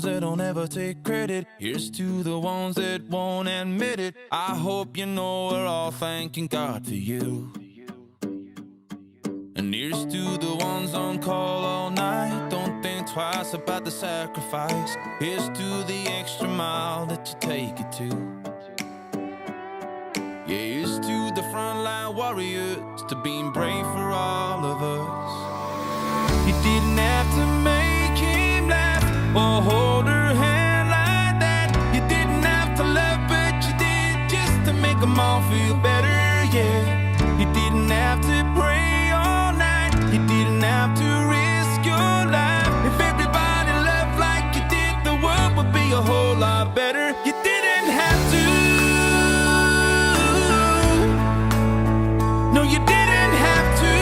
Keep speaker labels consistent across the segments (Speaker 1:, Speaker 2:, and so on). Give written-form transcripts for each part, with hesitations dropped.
Speaker 1: that don't ever take credit. Here's to the ones that won't admit it. I hope you know we're all thanking God for you. And here's to the ones on call all night. Don't think twice about the sacrifice. Here's to the extra mile that you take it to. Yeah, here's to the frontline warriors, to being brave for all of us. You didn't have to make him laugh or hold her hand like that. You didn't have to love, but you did, just to make them all feel better, yeah. You didn't have to pray all night. You didn't have to risk your life. If everybody loved like you did, the world would be a whole lot better. You didn't have to. No, you didn't have to.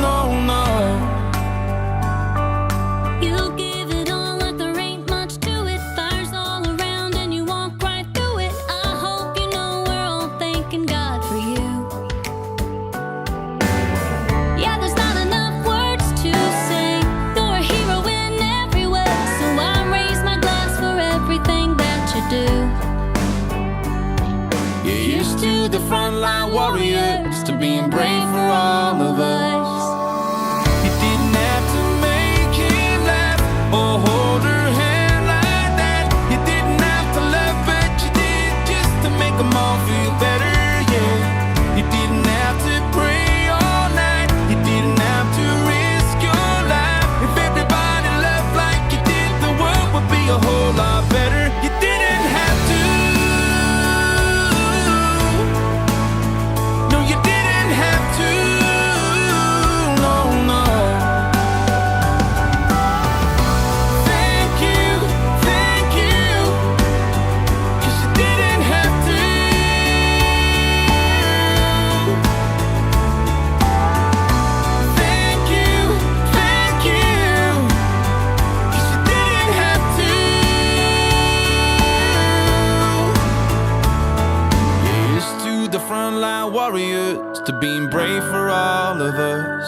Speaker 1: No, no.
Speaker 2: You give it all like there ain't much to it. Fire's all around and you walk right through it. I hope you know we're all thanking God for you. Yeah, there's not enough words to say. You're a hero in every way. So I raise my glass for everything that you do.
Speaker 1: Yeah, here's to the frontline warriors, to being brave for all of us. You didn't have to make him laugh or hold her hand like that. You didn't have to love, but you did, just to make them all feel better, yeah. You didn't have to pray all night. You didn't have to risk your life. If everybody loved like you did, the world would be a whole lot better. You didn't have to. No, you didn't have to. No, no. Thank you, 'cause you didn't have to. Thank you, 'cause you didn't have to. Here's to the frontline warriors, to being brave for all of us.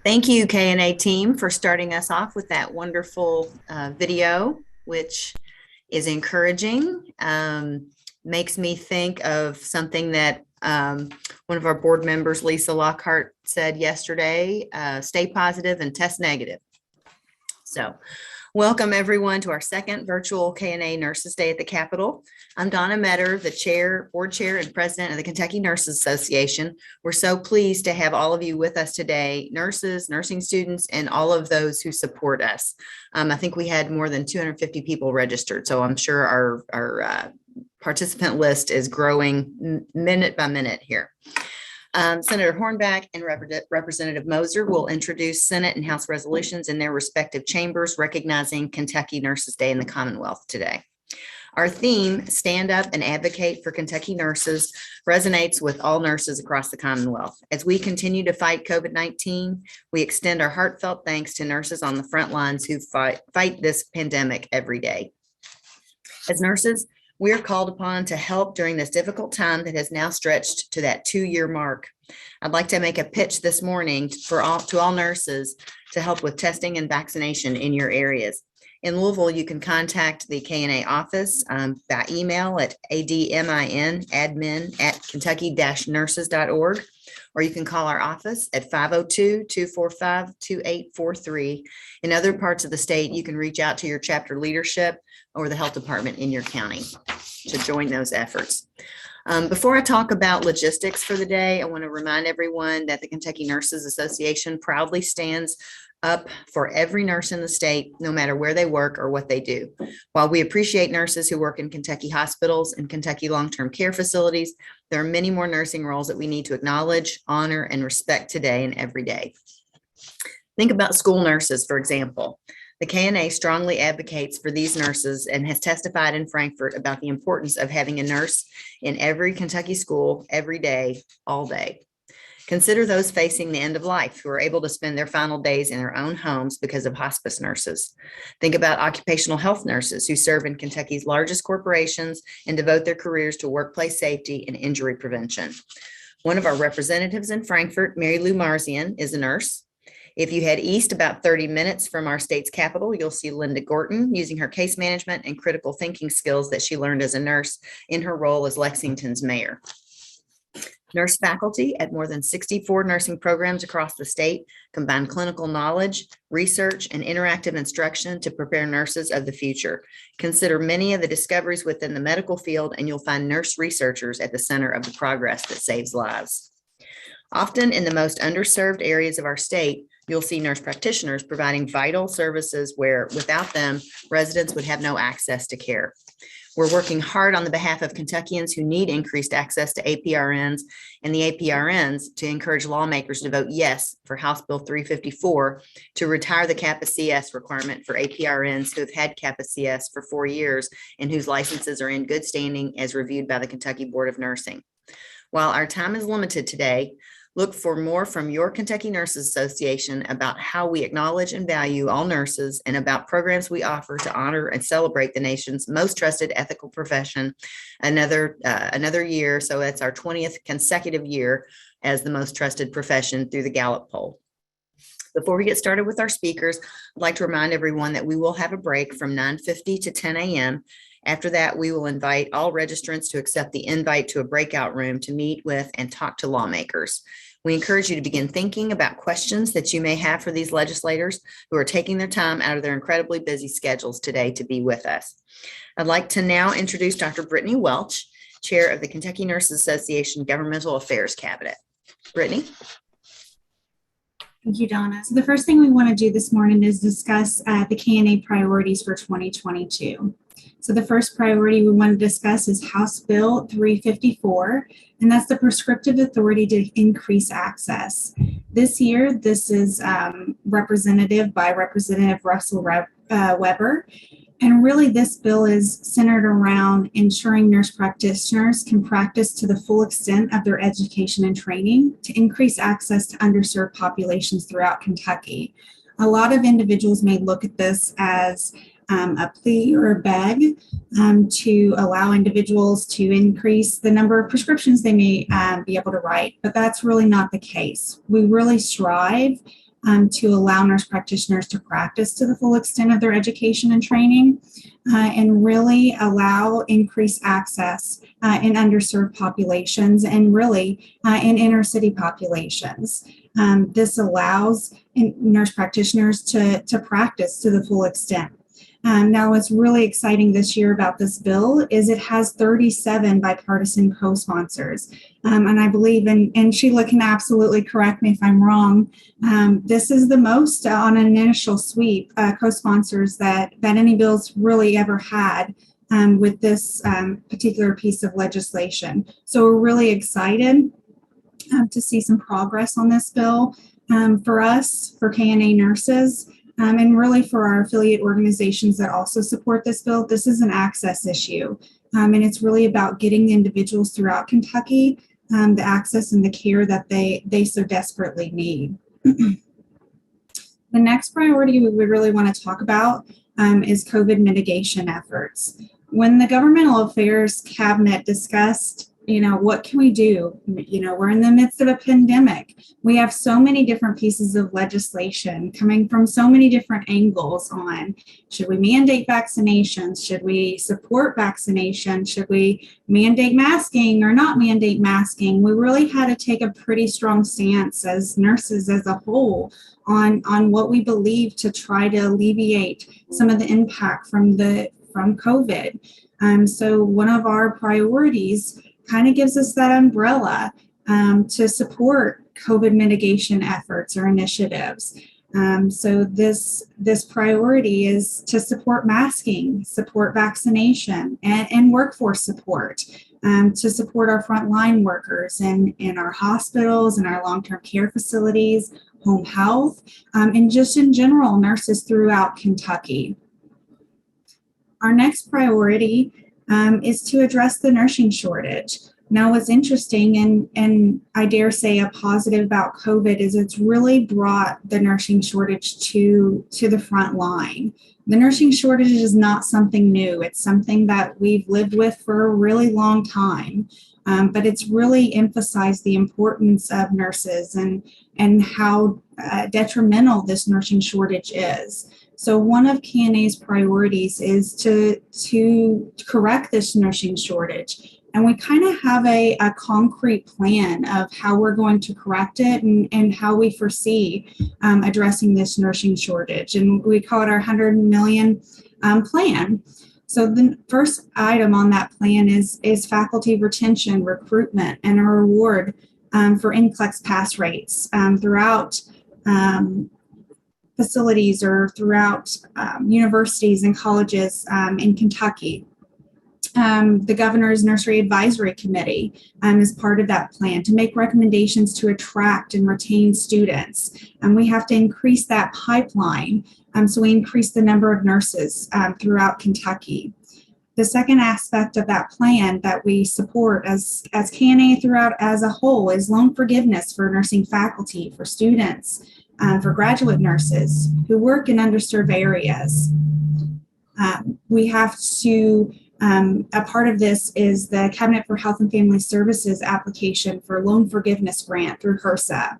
Speaker 3: Thank you, K&A team, for starting us off with that wonderful video, which is encouraging. Makes me think of something that one of our board members, Lisa Lockhart, said yesterday, stay positive and test negative. So welcome everyone to our second virtual K&A Nurses Day at the Capitol. I'm Donna Metter, the board chair and president of the Kentucky Nurses Association. We're so pleased to have all of you with us today, nurses, nursing students, and all of those who support us. I think we had more than 250 people registered, so I'm sure our participant list is growing minute by minute here. Senator Hornback and Representative Moser will introduce Senate and House resolutions in their respective chambers, recognizing Kentucky Nurses Day in the Commonwealth today. Our theme, Stand Up and Advocate for Kentucky Nurses, resonates with all nurses across the Commonwealth. As we continue to fight COVID-19, we extend our heartfelt thanks to nurses on the front lines who fight this pandemic every day. As nurses, we are called upon to help during this difficult time that has now stretched to that 2-year mark. I'd like to make a pitch this morning to all nurses to help with testing and vaccination in your areas. In Louisville, you can contact the K&A office by email at admin@kentucky-nurses.org, or you can call our office at 502-245-2843. In other parts of the state, you can reach out to your chapter leadership or the health department in your county to join those efforts. Before I talk about logistics for the day, I want to remind everyone that the Kentucky Nurses Association proudly stands up for every nurse in the state, no matter where they work or what they do. While we appreciate nurses who work in Kentucky hospitals and Kentucky long-term care facilities, there are many more nursing roles that we need to acknowledge, honor, and respect today and every day. Think about school nurses, for example. The K&A strongly advocates for these nurses and has testified in Frankfurt about the importance of having a nurse in every Kentucky school every day, all day. Consider those facing the end of life who are able to spend their final days in their own homes because of hospice nurses. Think about occupational health nurses who serve in Kentucky's largest corporations and devote their careers to workplace safety and injury prevention. One of our representatives in Frankfort, Mary Lou Marzian, is a nurse. If you head east about 30 minutes from our state's capital, you'll see Linda Gorton using her case management and critical thinking skills that she learned as a nurse in her role as Lexington's mayor. Nurse faculty at more than 64 nursing programs across the state combine clinical knowledge, research, and interactive instruction to prepare nurses of the future. Consider many of the discoveries within the medical field, and you'll find nurse researchers at the center of the progress that saves lives. Often in the most underserved areas of our state, you'll see nurse practitioners providing vital services where without them, residents would have no access to care. We're working hard on the behalf of Kentuckians who need increased access to APRNs and the APRNs to encourage lawmakers to vote yes for House Bill 354 to retire the CAPA-CS requirement for APRNs who have had CAPA-CS for 4 years and whose licenses are in good standing as reviewed by the Kentucky Board of Nursing. While our time is limited today, look for more from your Kentucky Nurses Association about how we acknowledge and value all nurses and about programs we offer to honor and celebrate the nation's most trusted ethical profession another year. So it's our 20th consecutive year as the most trusted profession through the Gallup poll. Before we get started with our speakers, I'd like to remind everyone that we will have a break from 9:50 to 10 a.m. After that, we will invite all registrants to accept the invite to a breakout room to meet with and talk to lawmakers. We encourage you to begin thinking about questions that you may have for these legislators who are taking their time out of their incredibly busy schedules today to be with us. I'd like to now introduce Dr. Brittany Welch, Chair of the Kentucky Nurses Association Governmental Affairs Cabinet. Brittany.
Speaker 4: Thank you, Donna. So the first thing we want to do this morning is discuss the K&A priorities for 2022. So the first priority we want to discuss is House Bill 354, and that's the prescriptive authority to increase access. This year, this is representative by Representative Russell Weber. And really, this bill is centered around ensuring nurse practitioners can practice to the full extent of their education and training to increase access to underserved populations throughout Kentucky. A lot of individuals may look at this as a plea or a beg to allow individuals to increase the number of prescriptions they may be able to write, but that's really not the case. We really strive to allow nurse practitioners to practice to the full extent of their education and training and really allow increased access in underserved populations and really in inner city populations. This allows nurse practitioners to practice to the full extent. Now, what's really exciting this year about this bill is it has 37 bipartisan co-sponsors. And I believe, and Sheila can absolutely correct me if I'm wrong, this is the most on an initial sweep co-sponsors that any bills really ever had with this particular piece of legislation. So we're really excited to see some progress on this bill. For us, for K&A nurses, and really for our affiliate organizations that also support this bill, this is an access issue. And it's really about getting individuals throughout Kentucky the access and the care that they so desperately need. The next priority we would really want to talk about is COVID mitigation efforts. When the Governmental Affairs Cabinet discussed what can we do? We're in the midst of a pandemic. We have so many different pieces of legislation coming from so many different angles on, should we mandate vaccinations? Should we support vaccination? Should we mandate masking or not mandate masking? We really had to take a pretty strong stance as nurses as a whole on what we believe to try to alleviate some of the impact from COVID. So one of our priorities kind of gives us that umbrella to support COVID mitigation efforts or initiatives. So this priority is to support masking, support vaccination, and workforce support, to support our frontline workers in our hospitals and our long-term care facilities, home health, and just in general, nurses throughout Kentucky. Our next priority is to address the nursing shortage. Now, what's interesting and I dare say a positive about COVID is it's really brought the nursing shortage to the front line. The nursing shortage is not something new. It's something that we've lived with for a really long time. but it's really emphasized the importance of nurses and how detrimental this nursing shortage is. So one of KNA's priorities is to correct this nursing shortage. And we kind of have a concrete plan of how we're going to correct it and how we foresee addressing this nursing shortage. And we call it our 100 million plan. So the first item on that plan is faculty retention, recruitment, and a reward for NCLEX pass rates throughout facilities or throughout universities and colleges in Kentucky. The Governor's Nursery Advisory Committee is part of that plan to make recommendations to attract and retain students. And we have to increase that pipeline, so we increase the number of nurses throughout Kentucky. The second aspect of that plan that we support as KNA throughout as a whole is loan forgiveness for nursing faculty, for students, for graduate nurses who work in underserved areas. We have to a part of this is the Cabinet for Health and Family Services application for loan forgiveness grant through HRSA.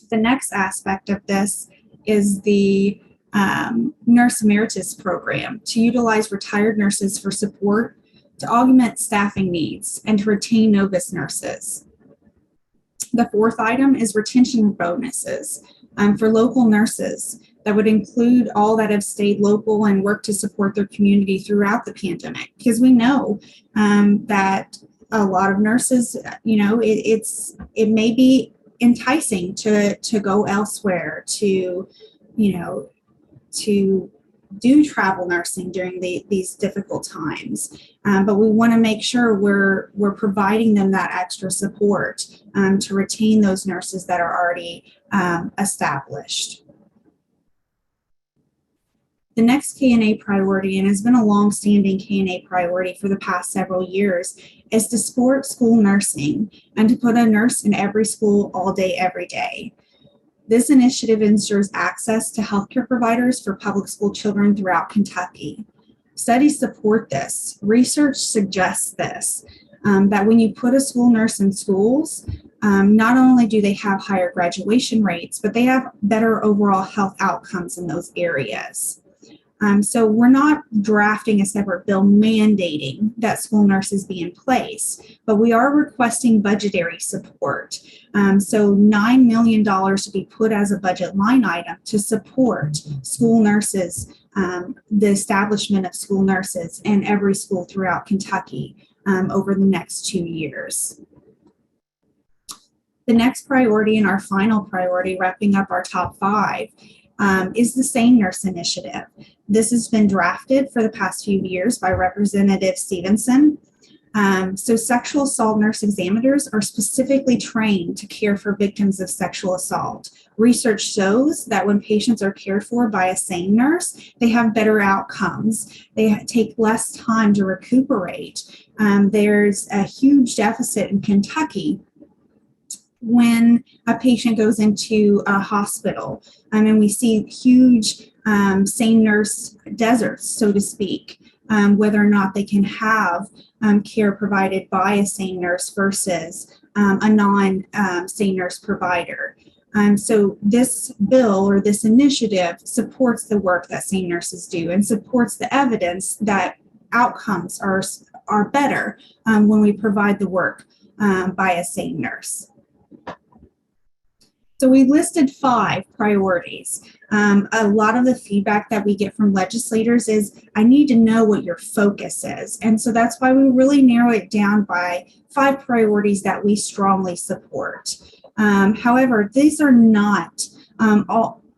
Speaker 4: The next aspect of this is the Nurse Emeritus program to utilize retired nurses for support, to augment staffing needs, and to retain novice nurses. The fourth item is retention bonuses for local nurses that would include all that have stayed local and worked to support their community throughout the pandemic. Because we know that a lot of nurses, it may be enticing to go elsewhere, to do travel nursing during these difficult times. But we want to make sure we're providing them that extra support to retain those nurses that are already established. The next KNA priority, and has been a long-standing KNA priority for the past several years, is to support school nursing and to put a nurse in every school all day, every day. This initiative ensures access to healthcare providers for public school children throughout Kentucky. Studies support this. Research suggests this, that when you put a school nurse in schools, not only do they have higher graduation rates, but they have better overall health outcomes in those areas. So we're not drafting a separate bill mandating that school nurses be in place, but we are requesting budgetary support. So $9 million to be put as a budget line item to support school nurses, the establishment of school nurses in every school throughout Kentucky over the next 2 years. The next priority and our final priority, wrapping up our top 5, is the SANE Nurse Initiative. This has been drafted for the past few years by Representative Stevenson. So sexual assault nurse examiners are specifically trained to care for victims of sexual assault. Research shows that when patients are cared for by a SANE nurse, they have better outcomes. They take less time to recuperate. There's a huge deficit in Kentucky when a patient goes into a hospital, and we see huge SANE nurse deserts, so to speak, whether or not they can have care provided by a SANE nurse versus a non-SANE nurse provider. So this bill or this initiative supports the work that SANE nurses do and supports the evidence that outcomes are better when we provide the work by a SANE nurse. So we listed 5 priorities. A lot of the feedback that we get from legislators is, I need to know what your focus is. And so that's why we really narrow it down by 5 priorities that we strongly support. However, these are not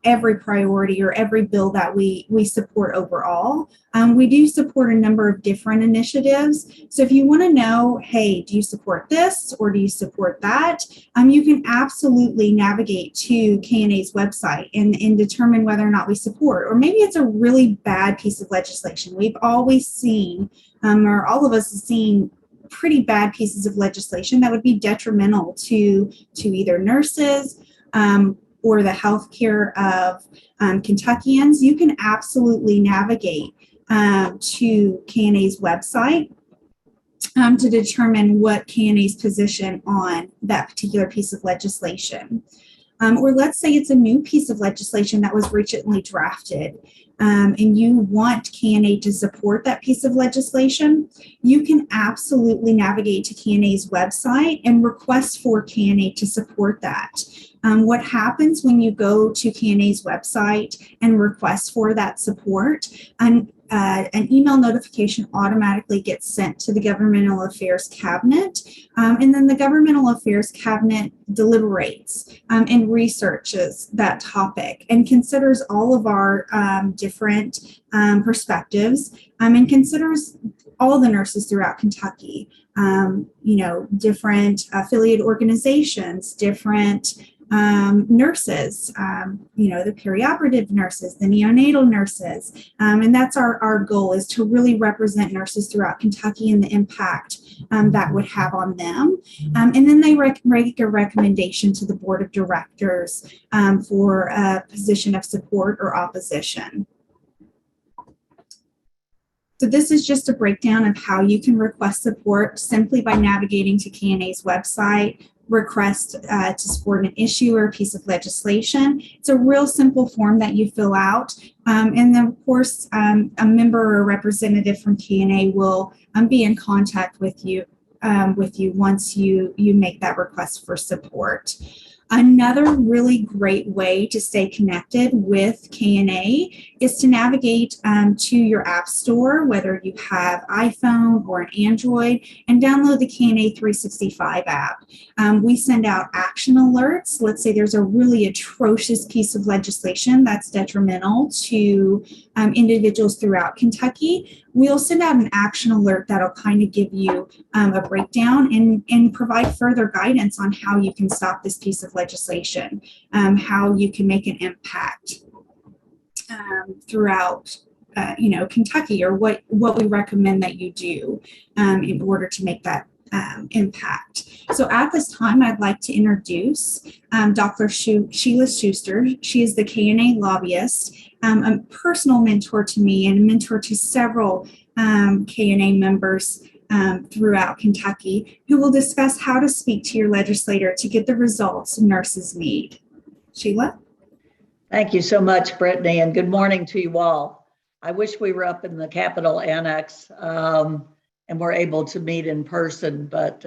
Speaker 4: every priority or every bill that we support overall. We do support a number of different initiatives. So if you want to know, hey, do you support this or do you support that? You can absolutely navigate to KNA's website and determine whether or not we support, or maybe it's a really bad piece of legislation. We've always seen, or all of us have seen, pretty bad pieces of legislation that would be detrimental to either nurses, or the healthcare of Kentuckians. You can absolutely navigate to KNA's website to determine what KNA's position on that particular piece of legislation. Or let's say it's a new piece of legislation that was recently drafted, and you want KNA to support that piece of legislation, you can absolutely navigate to KNA's website and request for KNA to support that. What happens when you go to KNA's website and request for that support, an email notification automatically gets sent to the Governmental Affairs Cabinet, and then the Governmental Affairs Cabinet deliberates and researches that topic and considers all of our different perspectives and considers all the nurses throughout Kentucky, different affiliate organizations, different nurses, the perioperative nurses, the neonatal nurses. And that's our goal, is to really represent nurses throughout Kentucky and the impact that would have on them. And then they make a recommendation to the board of directors for a position of support or opposition. So this is just a breakdown of how you can request support simply by navigating to KNA's website, request to support an issue or a piece of legislation. It's a real simple form that you fill out. And then, of course, a member or a representative from KNA will be in contact with you once you make that request for support. Another really great way to stay connected with KNA is to navigate to your app store, whether you have iPhone or an Android, and download the KNA 365 app. We send out action alerts. Let's say there's a really atrocious piece of legislation that's detrimental to individuals throughout Kentucky. We'll send out an action alert that'll kind of give you a breakdown and provide further guidance on how you can stop this piece of legislation, how you can make an impact throughout Kentucky, or what we recommend that you do in order to make that impact. So at this time, I'd like to introduce Dr. Sheila Schuster. She is the KNA lobbyist, a personal mentor to me and a mentor to several KNA members throughout Kentucky, who will discuss how to speak to your legislator to get the results nurses need. Sheila?
Speaker 5: Thank you so much, Brittany, and good morning to you all. I wish we were up in the Capitol Annex and we're able to meet in person, but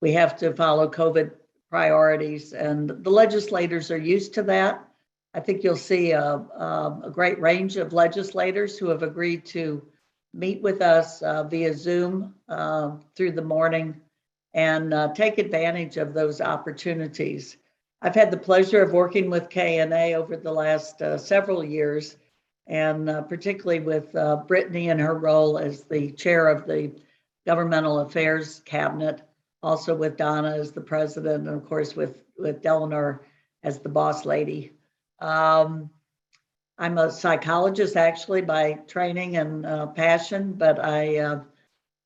Speaker 5: we have to follow COVID priorities, and the legislators are used to that. I think you'll see a great range of legislators who have agreed to meet with us via Zoom through the morning and take advantage of those opportunities. I've had the pleasure of working with KNA over the last several years, and particularly with Brittany in her role as the chair of the Governmental Affairs Cabinet, also with Donna as the president, and of course with Delnor as the boss lady. I'm a psychologist actually by training and passion, but I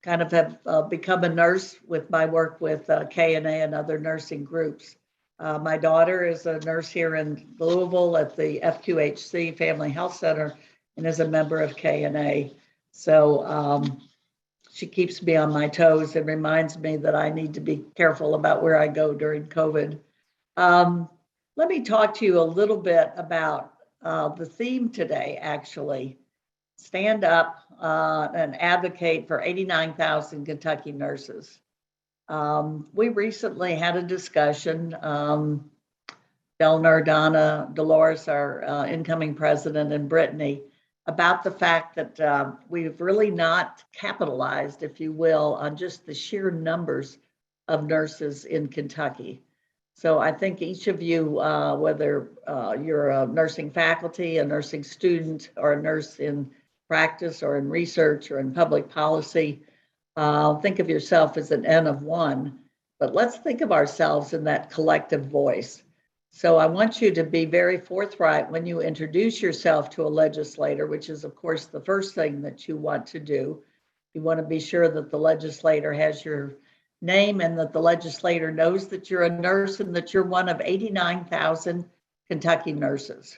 Speaker 5: kind of have become a nurse with my work with KNA and other nursing groups. My daughter is a nurse here in Louisville at the FQHC Family Health Center and is a member of KNA. So she keeps me on my toes and reminds me that I need to be careful about where I go during COVID. Let me talk to you a little bit about the theme today, actually. Stand up and advocate for 89,000 Kentucky nurses. We recently had a discussion, Delnor, Donna, Dolores, our incoming president, and Brittany, about the fact that we've really not capitalized, if you will, on just the sheer numbers of nurses in Kentucky. So I think each of you, whether you're a nursing faculty, a nursing student, or a nurse in practice or in research or in public policy, think of yourself as an N of one, but let's think of ourselves in that collective voice. So I want you to be very forthright when you introduce yourself to a legislator, which is of course the first thing that you want to do. You want to be sure that the legislator has your name and that the legislator knows that you're a nurse and that you're one of 89,000 Kentucky nurses,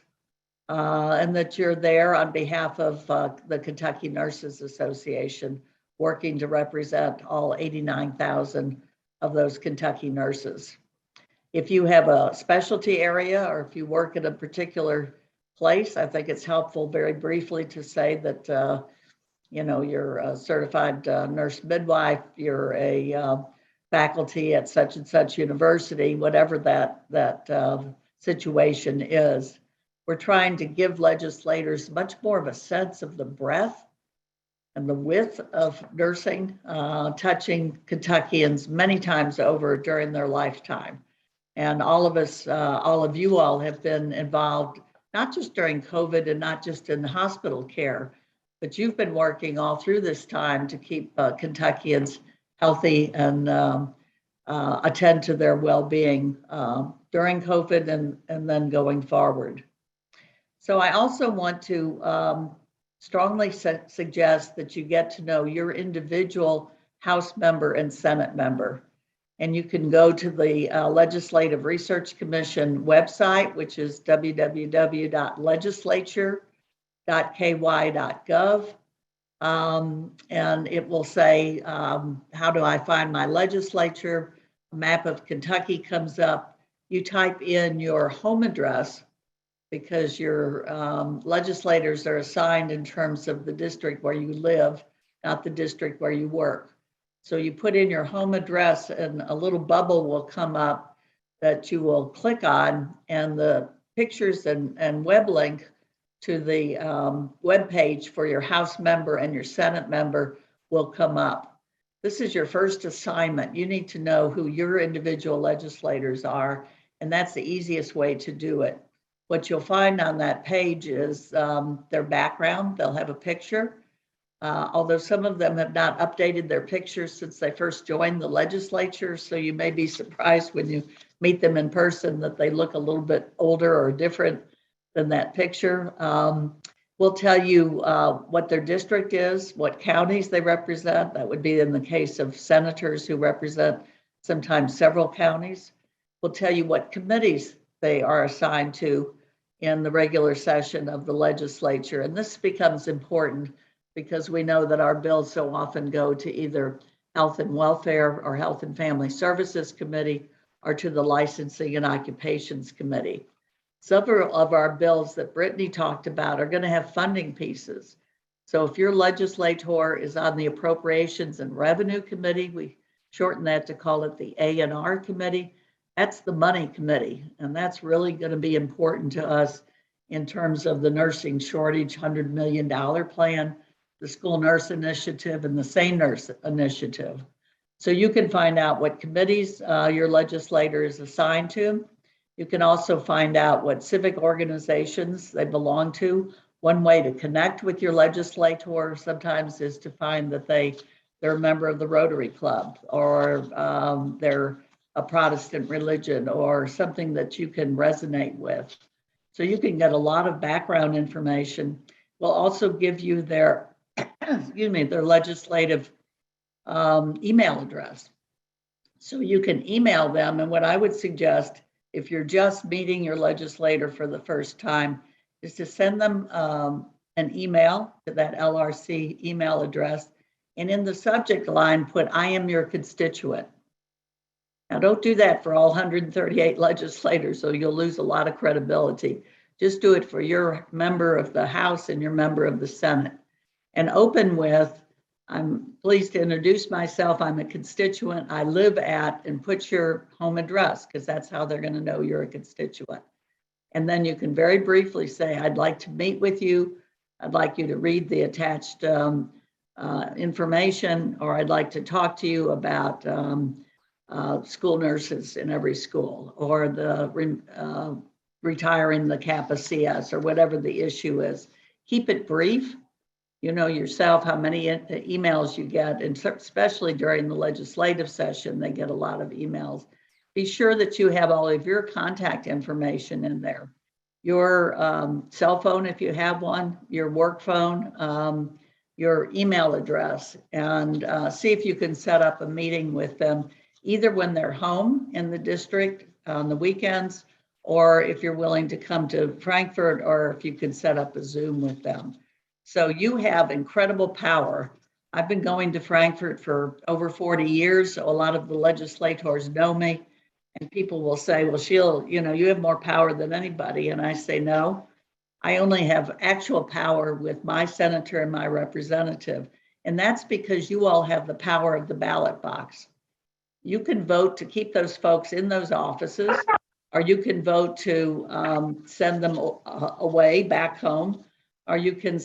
Speaker 5: and that you're there on behalf of the Kentucky Nurses Association, working to represent all 89,000 of those Kentucky nurses. If you have a specialty area or if you work at a particular place, I think it's helpful very briefly to say that you're a certified nurse midwife, you're a faculty at such and such university, whatever that situation is. We're trying to give legislators much more of a sense of the breadth and the width of nursing, touching Kentuckians many times over during their lifetime. And all of us, all of you all have been involved, not just during COVID and not just in hospital care, but you've been working all through this time to keep Kentuckians healthy and attend to their well-being during COVID and then going forward. So I also want to strongly suggest that you get to know your individual House member and Senate member. And you can go to the Legislative Research Commission website, which is www.legislature.ky.gov. And it will say, how do I find my legislature? A map of Kentucky comes up. You type in your home address because your legislators are assigned in terms of the district where you live, not the district where you work. So you put in your home address and a little bubble will come up that you will click on, and the pictures and web link to the web page for your House member and your Senate member will come up. This is your first assignment. You need to know who your individual legislators are, and that's the easiest way to do it. What you'll find on that page is their background. They'll have a picture. Although some of them have not updated their pictures since they first joined the legislature, so you may be surprised when you meet them in person that they look a little bit older or different than that picture. We'll tell you what their district is, what counties they represent. That would be in the case of senators who represent sometimes several counties. We'll tell you what committees they are assigned to in the regular session of the legislature. And this becomes important because we know that our bills so often go to either Health and Welfare or Health and Family Services Committee or to the Licensing and Occupations Committee. Several of our bills that Brittany talked about are going to have funding pieces. So if your legislator is on the Appropriations and Revenue Committee, we shorten that to call it the A&R Committee, that's the Money Committee. And that's really going to be important to us in terms of the nursing shortage $100 million plan, the School Nurse Initiative, and the Sane Nurse Initiative. So you can find out what committees your legislator is assigned to. You can also find out what civic organizations they belong to. One way to connect with your legislator sometimes is to find that they're a member of the Rotary Club, or they're a Protestant religion, or something that you can resonate with. So you can get a lot of background information. We'll also give you their their legislative email address. So you can email them. And what I would suggest, if you're just meeting your legislator for the first time, is to send them an email to that LRC email address. And in the subject line, put, "I am your constituent." Now, don't do that for all 138 legislators, so you'll lose a lot of credibility. Just do it for your member of the House and your member of the Senate. And open with, "I'm pleased to introduce myself. I'm a constituent. I live at," and put your home address, because that's how they're going to know you're a constituent. And then you can very briefly say, "I'd like to meet with you. I'd like you to read the attached information," or "I'd like to talk to you about school nurses in every school," or the retiring the CAPA-CS, or whatever the issue is. Keep it brief. You know yourself how many emails you get, and especially during the legislative session, they get a lot of emails. Be sure that you have all of your contact information in there. Your cell phone, if you have one, your work phone, your email address, and see if you can set up a meeting with them, either when they're home in the district on the weekends, or if you're willing to come to Frankfurt, or if you can set up a Zoom with them. So you have incredible power I've been going to Frankfurt for over 40 years, so a lot of the legislators know me, and people will say, well, Sheila, you have more power than anybody. And I say, no, I only have actual power with my senator and my representative. And that's because you all have the power of the ballot box. You can vote to keep those folks in those offices, or you can vote to send them away back home, or you can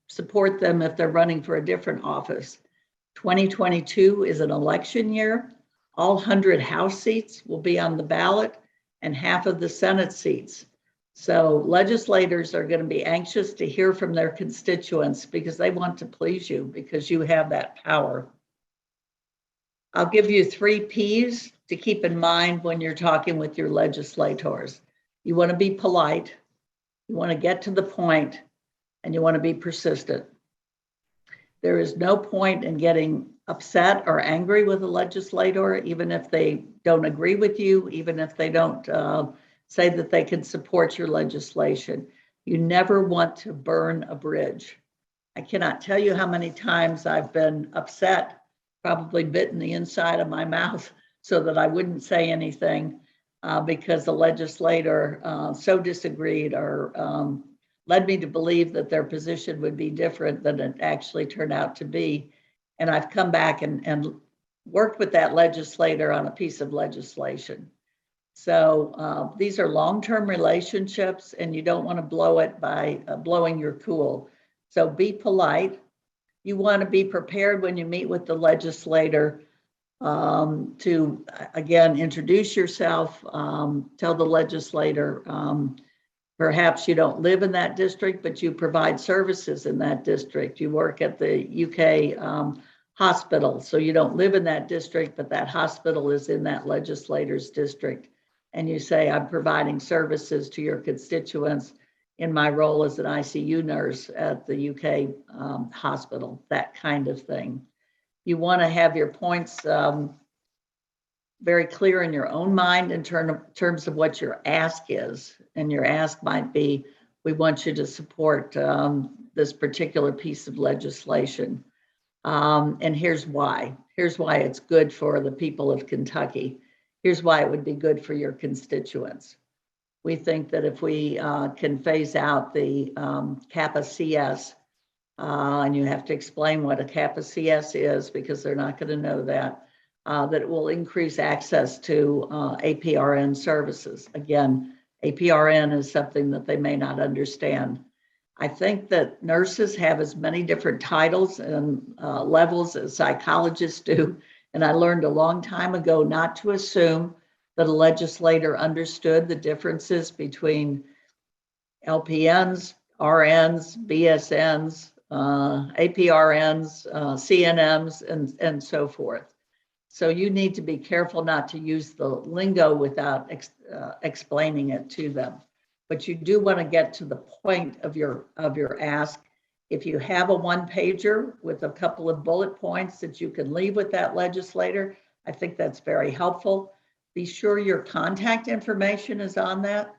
Speaker 5: support them if they're running for a different office. 2022 is an election year. All 100 House seats will be on the ballot and half of the Senate seats. So legislators are going to be anxious to hear from their constituents because they want to please you because you have that power. I'll give you 3 P's to keep in mind when you're talking with your legislators. You want to be polite, you want to get to the point, and you want to be persistent. There is no point in getting upset or angry with a legislator, even if they don't agree with you, even if they don't say that they can support your legislation. You never want to burn a bridge. I cannot tell you how many times I've been upset, probably bitten the inside of my mouth so that I wouldn't say anything because the legislator so disagreed or led me to believe that their position would be different than it actually turned out to be. And I've come back and worked with that legislator on a piece of legislation. So these are long-term relationships, and you don't want to blow it by blowing your cool. So be polite. You want to be prepared when you meet with the legislator to, again, introduce yourself, tell the legislator, perhaps you don't live in that district, but you provide services in that district. You work at the UK hospital, so you don't live in that district, but that hospital is in that legislator's district. And you say, I'm providing services to your constituents in my role as an ICU nurse at the UK hospital, that kind of thing. You want to have your points very clear in your own mind in terms of what your ask is. And your ask might be, we want you to support this particular piece of legislation. And here's why. Here's why it's good for the people of Kentucky. Here's why it would be good for your constituents. We think that if we can phase out the CAPA-CS, and you have to explain what a CAPA-CS is because they're not going to know that it will increase access to APRN services. Again, APRN is something that they may not understand. I think that nurses have as many different titles and levels as psychologists do. And I learned a long time ago not to assume that a legislator understood the differences between LPNs, RNs, BSNs, APRNs, CNMs, and so forth. So you need to be careful not to use the lingo without explaining it to them. But you do want to get to the point of your ask. If you have a one-pager with a couple of bullet points that you can leave with that legislator, I think that's very helpful. Be sure your contact information is on that.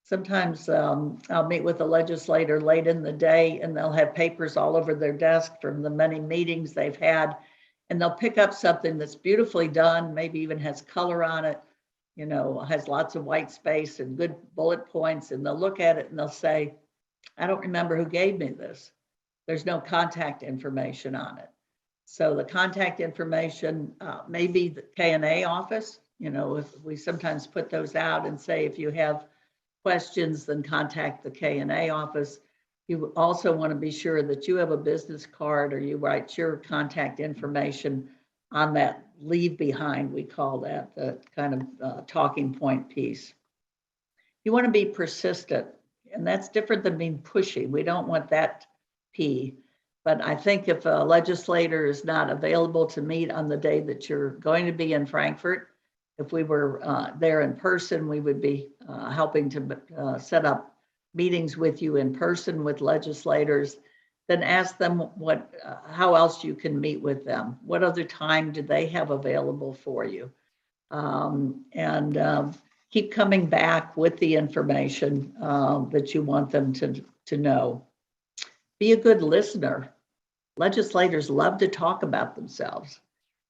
Speaker 5: Sometimes I'll meet with a legislator late in the day and they'll have papers all over their desk from the many meetings they've had. And they'll pick up something that's beautifully done, maybe even has color on it, has lots of white space and good bullet points. And they'll look at it and they'll say, I don't remember who gave me this. There's no contact information on it. So the contact information may be the K&A office. If we sometimes put those out and say, if you have questions, then contact the K&A office. You also want to be sure that you have a business card or you write your contact information on that leave behind, we call that, the kind of talking point piece. You want to be persistent, and that's different than being pushy. We don't want that P. But I think if a legislator is not available to meet on the day that you're going to be in Frankfurt, if we were there in person, we would be helping to set up meetings with you in person with legislators. Then ask them how else you can meet with them. What other time do they have available for you? And keep coming back with the information that you want them to know. Be a good listener. legislators love to talk about themselves.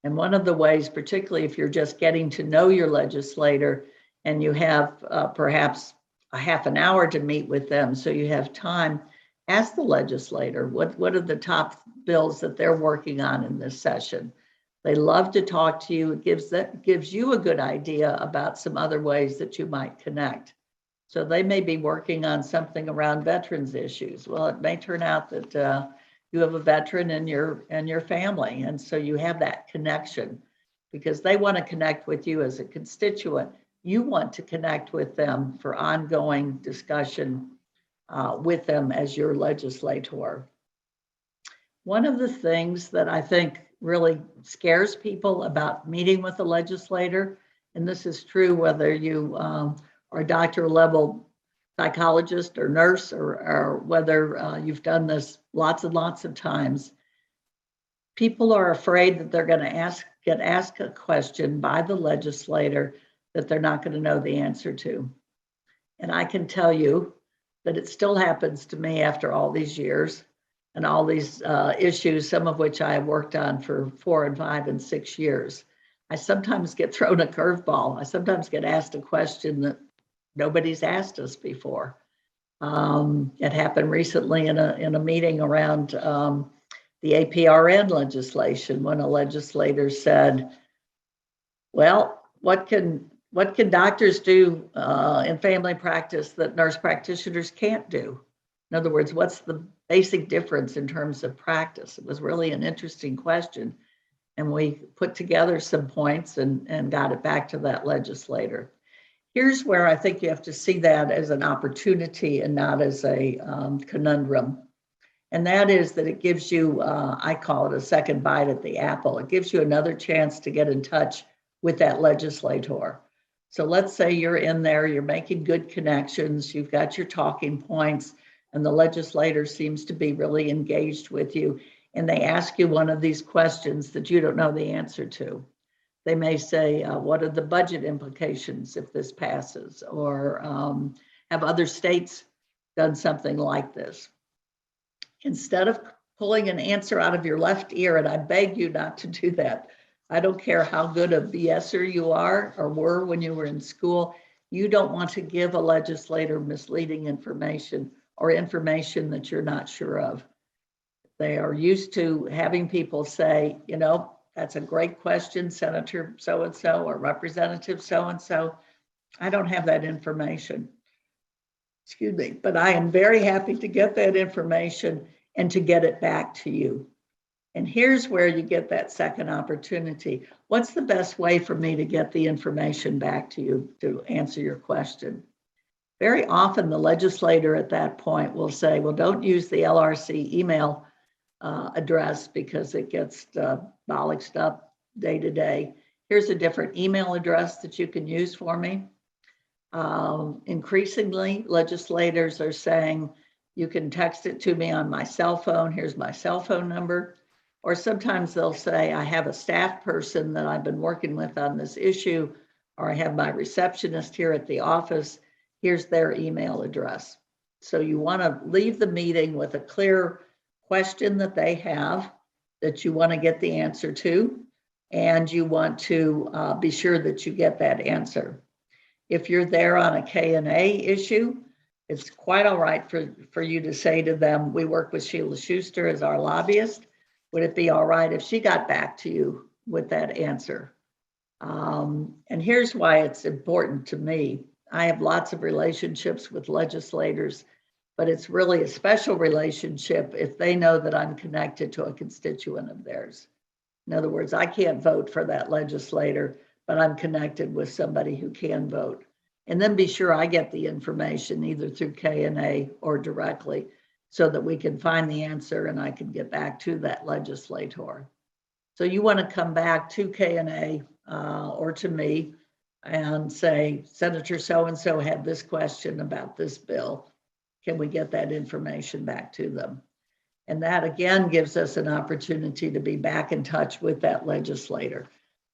Speaker 5: And one of the ways, particularly if you're just getting to know your legislator and you have perhaps a half an hour to meet with them, so you have time, ask the legislator, what are the top bills that they're working on in this session? They love to talk to you. It gives you a good idea about some other ways that you might connect. So they may be working on something around veterans issues. Well, it may turn out that you have a veteran in your family, and so you have that connection because they want to connect with you as a constituent. You want to connect with them for ongoing discussion with them as your legislator. One of the things that I think really scares people about meeting with a legislator, and this is true whether you are a doctoral level psychologist or nurse, or whether you've done this lots and lots of times, people are afraid that they're going to get asked a question by the legislator that they're not going to know the answer to. And I can tell you that it still happens to me after all these years and all these issues, some of which I have worked on for 4 and 5 and 6 years. I sometimes get thrown a curveball. I sometimes get asked a question that nobody's asked us before. It happened recently in a meeting around the APRN legislation when a legislator said, well, what can doctors do in family practice that nurse practitioners can't do? In other words, what's the basic difference in terms of practice? It was really an interesting question. And we put together some points and got it back to that legislator. Here's where I think you have to see that as an opportunity and not as a conundrum. And that is that it gives you, I call it a second bite at the apple. It gives you another chance to get in touch with that legislator. So let's say you're in there, you're making good connections, you've got your talking points, and the legislator seems to be really engaged with you, and they ask you one of these questions that you don't know the answer to. They may say, what are the budget implications if this passes? Or have other states done something like this? Instead of pulling an answer out of your left ear, and I beg you not to do that. I don't care how good a BSer you are or were when you were in school. You don't want to give a legislator misleading information or information that you're not sure of. They are used to having people say, you know, that's a great question, Senator so-and-so or Representative so-and-so. I don't have that information. Excuse me, but I am very happy to get that information and to get it back to you. And here's where you get that second opportunity. What's the best way for me to get the information back to you to answer your question? Very often the legislator at that point will say, well, don't use the LRC email address because it gets bollocksed up day to day. Here's a different email address that you can use for me. Increasingly, legislators are saying, you can text it to me on my cell phone. Here's my cell phone number. Or sometimes they'll say, I have a staff person that I've been working with on this issue, or I have my receptionist here at the office. Here's their email address. So you want to leave the meeting with a clear question that they have that you want to get the answer to, and you want to be sure that you get that answer. If you're there on a K&A issue, it's quite all right for you to say to them, we work with Sheila Schuster as our lobbyist. Would it be all right if she got back to you with that answer? And here's why it's important to me. I have lots of relationships with legislators, but it's really a special relationship if they know that I'm connected to a constituent of theirs. In other words, I can't vote for that legislator, but I'm connected with somebody who can vote. And then be sure I get the information either through K&A or directly so that we can find the answer and I can get back to that legislator. So you want to come back to K&A or to me and say, Senator so-and-so had this question about this bill. Can we get that information back to them? And that again gives us an opportunity to be back in touch with that legislator.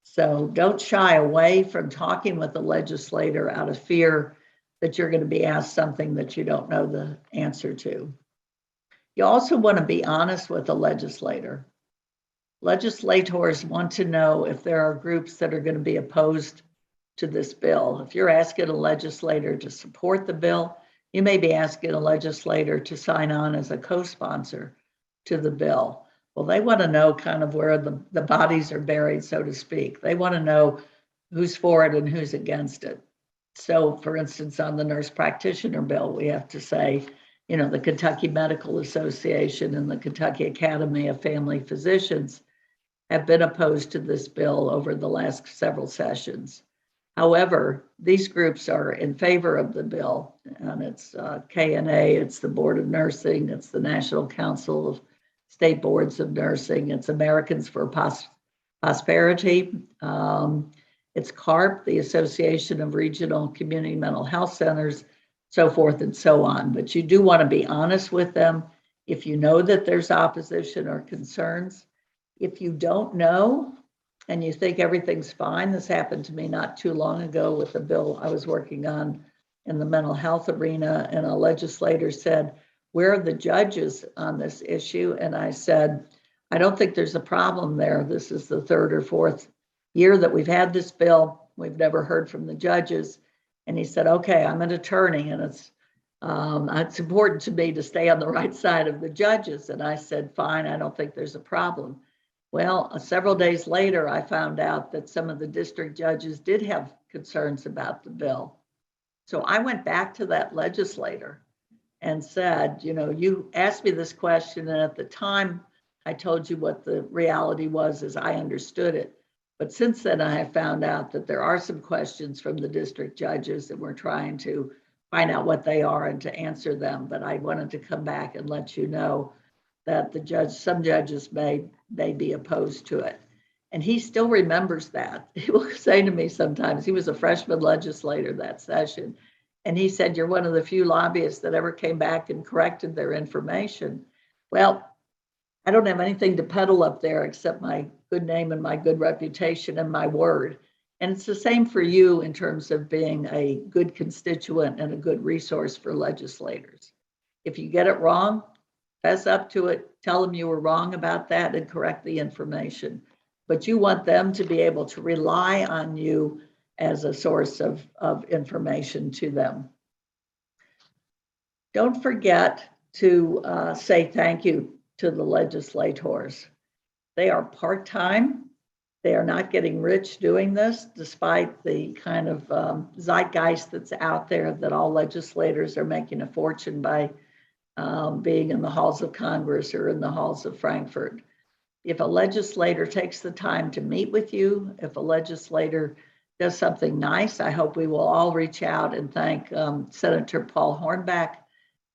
Speaker 5: So don't shy away from talking with the legislator out of fear that you're going to be asked something that you don't know the answer to. You also want to be honest with the legislator. Legislators want to know if there are groups that are going to be opposed to this bill. If you're asking a legislator to support the bill, you may be asking a legislator to sign on as a co-sponsor to the bill. Well, they want to know kind of where the bodies are buried, so to speak. They want to know who's for it and who's against it. So, for instance, on the nurse practitioner bill, we have to say, you know, the Kentucky Medical Association and the Kentucky Academy of Family Physicians have been opposed to this bill over the last several sessions. However, these groups are in favor of the bill, and it's KNA, it's the Board of Nursing, it's the National Council of State Boards of Nursing, it's Americans for Prosperity, it's CARP, the Association of Regional Community Mental Health Centers, so forth and so on. But you do want to be honest with them if you know that there's opposition or concerns. If you don't know and you think everything's fine, this happened to me not too long ago with a bill I was working on in the mental health arena, and a legislator said, "Where are the judges on this issue?" And I said, "I don't think there's a problem there. This is the third or fourth year that we've had this bill. We've never heard from the judges." And he said, "Okay, I'm an attorney, and it's important to me to stay on the right side of the judges." And I said, "Fine, I don't think there's a problem." Well, several days later, I found out that some of the district judges did have concerns about the bill. So I went back to that legislator and said, you know, you asked me this question, and at the time I told you what the reality was as I understood it. But since then, I have found out that there are some questions from the district judges, and we're trying to find out what they are and to answer them. But I wanted to come back and let you know that some judges may be opposed to it. And he still remembers that. He will say to me sometimes, he was a freshman legislator that session, and he said, "You're one of the few lobbyists that ever came back and corrected their information." Well, I don't have anything to peddle up there except my good name and my good reputation and my word. And it's the same for you in terms of being a good constituent and a good resource for legislators. If you get it wrong, fess up to it, tell them you were wrong about that, and correct the information. But you want them to be able to rely on you as a source of information to them. Don't forget to say thank you to the legislators. They are part-time. They are not getting rich doing this, despite the kind of zeitgeist that's out there that all legislators are making a fortune by being in the halls of Congress or in the halls of Frankfurt. If a legislator takes the time to meet with you, if a legislator does something nice, I hope we will all reach out and thank Senator Paul Hornback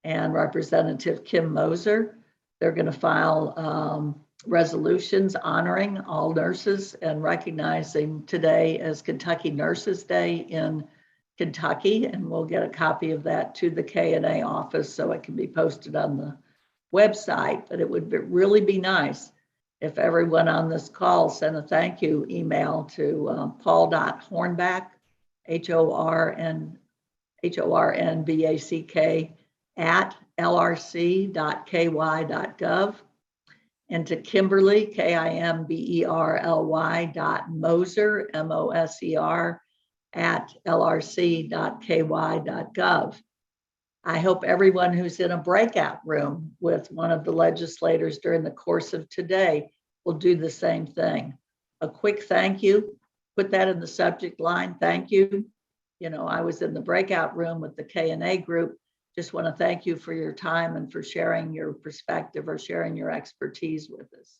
Speaker 5: and Representative Kim Moser. They're going to file resolutions honoring all nurses and recognizing today as Kentucky Nurses Day in Kentucky, and we'll get a copy of that to the KNA office so it can be posted on the website. But it would really be nice if everyone on this call sent a thank you email to paul.hornback, HORNBACK at lrc.ky.gov, and to Kimberly, KIMBERLY.Moser, MOSER, at lrc.ky.gov. I hope everyone who's in a breakout room with one of the legislators during the course of today will do the same thing. A quick thank you, put that in the subject line, thank you. You know, I was in the breakout room with the KNA group. Just want to thank you for your time and for sharing your perspective or sharing your expertise with us.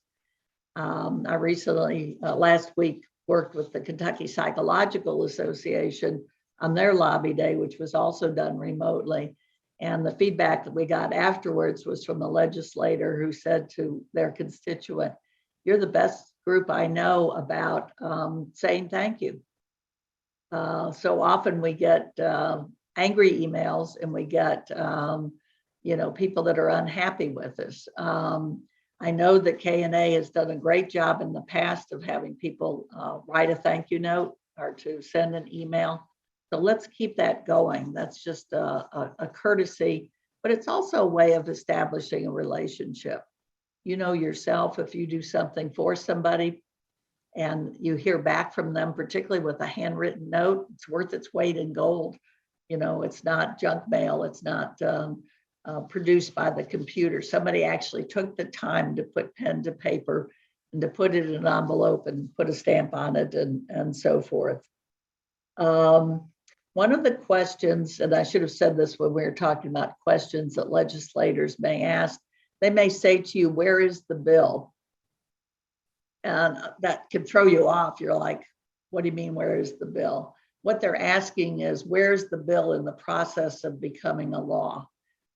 Speaker 5: I recently, last week, worked with the Kentucky Psychological Association on their lobby day, which was also done remotely. And the feedback that we got afterwards was from a legislator who said to their constituent, "You're the best group I know about saying thank you." So often we get angry emails, and we get people that are unhappy with us. I know that KNA has done a great job in the past of having people write a thank you note or to send an email. So let's keep that going. That's just a courtesy but it's also a way of establishing a relationship. You know yourself, if you do something for somebody and you hear back from them, particularly with a handwritten note, it's worth its weight in gold. You know, it's not junk mail. It's not produced by the computer. Somebody actually took the time to put pen to paper and to put it in an envelope and put a stamp on it and so forth. One of the questions, and I should have said this when we were talking about questions that legislators may ask, they may say to you, where is the bill? And that can throw you off. You're like, what do you mean, where is the bill? What they're asking is, where's the bill in the process of becoming a law?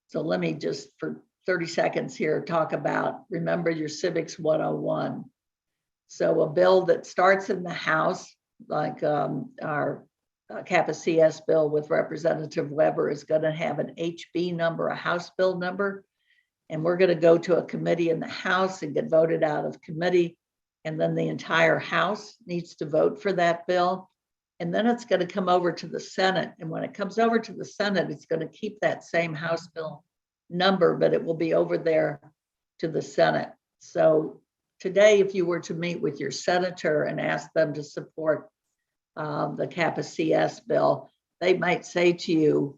Speaker 5: So let me just, for 30 seconds here, talk about, remember your Civics 101. So a bill that starts in the House, like our CAPA-CS bill with Representative Weber, is going to have an HB number, a House bill number, and we're going to go to a committee in the House and get voted out of committee. And then the entire House needs to vote for that bill. And then it's going to come over to the Senate. And when it comes over to the Senate, it's going to keep that same House bill number, but it will be over there to the Senate. So today, if you were to meet with your senator and ask them to support the CAPA-CS bill, they might say to you,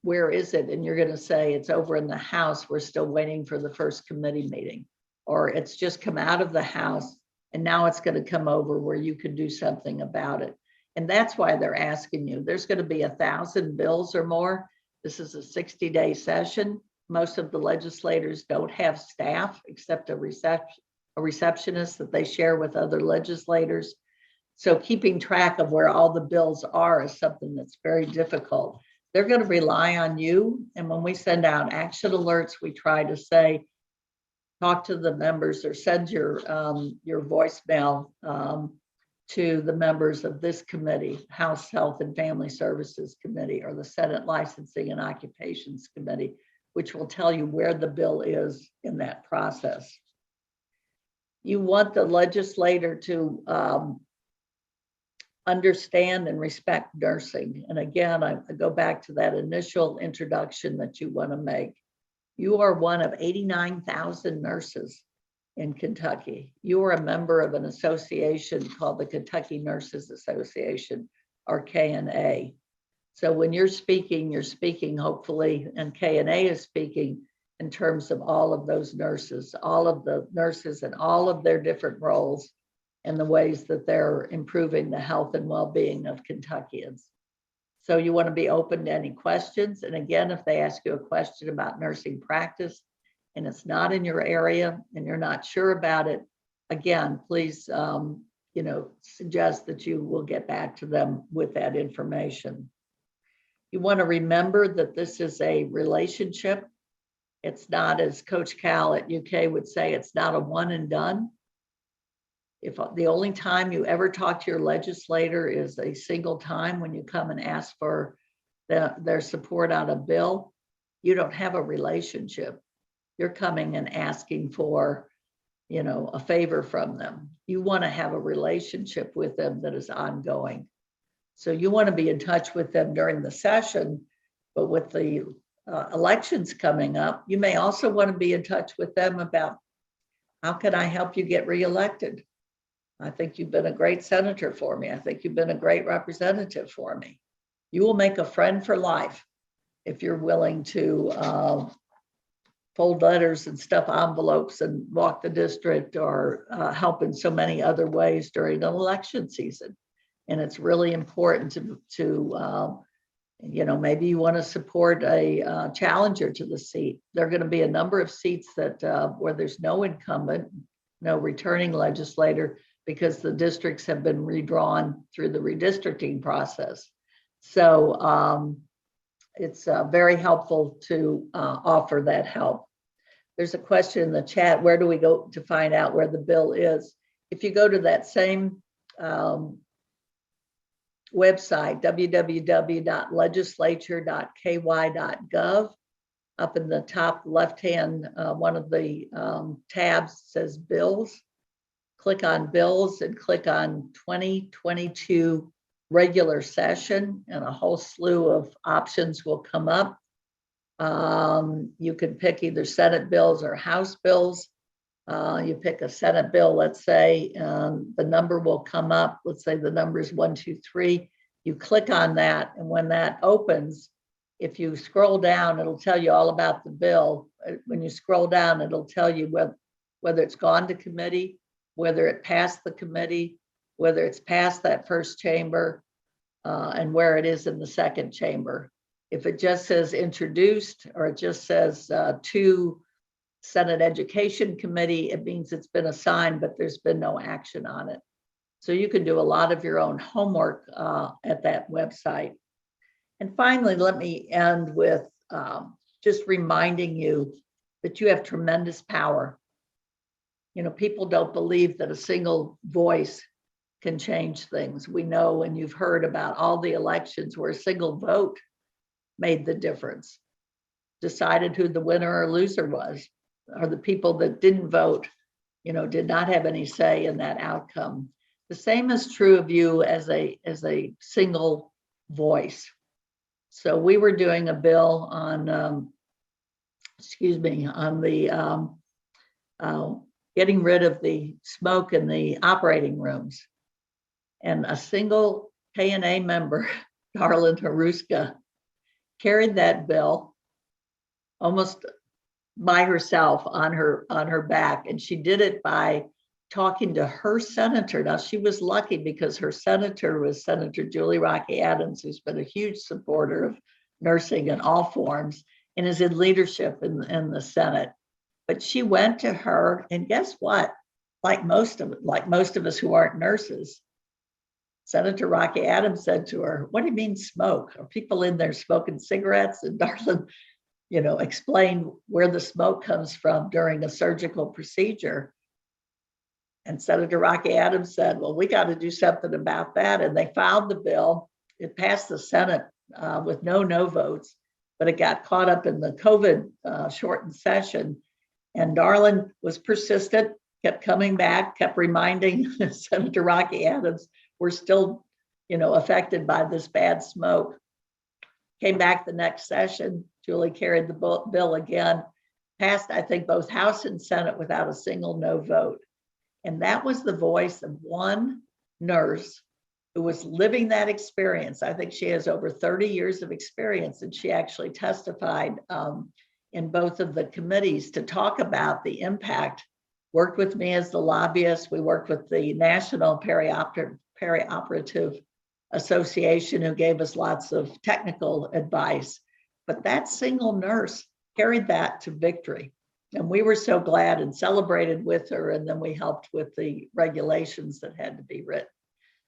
Speaker 5: where is it? And you're going to say, it's over in the House. We're still waiting for the first committee meeting. Or it's just come out of the House and now it's going to come over where you can do something about it. And that's why they're asking you. There's going to be 1,000 bills or more. This is a 60-day session. Most of the legislators don't have staff except a receptionist that they share with other legislators. So keeping track of where all the bills are is something that's very difficult. They're going to rely on you. And when we send out action alerts, we try to say, talk to the members or send your voicemail to the members of this committee, House Health and Family Services Committee, or the Senate Licensing and Occupations Committee, which will tell you where the bill is in that process. You want the legislator to understand and respect nursing. And again, I go back to that initial introduction that you want to make. You are one of 89,000 nurses in Kentucky. You are a member of an association called the Kentucky Nurses Association, or KNA. So when you're speaking hopefully, and KNA is speaking in terms of all of those nurses, all of the nurses and all of their different roles and the ways that they're improving the health and well-being of Kentuckians. So you want to be open to any questions. And again, if they ask you a question about nursing practice and it's not in your area and you're not sure about it, again, please, suggest that you will get back to them with that information. You want to remember that this is a relationship. It's not, as Coach Cal at UK would say, it's not a one and done. If the only time you ever talk to your legislator is a single time when you come and ask for their support on a bill, you don't have a relationship. You're coming and asking for, a favor from them. You want to have a relationship with them that is ongoing. So you want to be in touch with them during the session, but with the elections coming up, you may also want to be in touch with them about, how can I help you get reelected? I think you've been a great senator for me. I think you've been a great representative for me. You will make a friend for life if you're willing to fold letters and stuff envelopes and walk the district, or help in so many other ways during an election season. And it's really important to maybe you want to support a challenger to the seat. There are going to be a number of seats that where there's no incumbent, no returning legislator, because the districts have been redrawn through the redistricting process. So it's very helpful to offer that help. There's a question in the chat, where do we go to find out where the bill is? If you go to that same website, www.legislature.ky.gov, up in the top left-hand, one of the tabs says bills. Click on bills and click on 2022 regular session, and a whole slew of options will come up. You can pick either Senate bills or House bills. You pick a Senate bill, let's say, the number will come up. Let's say the number is 1, 2, 3. You click on that, and when that opens, if you scroll down, it'll tell you all about the bill. When you scroll down, it'll tell you whether it's gone to committee, whether it passed the committee, whether it's passed that first chamber, and where it is in the second chamber. If it just says introduced, or it just says to Senate Education Committee, it means it's been assigned, but there's been no action on it. So you can do a lot of your own homework at that website. And finally, let me end with just reminding you that you have tremendous power. You know, people don't believe that a single voice can change things. We know, and you've heard about all the elections where a single vote made the difference, decided who the winner or loser was, or the people that didn't vote, you know, did not have any say in that outcome. The same is true of you as a single voice. So we were doing a bill on, on the getting rid of the smoke in the operating rooms. And a single K&A member, Darlene Haruska, carried that bill almost by herself on her back. And she did it by talking to her senator. Now, she was lucky because her senator was Senator Julie Rocky Adams, who's been a huge supporter of nursing in all forms and is in leadership in the Senate. But she went to her, and guess what? Like most of us who aren't nurses, Senator Rocky Adams said to her, "What do you mean smoke? Are people in there smoking cigarettes?" And Darlene, you know, explained where the smoke comes from during a surgical procedure. And Senator Rocky Adams said, "Well, we got to do something about that." And they filed the bill. It passed the Senate with no votes, but it got caught up in the COVID shortened session. And Darlene was persistent, kept coming back, kept reminding Senator Rocky Adams, we're still, you know, affected by this bad smoke. Came back the next session. Julie carried the bill again, passed, I think, both House and Senate without a single no vote. And that was the voice of one nurse who was living that experience. I think she has over 30 years of experience, and she actually testified in both of the committees to talk about the impact. Worked with me as the lobbyist. We worked with the National Perioperative Association, who gave us lots of technical advice. But that single nurse carried that to victory. And we were so glad and celebrated with her. And then we helped with the regulations that had to be written.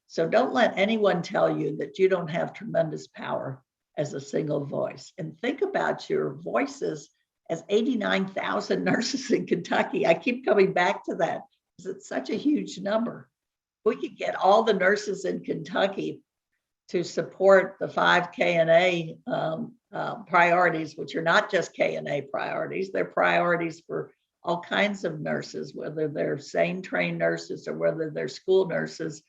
Speaker 5: So don't let anyone tell you that you don't have tremendous power as a single voice. And think about your voices as 89,000 nurses in Kentucky. I keep coming back to that because it's such a huge number. We could get all the nurses in Kentucky to support the 5 K&A priorities, which are not just K&A priorities. They're priorities for all kinds of nurses, whether they're SANE trained nurses or whether they're school nurses,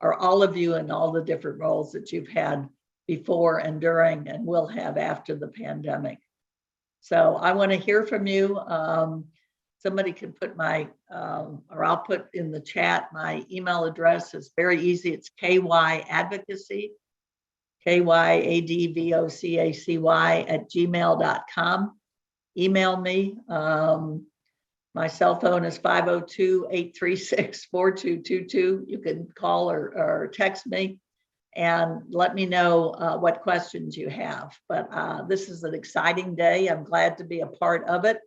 Speaker 5: or all of you in all the different roles that you've had before and during and will have after the pandemic. So I want to hear from you. Somebody can put my, or I'll put in the chat, my email address is very easy. It's kyadvocacy, kyadvocacy@gmail.com. Email me. My cell phone is 502-836-4222. You can call or text me and let me know what questions you have. But this is an exciting day. I'm glad to be a part of it.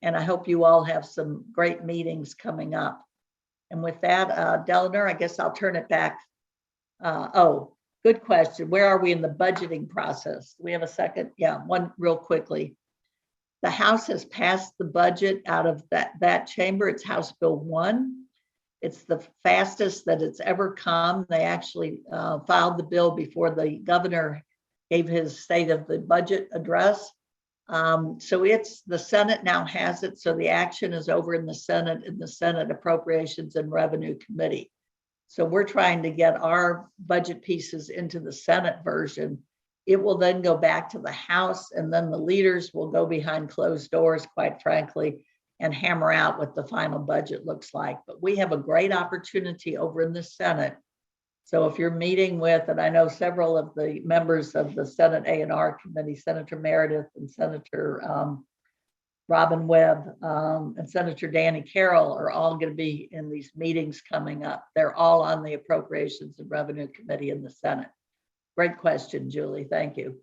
Speaker 5: And I hope you all have some great meetings coming up. And with that, Delner, I guess I'll turn it back. Oh, good question. Where are we in the budgeting process? Do we have a second? Yeah, one real quickly. The House has passed the budget out of that chamber. It's House Bill 1. It's the fastest that it's ever come. They actually filed the bill before the governor gave his state of the budget address. So it's the Senate now has it. So the action is over in the Senate Appropriations and Revenue Committee. So we're trying to get our budget pieces into the Senate version. It will then go back to the House, and then the leaders will go behind closed doors, quite frankly, and hammer out what the final budget looks like. But we have a great opportunity over in the Senate. So if you're meeting with, and I know several of the members of the Senate A&R Committee, Senator Emeritus and Senator Robin Webb and Senator Danny Carroll are all going to be in these meetings coming up. They're all on the Appropriations and Revenue Committee in the Senate. Great question, Julie. Thank you.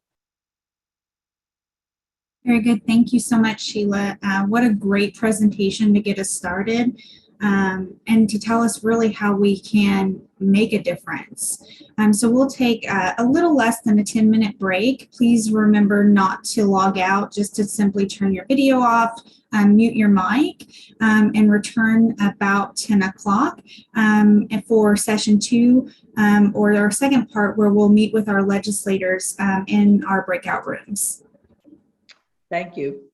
Speaker 4: Very good. Thank you so much, Sheila. What a great presentation to get us started and to tell us really how we can make a difference. So we'll take a little less than a 10-minute break. Please remember not to log out, just to simply turn your video off, mute your mic, and return about 10 o'clock for session 2 or our second part, where we'll meet with our legislators in our breakout rooms.
Speaker 5: Thank you.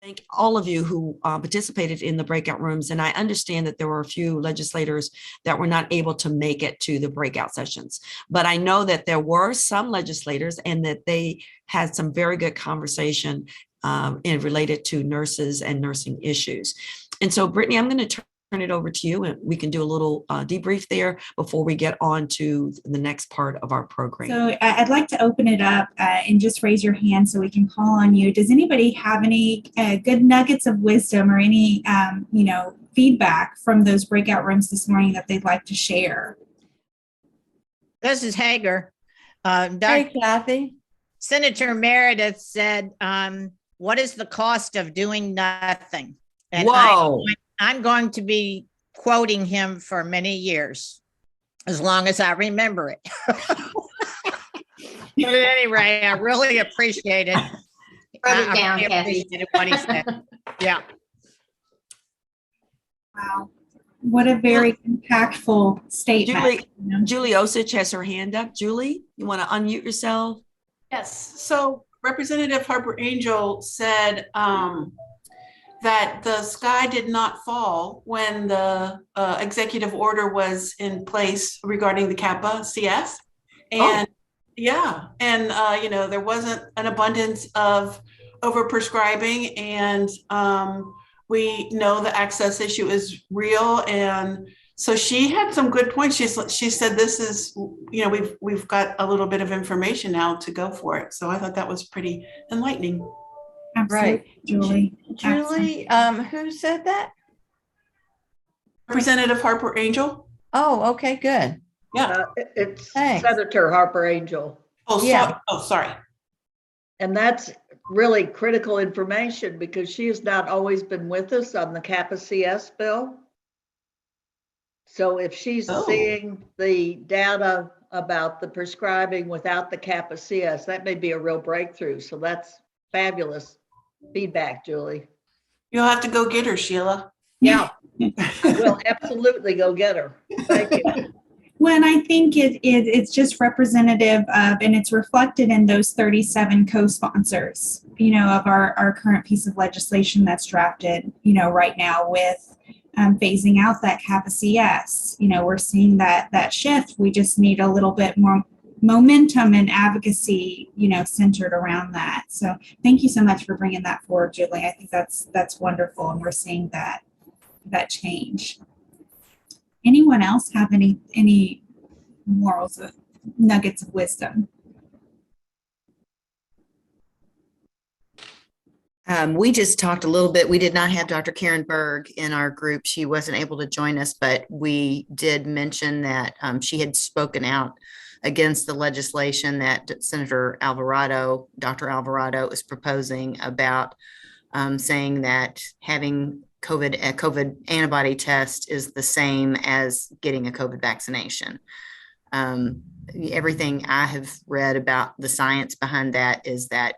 Speaker 6: Thank all of you who participated in the breakout rooms. And I understand that there were a few legislators that were not able to make it to the breakout sessions. But I know that there were some legislators and that they had some very good conversation related to nurses and nursing issues. And so, Brittany, I'm going to turn it over to you, and we can do a little debrief there before we get on to the next part of our program.
Speaker 4: So I'd like to open it up and just raise your hand so we can call on you. Does anybody have any good nuggets of wisdom or any, feedback from those breakout rooms this morning that they'd like to share?
Speaker 7: This is Hager.
Speaker 8: Hey, Kathy.
Speaker 7: Senator Emeritus said, what is the cost of doing nothing? And
Speaker 6: Whoa.
Speaker 7: I'm going to be quoting him for many years, as long as I remember it. But at any rate, I really appreciate it.
Speaker 8: Wrote it
Speaker 7: I
Speaker 8: down,
Speaker 7: really
Speaker 8: Kathy.
Speaker 7: appreciated what he said. Yeah.
Speaker 4: Wow. What a very impactful statement.
Speaker 6: Julie Osich has her hand up. Julie, you want to unmute yourself?
Speaker 9: Yes. So Representative Harper Angel said that the sky did not fall when the executive order was in place regarding the CAPA-CS. And there wasn't an abundance of overprescribing, and we know the access issue is real. And so she had some good points. She said, this is, we've got a little bit of information now to go for it. So I thought that was pretty enlightening.
Speaker 4: Absolutely,
Speaker 8: Right.
Speaker 4: Julie.
Speaker 8: Julie, who said that?
Speaker 9: Representative Harper Angel.
Speaker 8: Oh, okay, good.
Speaker 9: Yeah.
Speaker 5: It's
Speaker 8: Thanks.
Speaker 5: Senator Harper Angel.
Speaker 9: Oh,
Speaker 8: Yeah.
Speaker 9: sorry.
Speaker 5: And that's really critical information because she has not always been with us on the CAPA-CS bill. So if she's seeing the data about the prescribing without the CAPA-CS, that may be a real breakthrough. So that's fabulous feedback, Julie.
Speaker 9: You'll have to go get her, Sheila.
Speaker 5: Yeah, I will absolutely go get her. Thank you.
Speaker 4: Well, and I think it's just representative of, and it's reflected in those 37 co-sponsors, of our current piece of legislation that's drafted, right now with phasing out that CAPA-CS. We're seeing that shift. We just need a little bit more momentum and advocacy, centered around that. So thank you so much for bringing that forward, Julie. I think that's wonderful, and we're seeing that change. Anyone else have any morals, nuggets of wisdom?
Speaker 3: We just talked a little bit. We did not have Dr. Karen Berg in our group. She wasn't able to join us, but we did mention that she had spoken out against the legislation that Senator Alvarado, Dr. Alvarado, is proposing about saying that having a COVID antibody test is the same as getting a COVID vaccination. Everything I have read about the science behind that is that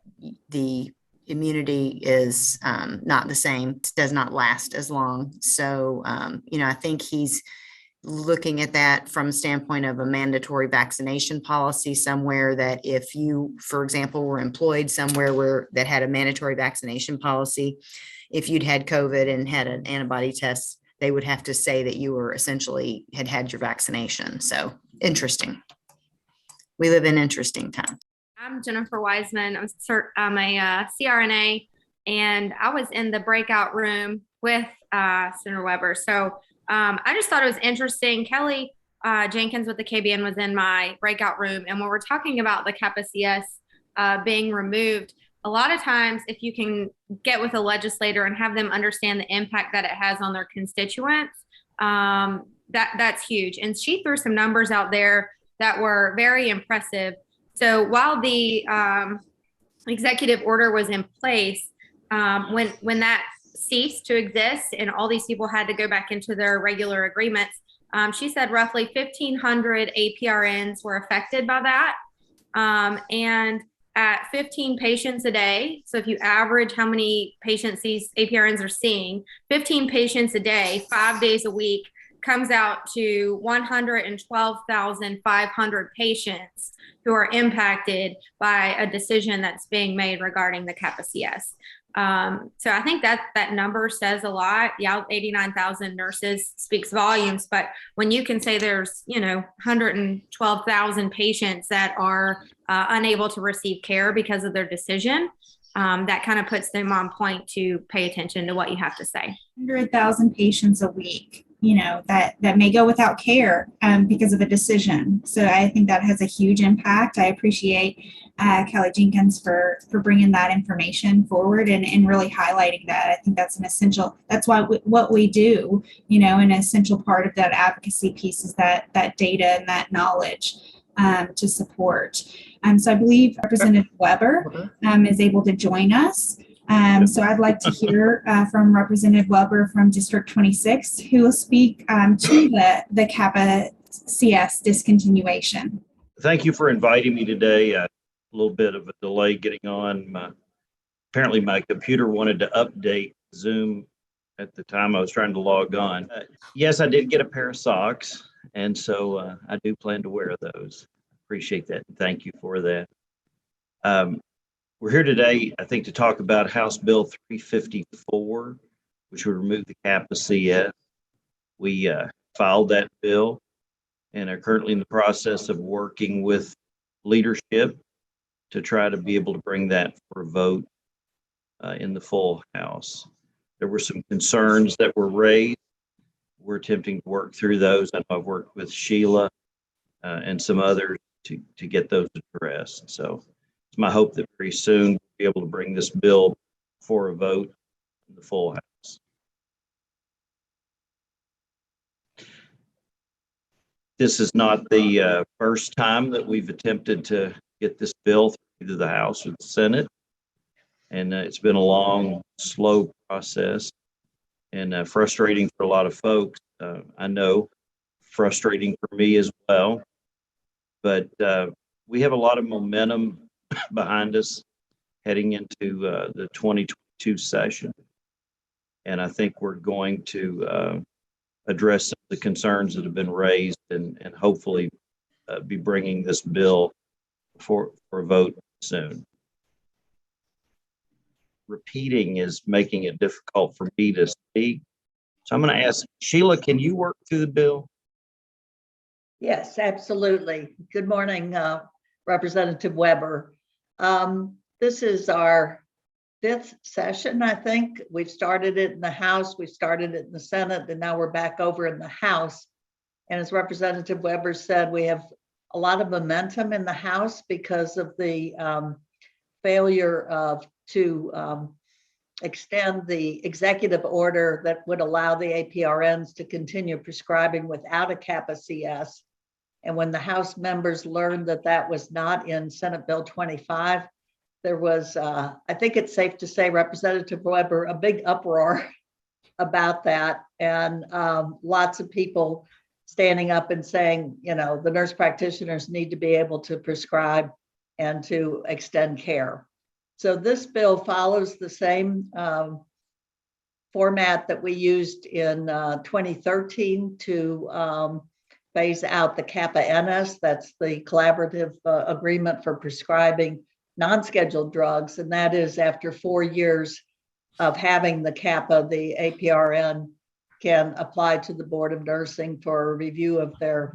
Speaker 3: the immunity is not the same, does not last as long. So, I think he's looking at that from a standpoint of a mandatory vaccination policy somewhere, that if you, for example, were employed somewhere that had a mandatory vaccination policy, if you'd had COVID and had an antibody test, they would have to say that you were essentially had your vaccination. So interesting. We live in interesting times.
Speaker 10: I'm Jennifer Wiseman. I'm a CRNA, and I was in the breakout room with Senator Weber. So I just thought it was interesting. Kelly Jenkins with the KBN was in my breakout room, and when we're talking about the CAPA-CS being removed, a lot of times if you can get with a legislator and have them understand the impact that it has on their constituents, that's huge. And she threw some numbers out there that were very impressive. So while the executive order was in place, when that ceased to exist and all these people had to go back into their regular agreements, she said roughly 1,500 APRNs were affected by that. And at 15 patients a day, so if you average how many patients these APRNs are seeing, 15 patients a day, 5 days a week, comes out to 112,500 patients who are impacted by a decision that's being made regarding the CAPA-CS. So I think that number says a lot. Yeah, 89,000 nurses speaks volumes, but when you can say there's, 112,000 patients that are unable to receive care because of their decision, that kind of puts them on point to pay attention to what you have to say.
Speaker 4: 100,000 patients a week, that may go without care because of a decision. So I think that has a huge impact. I appreciate Kelly Jenkins for bringing that information forward and really highlighting that. I think that's that's why what we do, an essential part of that advocacy piece is that data and that knowledge to support. So I believe Representative Weber is able to join us. So I'd like to hear from Representative Weber from District 26, who will speak to the CAPA-CS discontinuation.
Speaker 11: Thank you for inviting me today. A little bit of a delay getting on. Apparently my computer wanted to update Zoom at the time I was trying to log on. Yes, I did get a pair of socks, and so I do plan to wear those. Appreciate that. And thank you for that. We're here today, I think, to talk about House Bill 354, which would remove the CAPA-CS. We filed that bill and are currently in the process of working with leadership to try to be able to bring that for a vote in the full House. There were some concerns that were raised. We're attempting to work through those. I know I've worked with Sheila and some others to get those addressed. So it's my hope that very soon we'll be able to bring this bill for a vote in the full House. This is not the first time that we've attempted to get this bill through either the House or the Senate. And it's been a long, slow process and frustrating for a lot of folks. I know, frustrating for me as well. But we have a lot of momentum behind us heading into the 2022 session. And I think we're going to address some of the concerns that have been raised and hopefully be bringing this bill for a vote soon. Repeating is making it difficult for me to speak. So I'm going to ask Sheila, can you work through the bill?
Speaker 5: Yes, absolutely. Good morning, Representative Weber. This is our 5th session, I think. We've started it in the House, we started it in the Senate, and now we're back over in the House. And as Representative Weber said, we have a lot of momentum in the House because of the failure to extend the executive order that would allow the APRNs to continue prescribing without a CAPA-CS. And when the House members learned that that was not in Senate Bill 25, there was, I think it's safe to say, Representative Weber, a big uproar about that. And lots of people standing up and saying, the nurse practitioners need to be able to prescribe and to extend care. So this bill follows the same format that we used in 2013 to phase out the CAPA-NS. That's the collaborative agreement for prescribing non-scheduled drugs. And that is after 4 years of having the CAPA, the APRN can apply to the Board of Nursing for a review of their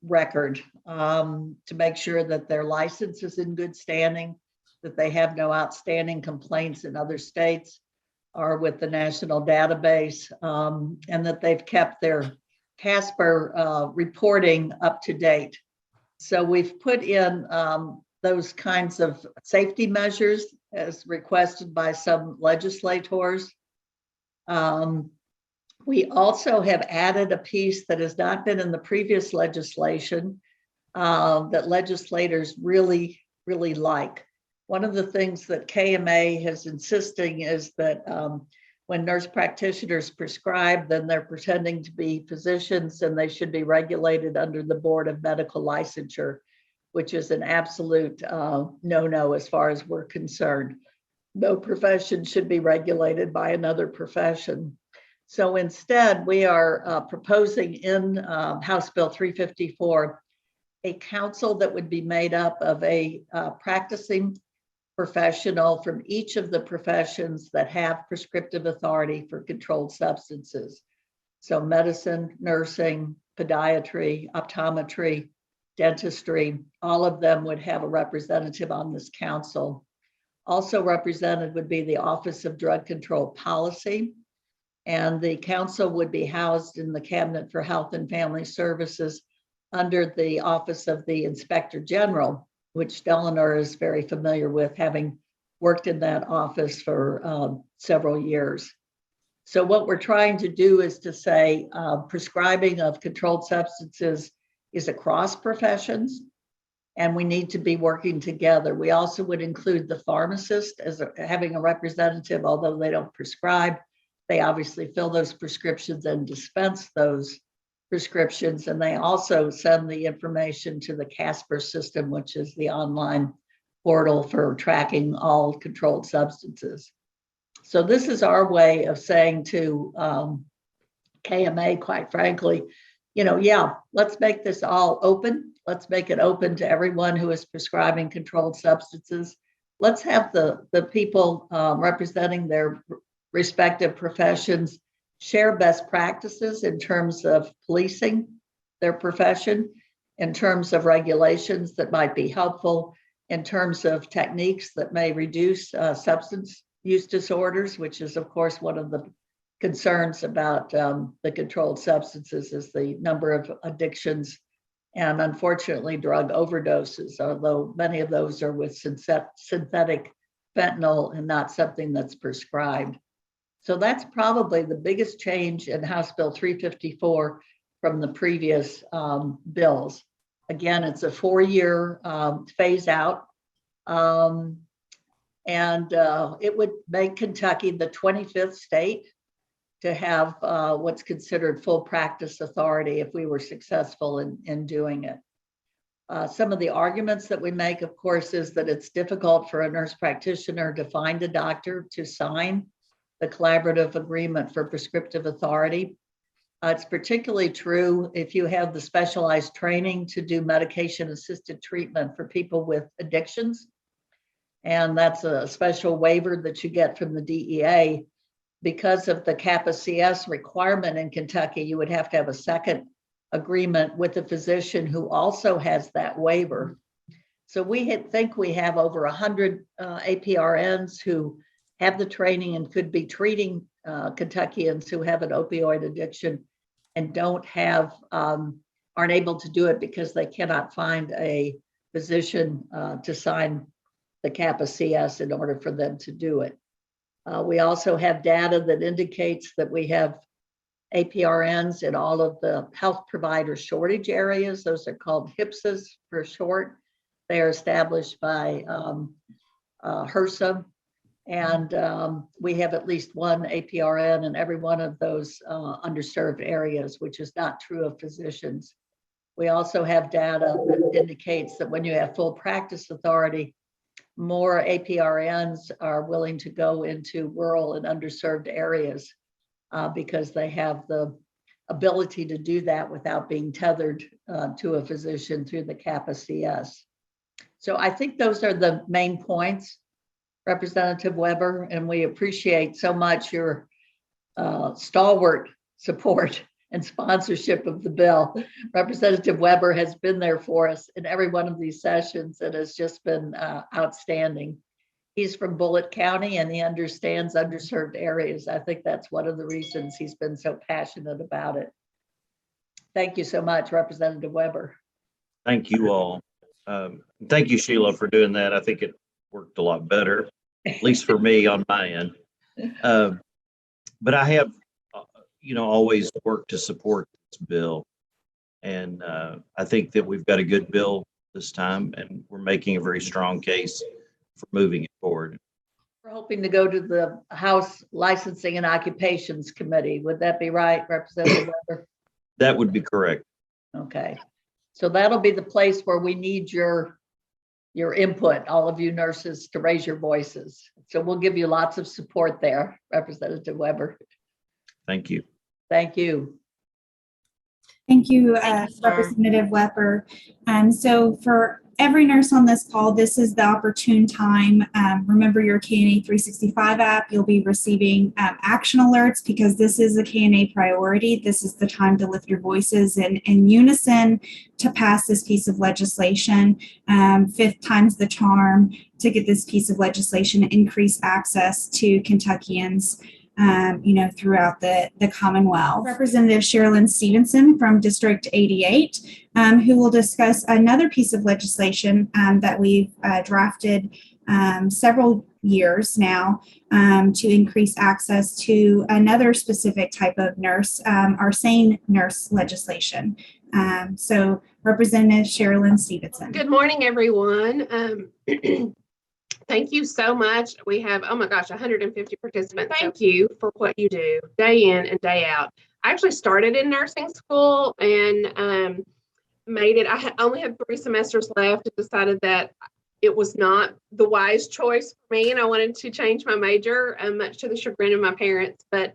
Speaker 5: record to make sure that their license is in good standing, that they have no outstanding complaints in other states or with the national database, and that they've kept their CASPR reporting up to date. So we've put in those kinds of safety measures as requested by some legislators. We also have added a piece that has not been in the previous legislation that legislators really, really like. One of the things that KMA is insisting is that when nurse practitioners prescribe, then they're pretending to be physicians and they should be regulated under the Board of Medical Licensure, which is an absolute no-no as far as we're concerned. No profession should be regulated by another profession. So instead, we are proposing in House Bill 354 a council that would be made up of a practicing professional from each of the professions that have prescriptive authority for controlled substances. So medicine, nursing, podiatry, optometry, dentistry, all of them would have a representative on this council. Also represented would be the Office of Drug Control Policy, and the council would be housed in the Cabinet for Health and Family Services under the Office of the Inspector General, which Eleanor is very familiar with, having worked in that office for several years. So what we're trying to do is to say prescribing of controlled substances is across professions, and we need to be working together. We also would include the pharmacist as having a representative, although they don't prescribe. They obviously fill those prescriptions and dispense those prescriptions, and they also send the information to the CASPR system, which is the online portal for tracking all controlled substances. So this is our way of saying to KMA, quite frankly, yeah, let's make this all open. Let's make it open to everyone who is prescribing controlled substances. Let's have the people representing their respective professions share best practices in terms of policing their profession, in terms of regulations that might be helpful, in terms of techniques that may reduce substance use disorders, which is, of course, one of the concerns about the controlled substances is the number of addictions and, unfortunately, drug overdoses, although many of those are with synthetic fentanyl and not something that's prescribed. So that's probably the biggest change in House Bill 354 from the previous bills. Again, it's a 4-year phase out. And it would make Kentucky the 25th state to have what's considered full practice authority if we were successful in doing it. Some of the arguments that we make, of course, is that it's difficult for a nurse practitioner to find a doctor to sign the collaborative agreement for prescriptive authority. It's particularly true if you have the specialized training to do medication-assisted treatment for people with addictions. And that's a special waiver that you get from the DEA. Because of the CAPA-CS requirement in Kentucky, you would have to have a second agreement with a physician who also has that waiver. So we think we have over 100 APRNs who have the training and could be treating Kentuckians who have an opioid addiction and don't have, aren't able to do it because they cannot find a physician to sign the CAPA-CS in order for them to do it. We also have data that indicates that we have APRNs in all of the health provider shortage areas. Those are called HPSAs for short. They are established by HRSA. And we have at least one APRN in every one of those underserved areas, which is not true of physicians. We also have data that indicates that when you have full practice authority, more APRNs are willing to go into rural and underserved areas because they have the ability to do that without being tethered to a physician through the CAPA-CS. So I think those are the main points, Representative Weber, and we appreciate so much your stalwart support and sponsorship of the bill. Representative Weber has been there for us in every one of these sessions and has just been outstanding. He's from Bullitt County and he understands underserved areas. I think that's one of the reasons he's been so passionate about it. Thank you so much, Representative Weber.
Speaker 11: Thank you all. Thank you, Sheila, for doing that. I think it worked a lot better, at least for me on my end. But I have, always worked to support this bill. And I think that we've got a good bill this time, and we're making a very strong case for moving it forward.
Speaker 5: We're hoping to go to the House Licensing and Occupations Committee. Would that be right, Representative Weber?
Speaker 11: That would be correct.
Speaker 5: Okay. So that'll be the place where we need your input, all of you nurses, to raise your voices. So we'll give you lots of support there, Representative Weber.
Speaker 11: Thank you.
Speaker 5: Thank you.
Speaker 4: Thank you,
Speaker 6: Thank you, sir.
Speaker 4: Representative Weber. So for every nurse on this call, this is the opportune time. Remember your KNA 365 app. You'll be receiving action alerts because this is a KNA priority. This is the time to lift your voices in unison to pass this piece of legislation. Fifth time's the charm to get this piece of legislation, increase access to Kentuckians throughout the Commonwealth. Representative Sherilyn Stevenson from District 88, who will discuss another piece of legislation that we've drafted several years now to increase access to another specific type of nurse, our SANE nurse legislation. So Representative Sherilyn Stevenson.
Speaker 12: Good morning, everyone. Thank you so much. We have, oh my gosh, 150 participants. Thank you for what you do day in and day out. I actually started in nursing school and made it. I only had 3 semesters left and decided that it was not the wise choice for me. And I wanted to change my major, much to the chagrin of my parents. But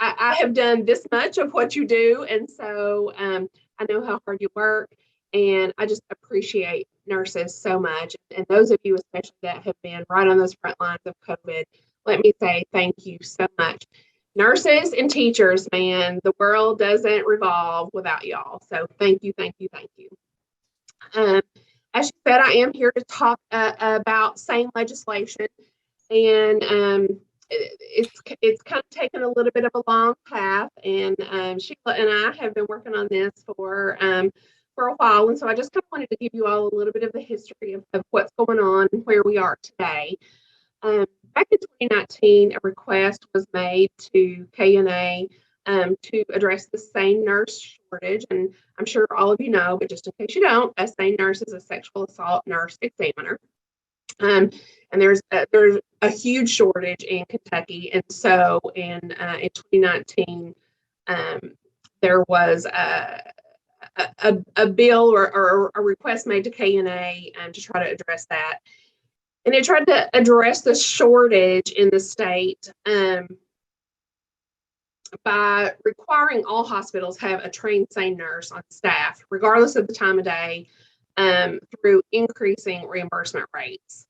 Speaker 12: I have done this much of what you do. And so I know how hard you work. And I just appreciate nurses so much. And those of you especially that have been right on those front lines of COVID, let me say thank you so much. Nurses and teachers, man, the world doesn't revolve without y'all. So thank you, thank you, thank you. As you said, I am here to talk about SANE legislation. And it's kind of taken a little bit of a long path. And Sheila and I have been working on this for a while. And so I just kind of wanted to give you all a little bit of the history of what's going on and where we are today. Back in 2019, a request was made to KNA to address the SANE nurse shortage. And I'm sure all of you know, but just in case you don't, a SANE nurse is a sexual assault nurse examiner. And there's a huge shortage in Kentucky. And so in 2019, there was a bill or a request made to KNA to try to address that. And it tried to address the shortage in the state by requiring all hospitals have a trained SANE nurse on staff, regardless of the time of day, through increasing reimbursement rates.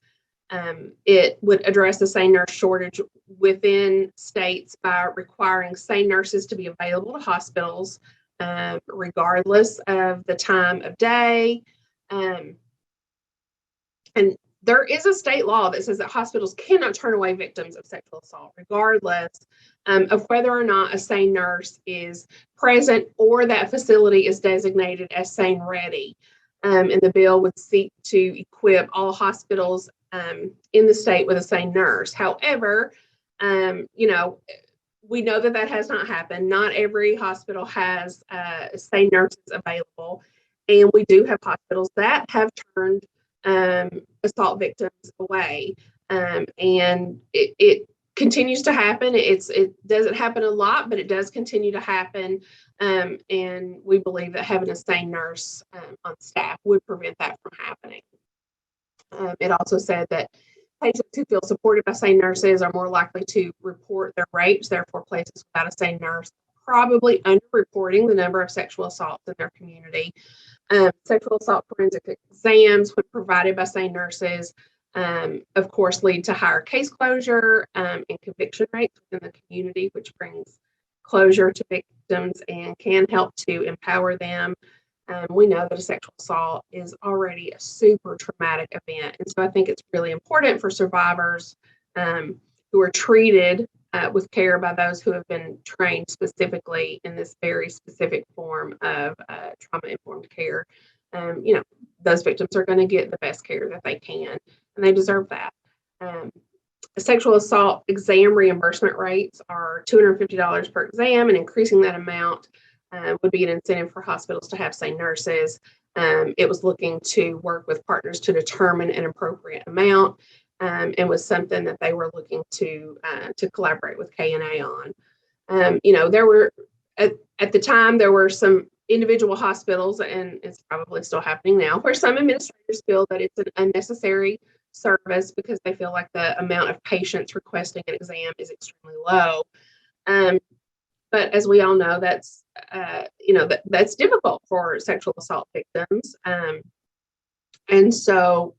Speaker 12: It would address the SANE nurse shortage within states by requiring SANE nurses to be available to hospitals regardless of the time of day. And there is a state law that says that hospitals cannot turn away victims of sexual assault, regardless of whether or not a SANE nurse is present or that facility is designated as SANE ready. And the bill would seek to equip all hospitals in the state with a SANE nurse. However, we know that that has not happened. Not every hospital has SANE nurses available. And we do have hospitals that have turned assault victims away. And it continues to happen. It doesn't happen a lot, but it does continue to happen. And we believe that having a SANE nurse on staff would prevent that from happening. It also said that patients who feel supported by SANE nurses are more likely to report their rapes. Therefore, places without a SANE nurse probably underreporting the number of sexual assaults in their community. Sexual assault forensic exams, when provided by SANE nurses, of course, lead to higher case closure and conviction rates within the community, which brings closure to victims and can help to empower them. We know that a sexual assault is already a super traumatic event. And so I think it's really important for survivors who are treated with care by those who have been trained specifically in this very specific form of trauma-informed care. Those victims are going to get the best care that they can, and they deserve that. Sexual assault exam reimbursement rates are $250 per exam, and increasing that amount would be an incentive for hospitals to have SANE nurses. It was looking to work with partners to determine an appropriate amount, and was something that they were looking to collaborate with KNA on. There were at the time there were some individual hospitals, and it's probably still happening now, where some administrators feel that it's an unnecessary service because they feel like the amount of patients requesting an exam is extremely low. But as we all know, that's difficult for sexual assault victims. And so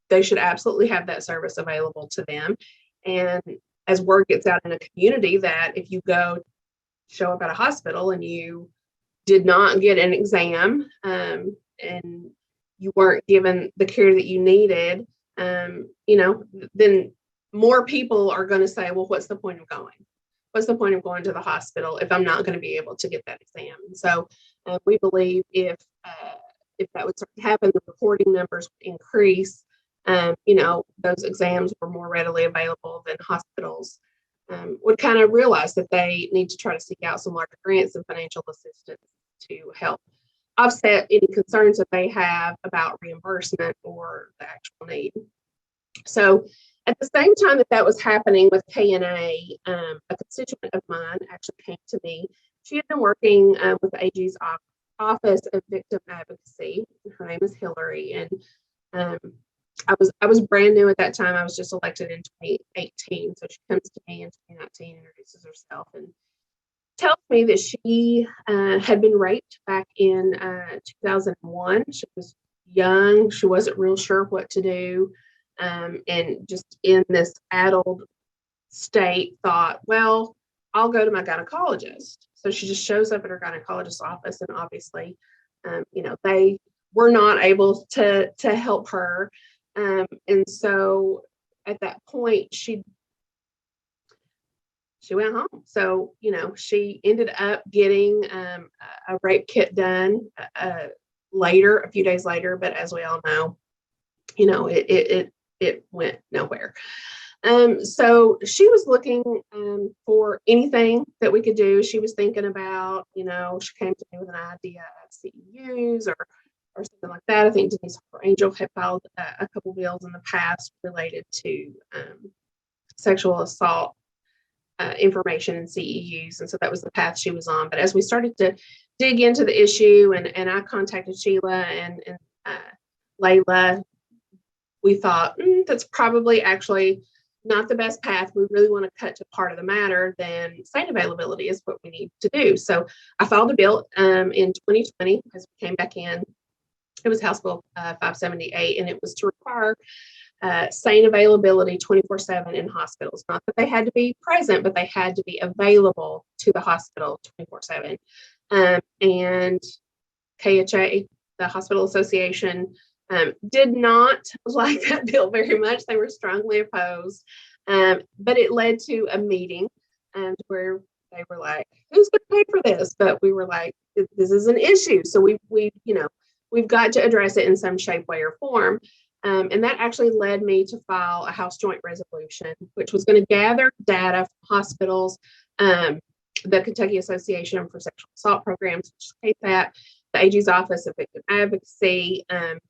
Speaker 12: they should absolutely have that service available to them. And as word gets out in a community that if you go show up at a hospital and you did not get an exam, and you weren't given the care that you needed, then more people are going to say, well, what's the point of going? What's the point of going to the hospital if I'm not going to be able to get that exam? And so we believe if that would start to happen, the reporting numbers would increase. Those exams were more readily available, than hospitals would kind of realize that they need to try to seek out some larger grants and financial assistance to help offset any concerns that they have about reimbursement or the actual need. So at the same time that was happening with KNA, a constituent of mine actually came to me. She had been working with the AG's Office of Victim Advocacy. Her name is Hillary, and I was brand new at that time. I was just elected in 2018. So she comes to me in 2019, introduces herself, and tells me that she had been raped back in 2001. She was young. She wasn't real sure what to do. And just in this addled state thought, well, I'll go to my gynecologist. So she just shows up at her gynecologist's office, and obviously, they were not able to help her. And so at that point, she went home. So, she ended up getting a rape kit done later, a few days later. But as we all know, it went nowhere. So she was looking for anything that we could do. She was thinking about, she came to me with an idea of CEUs or something like that. I think Denise Angel had filed a couple bills in the past related to sexual assault information in CEUs. And so that was the path she was on. But as we started to dig into the issue, and I contacted Sheila and Layla, we thought that's probably actually not the best path. We really want to cut to part of the matter. Then SANE availability is what we need to do. So I filed a bill in 2020 as we came back in. It was House Bill 578, and it was to require SANE availability 24/7 in hospitals. Not that they had to be present, but they had to be available to the hospital 24/7. And KHA, the Hospital Association, did not like that bill very much. They were strongly opposed, but it led to a meeting where they were like, "Who's going to pay for this?" But we were like, "This is an issue, so we've got to address it in some shape, way, or form." And that actually led me to file a House Joint Resolution, which was going to gather data from hospitals, the Kentucky Association for Sexual Assault Programs, which is CAPA, the AG's Office of Victim Advocacy, and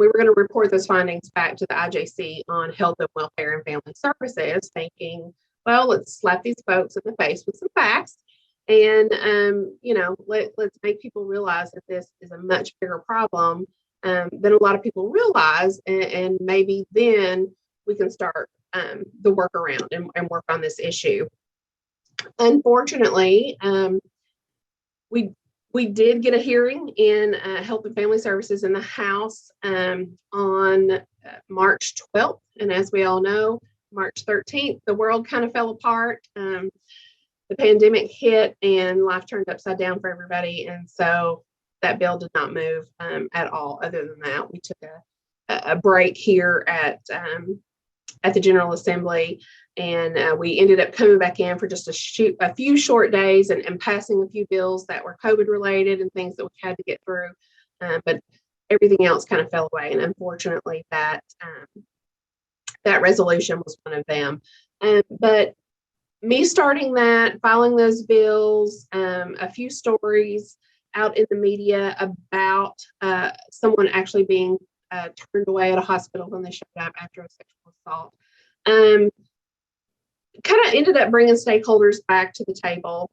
Speaker 12: we were going to report those findings back to the IJC on Health and Welfare and Family Services, thinking, well, let's slap these folks in the face with some facts. And, let's make people realize that this is a much bigger problem than a lot of people realize. And maybe then we can start the workaround and work on this issue. Unfortunately, we did get a hearing in Health and Family Services in the House on March 12th. And as we all know, March 13th, the world kind of fell apart. the pandemic hit and life turned upside down for everybody. And so that bill did not move at all. Other than that, we took a break here at the General Assembly, and we ended up coming back in for just a few short days and passing a few bills that were COVID related and things that we had to get through. But everything else kind of fell away. And unfortunately that resolution was one of them. But me starting that, filing those bills, a few stories out in the media about someone actually being turned away at a hospital when they showed up after a sexual assault. Kind of ended up bringing stakeholders back to the table.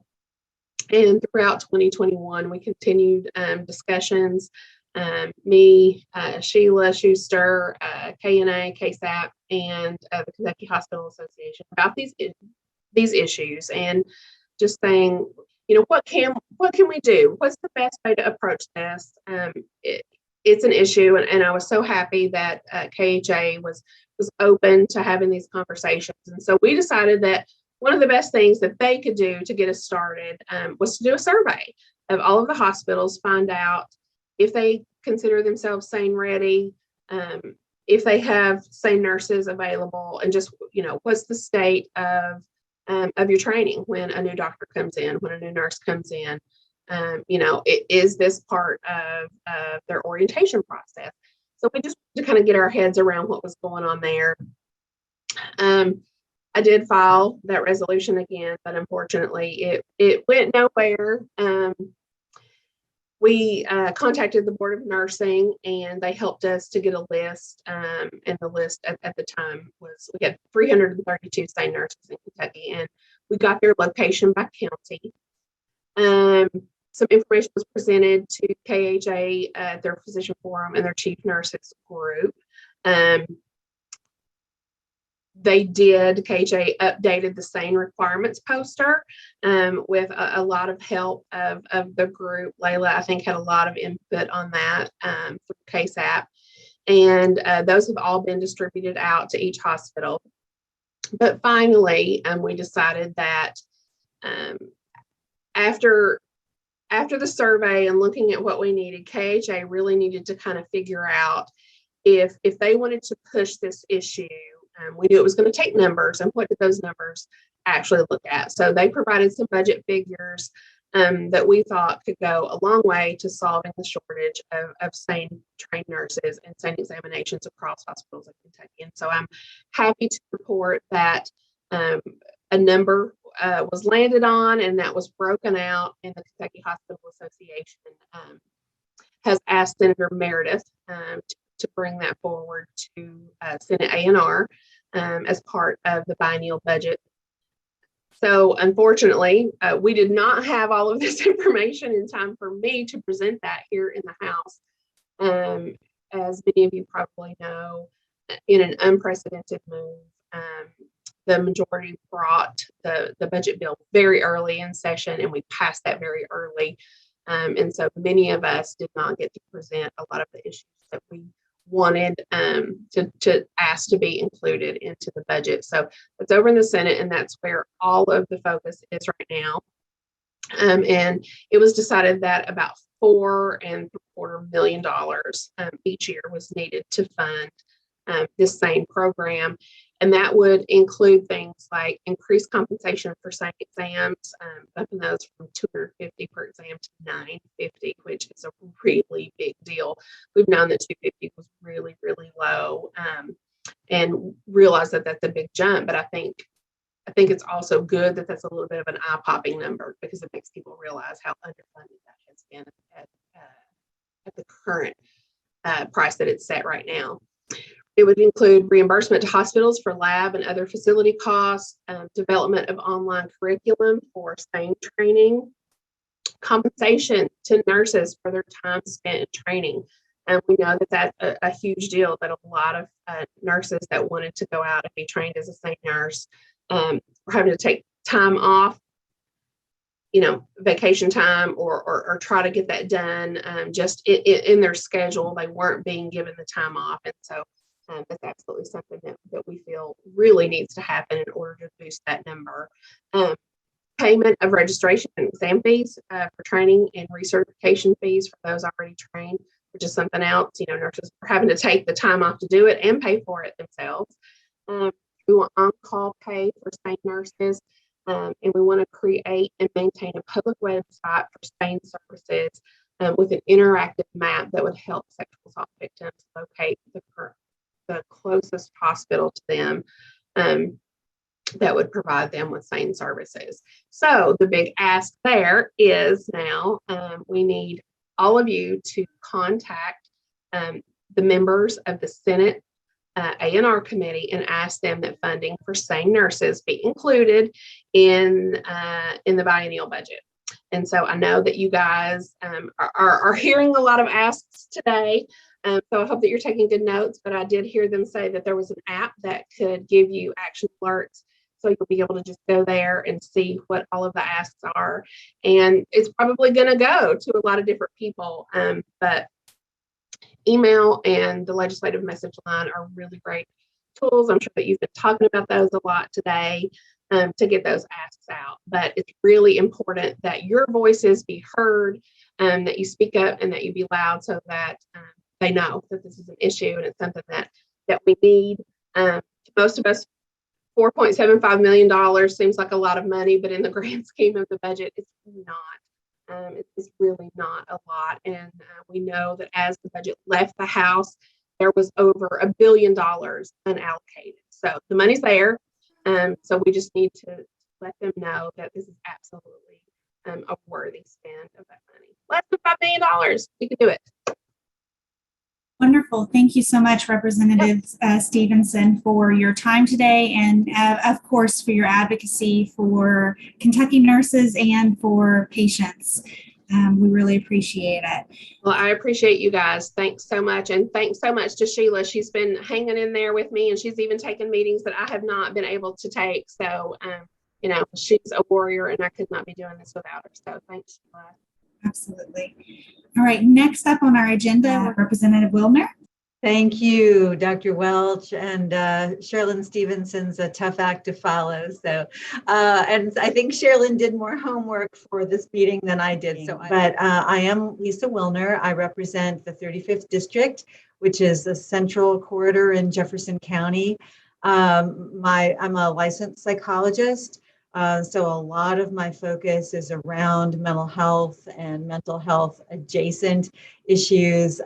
Speaker 12: And throughout 2021, we continued discussions. Me, Sheila Schuster, KNA, KSAP, and the Kentucky Hospital Association about these issues, and just saying, what can we do? What's the best way to approach this? It's an issue, and I was so happy that KHA was open to having these conversations. And so we decided that one of the best things that they could do to get us started was to do a survey of all of the hospitals, find out if they consider themselves SANE ready, if they have SANE nurses available, and just, what's the state of your training when a new doctor comes in, when a new nurse comes in. Is this part of their orientation process? So we just to kind of get our heads around what was going on there. I did file that resolution again, but unfortunately it went nowhere. We contacted the Board of Nursing, and they helped us to get a list. And the list at the time was, we had 332 SANE nurses in Kentucky, and we got their location by county. Some information was presented to KHA at their physician forum and their chief nurses group. KHA updated the SANE requirements poster with a lot of help of the group. Layla, I think, had a lot of input on that for KSAP. And those have all been distributed out to each hospital. But finally, we decided that after the survey and looking at what we needed, KHA really needed to kind of figure out if they wanted to push this issue. We knew it was going to take numbers, and what did those numbers actually look at? So they provided some budget figures that we thought could go a long way to solving the shortage of SANE trained nurses and SANE examinations across hospitals in Kentucky. And so I'm happy to report that a number was landed on, and that was broken out, and the Kentucky Hospital Association has asked Senator Emeritus to bring that forward to Senate A&R as part of the biennial budget. So unfortunately, we did not have all of this information in time for me to present that here in the House. As many of you probably know, in an unprecedented move, the majority brought the budget bill very early in session, and we passed that very early. And so many of us did not get to present a lot of the issues that we wanted to ask to be included into the budget. So it's over in the Senate, and that's where all of the focus is right now. And it was decided that about $4.75 million each year was needed to fund this SANE program. And that would include things like increased compensation for SANE exams, bumping those from $250 per exam to $950, which is a really big deal. We've known that $250 was really, really low, and realized that that's a big jump. But I think it's also good that that's a little bit of an eye-popping number, because it makes people realize how underfunded that has been at the current price that it's set right now. It would include reimbursement to hospitals for lab and other facility costs, development of online curriculum for SANE training, compensation to nurses for their time spent in training. And we know that that's a huge deal, that a lot of nurses that wanted to go out and be trained as a SANE nurse were having to take time off, vacation time, or try to get that done just in their schedule. They weren't being given the time off. And so that's absolutely something that we feel really needs to happen in order to boost that number. payment of registration and exam fees for training and recertification fees for those already trained, which is something else. You know, nurses are having to take the time off to do it and pay for it themselves. We want on-call pay for Spain nurses, and we want to create and maintain a public website for Spain services with an interactive map that would help sexual assault victims locate the closest hospital to them that would provide them with sane services. So the big ask there is now we need all of you to contact the members of the Senate A&R committee and ask them that funding for SANE nurses be included in the biennial budget. And so I know that you guys are hearing a lot of asks today. So I hope that you're taking good notes, but I did hear them say that there was an app that could give you action alerts. So you'll be able to just go there and see what all of the asks are. And it's probably going to go to a lot of different people, but email and the legislative message line are really great tools. I'm sure that you've been talking about those a lot today to get those asks out. But it's really important that your voices be heard, that you speak up and that you be loud so that they know that this is an issue and it's something that we need. Most of us, $4.75 million seems like a lot of money, but in the grand scheme of the budget, it's not. It's really not a lot. And we know that as the budget left the House, there was over $1 billion unallocated. So the money's there. So we just need to let them know that this is absolutely a worthy spend of that money. Less than $5 million. We can do it.
Speaker 4: Wonderful. Thank you so much, Representative Stevenson, for your time today and, of course, for your advocacy for Kentucky nurses and for patients. We really appreciate it.
Speaker 12: Well, I appreciate you guys. Thanks so much. And thanks so much to Sheila. She's been hanging in there with me, and she's even taken meetings that I have not been able to take. So, you know, she's a warrior, and I could not be doing this without her. So thanks, Sheila.
Speaker 4: Absolutely. All right, next up on our agenda, Representative Wilner.
Speaker 13: Thank you, Dr. Welch, and Sherilyn Stevenson's a tough act to follow. So, and I think Sherilyn did more homework for this meeting than I did. So, but I am Lisa Wilner. I represent the 35th District, which is the central corridor in Jefferson County. I'm a licensed psychologist. So a lot of my focus is around mental health and mental health adjacent issues,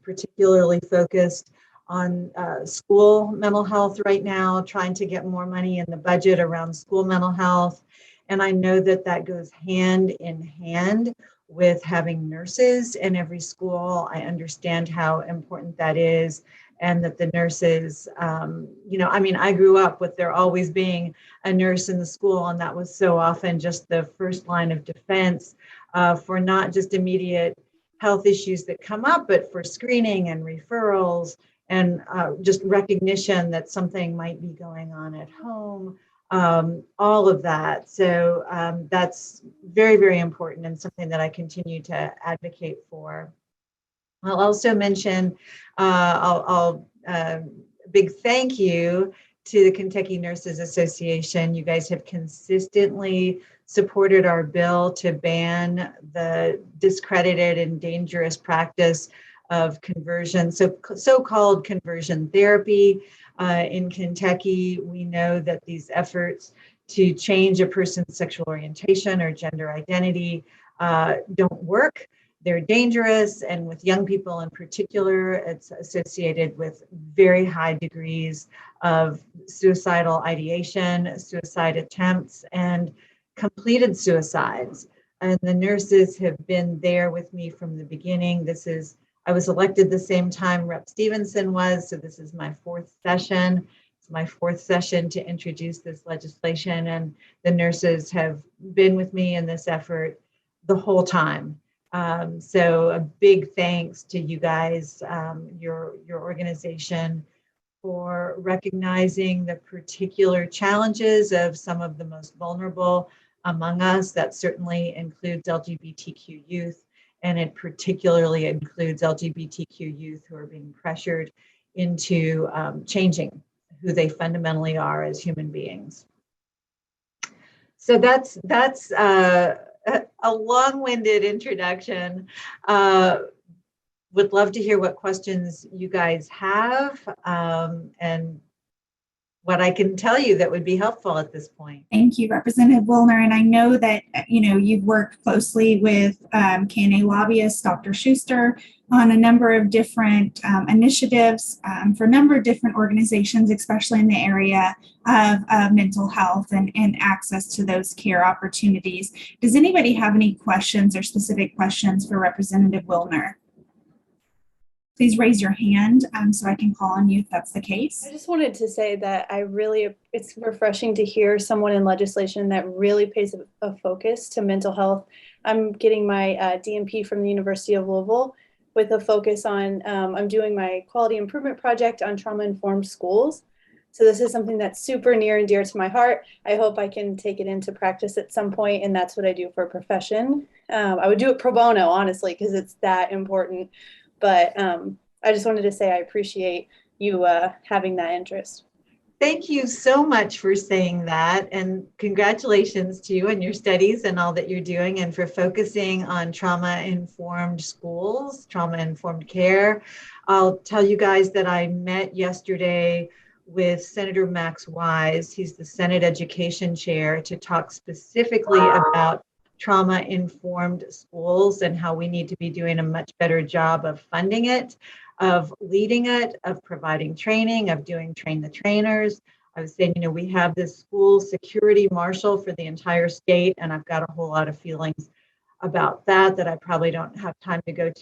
Speaker 13: particularly focused on school mental health right now, trying to get more money in the budget around school mental health. And I know that that goes hand in hand with having nurses in every school. I understand how important that is. And that the nurses, you know, I mean, I grew up with there always being a nurse in the school, and that was so often just the first line of defense for not just immediate health issues that come up, but for screening and referrals and just recognition that something might be going on at home, all of that. So that's very, very important and something that I continue to advocate for. I'll also mention, big thank you to the Kentucky Nurses Association. You guys have consistently supported our bill to ban the discredited and dangerous practice of conversion, so-called conversion therapy. In Kentucky, we know that these efforts to change a person's sexual orientation or gender identity don't work. They're dangerous, and with young people in particular, it's associated with very high degrees of suicidal ideation, suicide attempts, and completed suicides. And the nurses have been there with me from the beginning. I was elected the same time Rep. Stevenson was, so this is my fourth session. It's my fourth session to introduce this legislation, and the nurses have been with me in this effort the whole time. So a big thanks to you guys, your organization, for recognizing the particular challenges of some of the most vulnerable among us. That certainly includes LGBTQ youth, and it particularly includes LGBTQ youth who are being pressured into changing who they fundamentally are as human beings. So that's a long-winded introduction. Would love to hear what questions you guys have, and what I can tell you that would be helpful at this point.
Speaker 4: Thank you, Representative Wilner. And I know that, you've worked closely with KNA lobbyist, Dr. Schuster, on a number of different initiatives for a number of different organizations, especially in the area of mental health and access to those care opportunities. Does anybody have any questions or specific questions for Representative Wilner? Please raise your hand so I can call on you if that's the case.
Speaker 14: I just wanted to say that it's refreshing to hear someone in legislation that really pays a focus to mental health. I'm getting my DNP from the University of Louisville with a focus on, I'm doing my quality improvement project on trauma-informed schools. So this is something that's super near and dear to my heart. I hope I can take it into practice at some point, and that's what I do for a profession. I would do it pro bono, honestly, because it's that important. But I just wanted to say I appreciate you having that interest.
Speaker 13: Thank you so much for saying that, and congratulations to you and your studies and all that you're doing, and for focusing on trauma-informed schools, trauma-informed care. I'll tell you guys that I met yesterday with Senator Max Wise. He's the Senate Education Chair, to talk specifically about trauma-informed schools and how we need to be doing a much better job of funding it, of leading it, of providing training, of doing train the trainers. I was saying, we have this school security marshal for the entire state, and I've got a whole lot of feelings about that I probably don't have time to go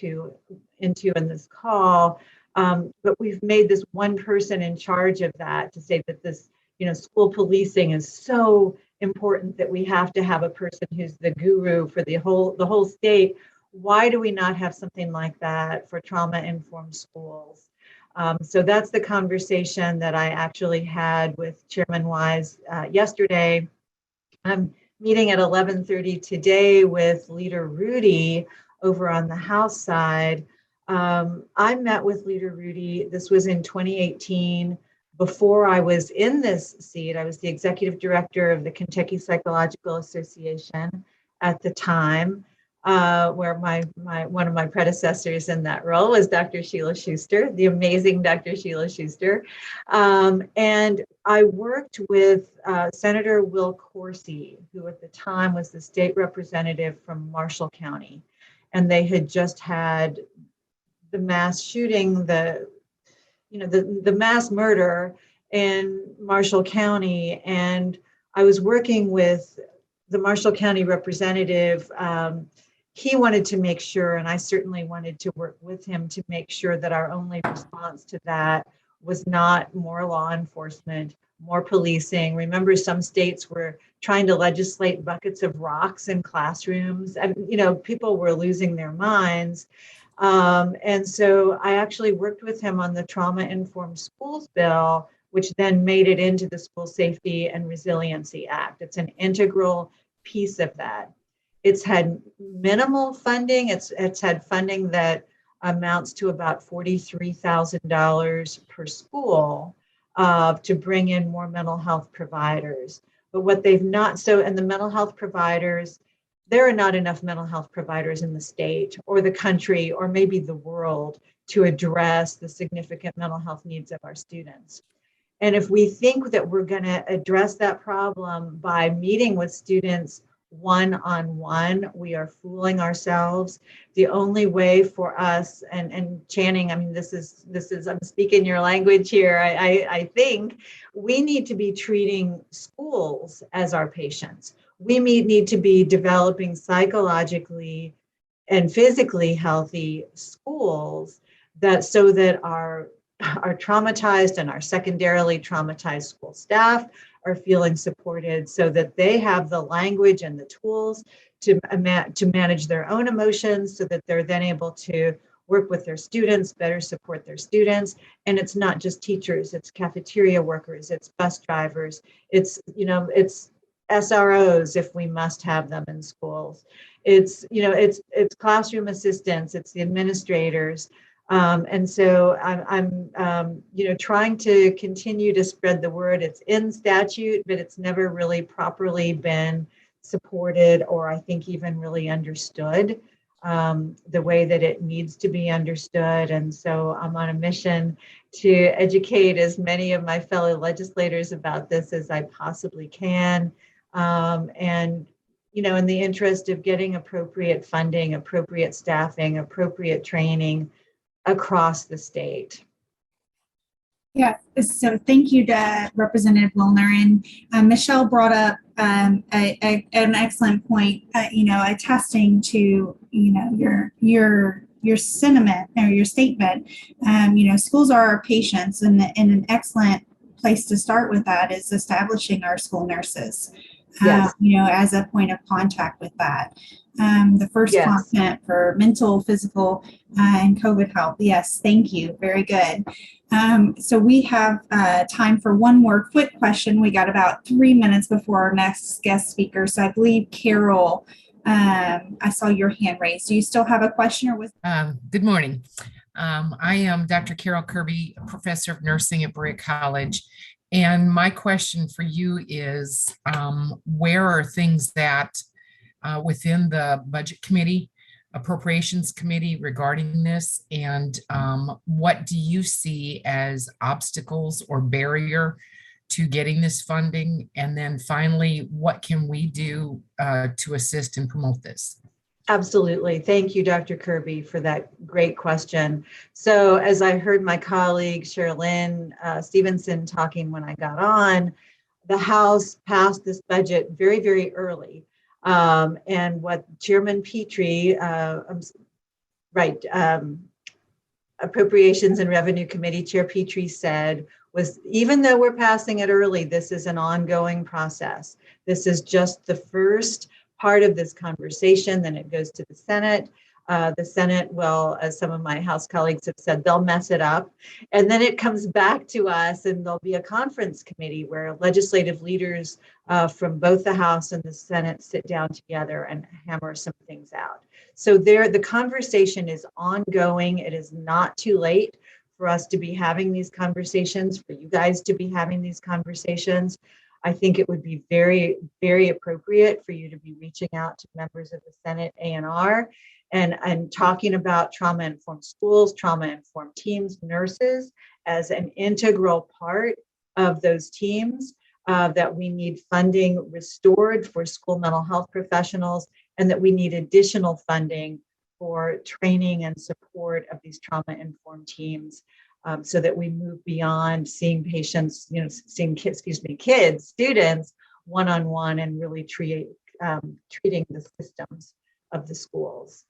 Speaker 13: into in this call. But we've made this one person in charge of that, to say that this, school policing is so important that we have to have a person who's the guru for the whole state. Why do we not have something like that for trauma-informed schools? So that's the conversation that I actually had with Chairman Wise yesterday. I'm meeting at 11:30 today with Leader Rudy over on the House side. I met with Leader Rudy. This was in 2018. Before I was in this seat, I was the executive director of the Kentucky Psychological Association at the time, where one of my predecessors in that role was Dr. Sheila Schuster, the amazing Dr. Sheila Schuster. And I worked with Senator Will Corzine, who at the time was the state representative from Marshall County. And they had just had the mass shooting, the mass murder in Marshall County. And I was working with the Marshall County representative. He wanted to make sure, and I certainly wanted to work with him to make sure, that our only response to that was not more law enforcement, more policing. Remember, some states were trying to legislate buckets of rocks in classrooms, and people were losing their minds. And so I actually worked with him on the Trauma-Informed Schools bill, which then made it into the School Safety and Resiliency Act. It's an integral piece of that. It's had minimal funding. It's had funding that amounts to about $43,000 per school to bring in more mental health providers. But what they've not, and the mental health providers, there are not enough mental health providers in the state or the country or maybe the world to address the significant mental health needs of our students. And if we think that we're going to address that problem by meeting with students one-on-one, we are fooling ourselves. The only way for us, and Channing, I mean, this is I'm speaking your language here. I think we need to be treating schools as our patients. We need to be developing psychologically and physically healthy schools so that our traumatized and our secondarily traumatized school staff are feeling supported, so that they have the language and the tools to manage their own emotions, so that they're then able to work with their students, better support their students. And it's not just teachers, it's cafeteria workers, it's bus drivers, it's SROs if we must have them in schools. It's classroom assistants, it's the administrators. And so I'm trying to continue to spread the word. It's in statute, but it's never really properly been supported, or I think even really understood the way that it needs to be understood. And so I'm on a mission to educate as many of my fellow legislators about this as I possibly can. And in the interest of getting appropriate funding, appropriate staffing, appropriate training across the state.
Speaker 4: Yeah, so thank you to Representative Wilner. And Michelle brought up an excellent point, attesting to, your sentiment or your statement. Schools are our patients, and an excellent place to start with that is establishing our school nurses,
Speaker 13: yes.
Speaker 4: As a point of contact with that. The first
Speaker 13: Yes.
Speaker 4: content for mental, physical, and COVID help. Yes, thank you. Very good. So we have time for one more quick question. We got about 3 minutes before our next guest speaker. So I believe Carol, I saw your hand raised. Do you still have a question, or was?
Speaker 15: Good morning. I am Dr. Carol Kirby, a professor of nursing at Berea College. And my question for you is, where are things that within the budget committee, appropriations committee regarding this, and what do you see as obstacles or barrier to getting this funding? And then finally, what can we do to assist and promote this?
Speaker 13: Absolutely. Thank you, Dr. Kirby, for that great question. So as I heard my colleague Sherilyn Stevenson talking when I got on, the House passed this budget very, very early. And what Chairman Petrie, Appropriations and Revenue Committee Chair Petrie said was, even though we're passing it early, this is an ongoing process. This is just the first part of this conversation. Then it goes to the Senate. The Senate will, as some of my House colleagues have said, they'll mess it up. And then it comes back to us, and there'll be a conference committee where legislative leaders from both the House and the Senate sit down together and hammer some things out. So the conversation is ongoing. It is not too late for us to be having these conversations, for you guys to be having these conversations. I think it would be very, very appropriate for you to be reaching out to members of the Senate A&R and talking about trauma-informed schools, trauma-informed teams, nurses as an integral part of those teams, that we need funding restored for school mental health professionals, and that we need additional funding for training and support of these trauma-informed teams. So that we move beyond seeing patients, seeing kids, students one-on-one, and really treating the systems of the schools.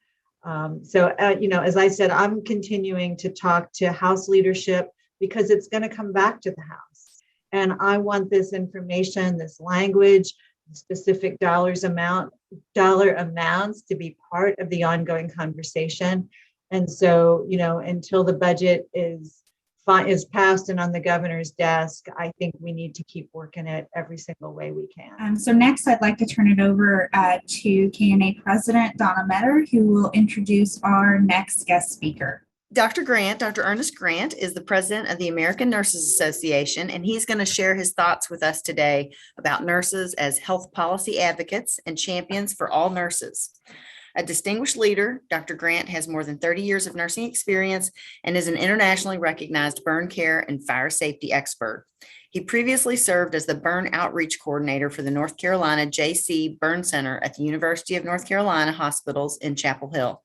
Speaker 13: As I said, I'm continuing to talk to House leadership because it's going to come back to the House. And I want this information, this language, specific dollar amounts to be part of the ongoing conversation. And so, until the budget is passed and on the governor's desk, I think we need to keep working it every single way we can.
Speaker 4: So next, I'd like to turn it over to KNA President Donna Metter, who will introduce our next guest speaker.
Speaker 3: Dr. Ernest Grant is the president of the American Nurses Association, and he's going to share his thoughts with us today about nurses as health policy advocates and champions for all nurses. A distinguished leader, Dr. Grant has more than 30 years of nursing experience and is an internationally recognized burn care and fire safety expert. He previously served as the burn outreach coordinator for the North Carolina JC Burn Center at the University of North Carolina Hospitals in Chapel Hill.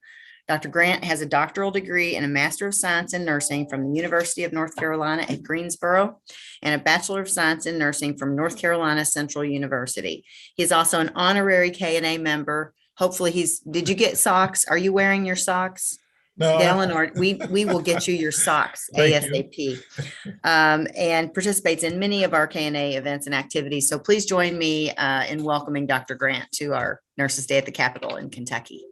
Speaker 3: Dr. Grant has a doctoral degree and a Master of Science in Nursing from the University of North Carolina at Greensboro and a Bachelor of Science in Nursing from North Carolina Central University. He is also an honorary KNA member. Hopefully did you get socks? Are you wearing your socks?
Speaker 16: No.
Speaker 3: Eleanor, we will get you your socks ASAP. And participates in many of our KNA events and activities. So please join me in welcoming Dr. Grant to our Nurses Day at the Capitol in Kentucky.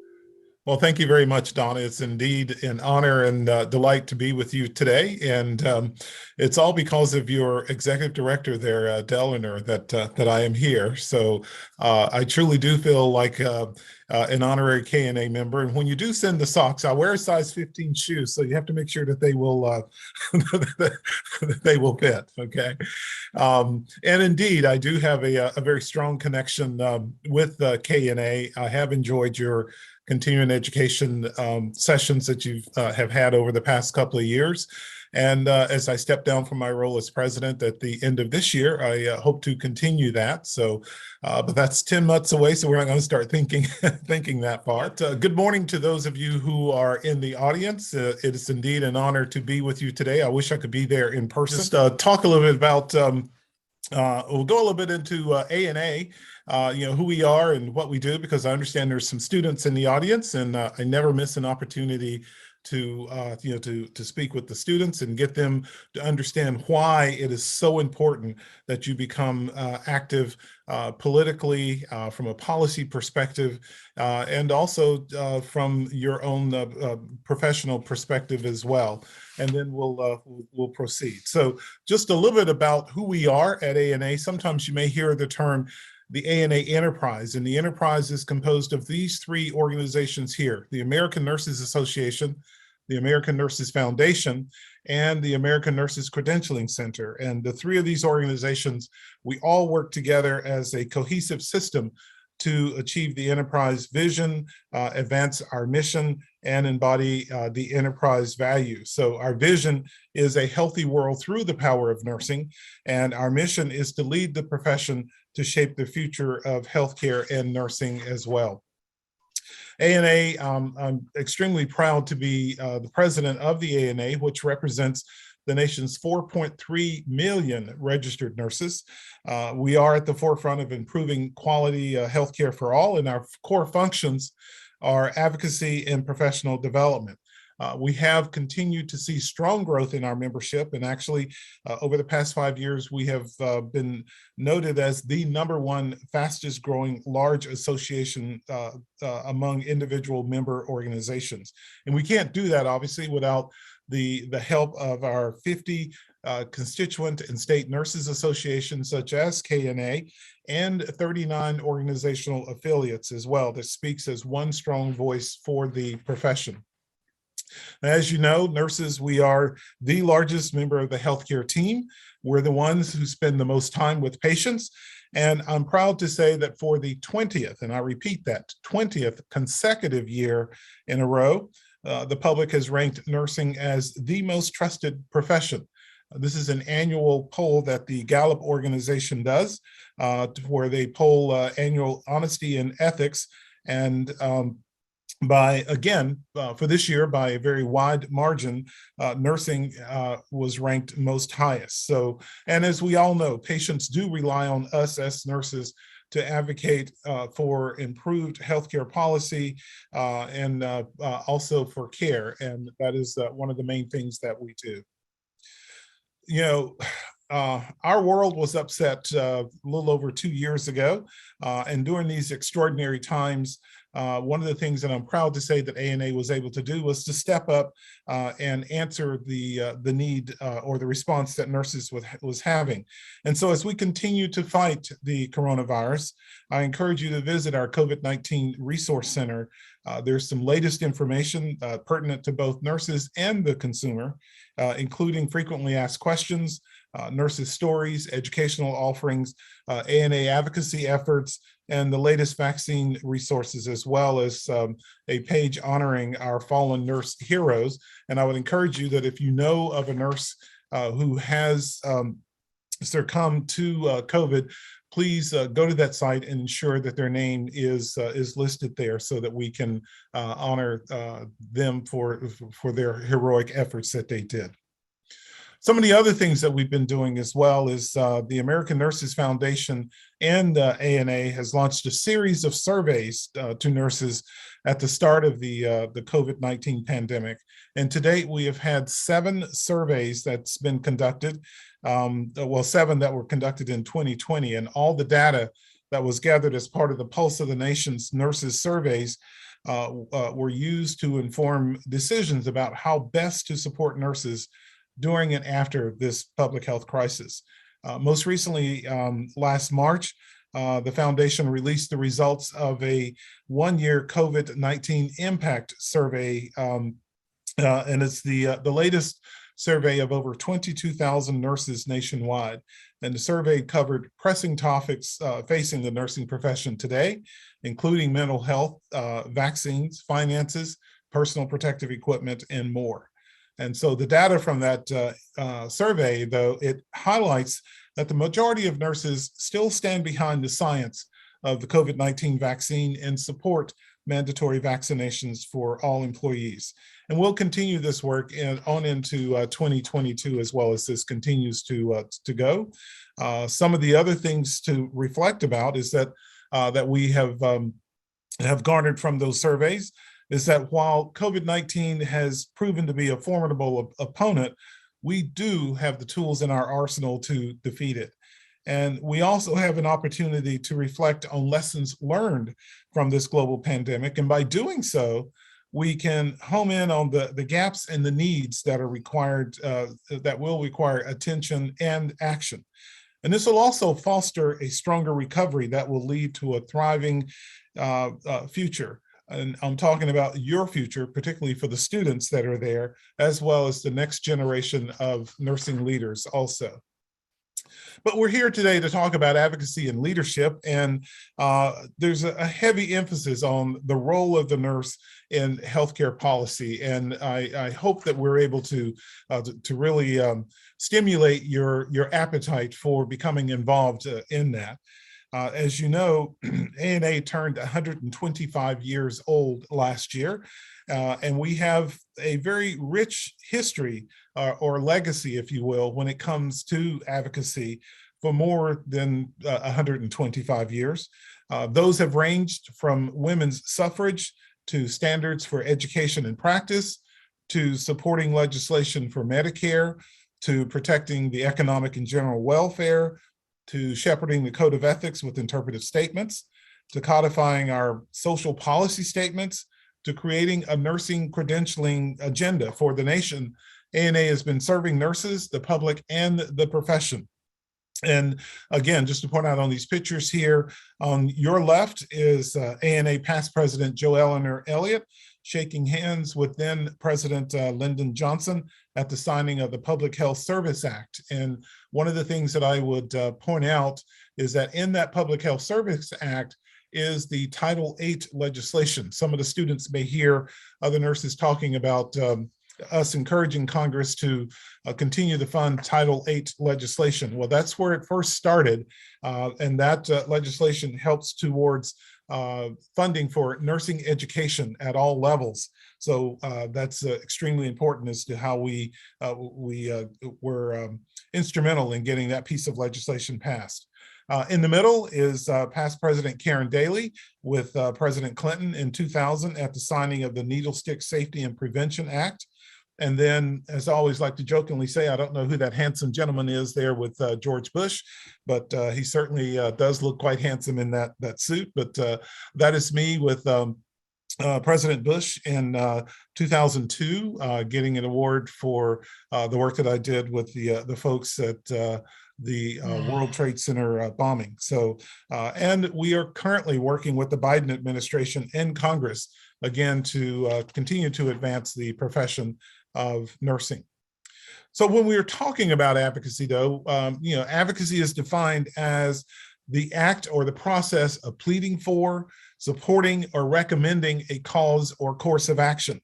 Speaker 16: Well, thank you very much, Donna. It's indeed an honor and delight to be with you today. And it's all because of your executive director there, Deliner, that I am here. So I truly do feel like an honorary KNA member. And when you do send the socks, I wear a size 15 shoes, so you have to make sure that they will that they will fit. Okay. And indeed, I do have a very strong connection with KNA. I have enjoyed your continuing education sessions that you have had over the past couple of years. And as I step down from my role as president at the end of this year, I hope to continue that. So, but that's 10 months away, so we're not going to start thinking that far. Good morning to those of you who are in the audience. It is indeed an honor to be with you today. I wish I could be there in person. Just talk a little bit about, we'll go a little bit into ANA. Who we are and what we do, because I understand there's some students in the audience, and I never miss an opportunity to speak with the students and get them to understand why it is so important that you become active politically, from a policy perspective, and also from your own professional perspective as well. And then we'll proceed. So just a little bit about who we are at ANA. Sometimes you may hear the term the ANA Enterprise, and the enterprise is composed of these three organizations here: the American Nurses Association, the American Nurses Foundation, and the American Nurses Credentialing Center. And the three of these organizations, we all work together as a cohesive system to achieve the enterprise vision, advance our mission, and embody the enterprise values. So our vision is a healthy world through the power of nursing, and our mission is to lead the profession to shape the future of healthcare and nursing as well. ANA, I'm extremely proud to be the president of the ANA, which represents the nation's 4.3 million registered nurses. We are at the forefront of improving quality healthcare for all, and our core functions are advocacy and professional development. We have continued to see strong growth in our membership, and actually over the past 5 years, we have been noted as the #1 fastest growing large association among individual member organizations. And we can't do that, obviously, without the help of our 50 constituent and state nurses associations, such as KNA, and 39 organizational affiliates as well, that speaks as one strong voice for the profession. As you know, nurses, we are the largest member of the healthcare team. We're the ones who spend the most time with patients. And I'm proud to say that for the 20th, and I repeat that, 20th consecutive year in a row, the public has ranked nursing as the most trusted profession. This is an annual poll that the Gallup organization does, where they poll annual honesty and ethics. And for this year, by a very wide margin, nursing was ranked most highest. So, and as we all know, patients do rely on us as nurses to advocate for improved healthcare policy and also for care. And that is one of the main things that we do. You know, our world was upset a little over 2 years ago. And during these extraordinary times, one of the things that I'm proud to say that ANA was able to do was to step up and answer the need or the response that nurses was having. And so as we continue to fight the coronavirus, I encourage you to visit our COVID-19 Resource Center. There's some latest information pertinent to both nurses and the consumer, including frequently asked questions, nurses' stories, educational offerings, ANA advocacy efforts, and the latest vaccine resources, as well as a page honoring our fallen nurse heroes. And I would encourage you that if you know of a nurse who has succumbed to COVID, please go to that site and ensure that their name is listed there so that we can honor them for their heroic efforts that they did. Some of the other things that we've been doing as well is the American Nurses Foundation and ANA has launched a series of surveys to nurses at the start of the COVID-19 pandemic. And to date, we have had 7 surveys that's been conducted, 7 that were conducted in 2020, and all the data that was gathered as part of the Pulse of the Nation's nurses surveys were used to inform decisions about how best to support nurses during and after this public health crisis. Most recently, last March, the foundation released the results of a one-year COVID-19 impact survey, and it's the latest survey of over 22,000 nurses nationwide. And the survey covered pressing topics facing the nursing profession today, including mental health, vaccines, finances, personal protective equipment, and more. And so the data from that survey, though, it highlights that the majority of nurses still stand behind the science of the COVID-19 vaccine and support mandatory vaccinations for all employees. And we'll continue this work on into 2022 as well as this continues to go. Some of the other things to reflect about is that that we have garnered from those surveys is that while COVID-19 has proven to be a formidable opponent, we do have the tools in our arsenal to defeat it. And we also have an opportunity to reflect on lessons learned from this global pandemic. And by doing so, we can home in on the gaps and the needs that are required, that will require attention and action. And this will also foster a stronger recovery that will lead to a thriving future. And I'm talking about your future, particularly for the students that are there, as well as the next generation of nursing leaders also. But we're here today to talk about advocacy and leadership, and there's a heavy emphasis on the role of the nurse in healthcare policy. And I hope that we're able to really stimulate your appetite for becoming involved in that. As you know, ANA turned 125 years old last year, and we have a very rich history or legacy, if you will, when it comes to advocacy for more than 125 years. Those have ranged from women's suffrage to standards for education and practice, to supporting legislation for Medicare, to protecting the economic and general welfare, to shepherding the code of ethics with interpretive statements, to codifying our social policy statements, to creating a nursing credentialing agenda for the nation. ANA has been serving nurses, the public, and the profession. And again, just to point out on these pictures here, on your left is ANA past President Joe Elliott, shaking hands with then President Lyndon Johnson at the signing of the Public Health Service Act. And one of the things that I would point out is that in that Public Health Service Act is the Title VIII legislation. Some of the students may hear other nurses talking about us encouraging Congress to continue to fund Title VIII legislation. Well, that's where it first started, and that legislation helps towards funding for nursing education at all levels. So that's extremely important as to how we were instrumental in getting that piece of legislation passed. In the middle is past President Karen Daley with President Clinton in 2000 at the signing of the Needle Stick Safety and Prevention Act. And then, as I always like to jokingly say, I don't know who that handsome gentleman is there with George Bush, but he certainly does look quite handsome in that suit. But that is me with President Bush in 2002, getting an award for the work that I did with the folks at the World Trade Center bombing. So, and we are currently working with the Biden administration and Congress, again, to continue to advance the profession of nursing. So when we are talking about advocacy, though, advocacy is defined as the act or the process of pleading for, supporting, or recommending a cause or course of action.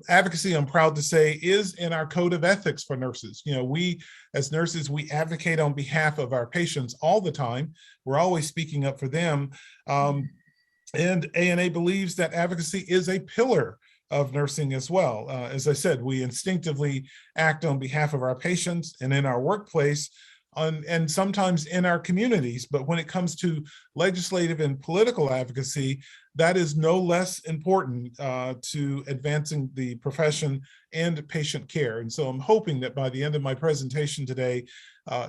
Speaker 16: Advocacy, I'm proud to say, is in our code of ethics for nurses. We as nurses, we advocate on behalf of our patients all the time. We're always speaking up for them. And ANA believes that advocacy is a pillar of nursing as well. As I said, we instinctively act on behalf of our patients, and in our workplace, and sometimes in our communities. But when it comes to legislative and political advocacy, that is no less important to advancing the profession and patient care. And so I'm hoping that by the end of my presentation today,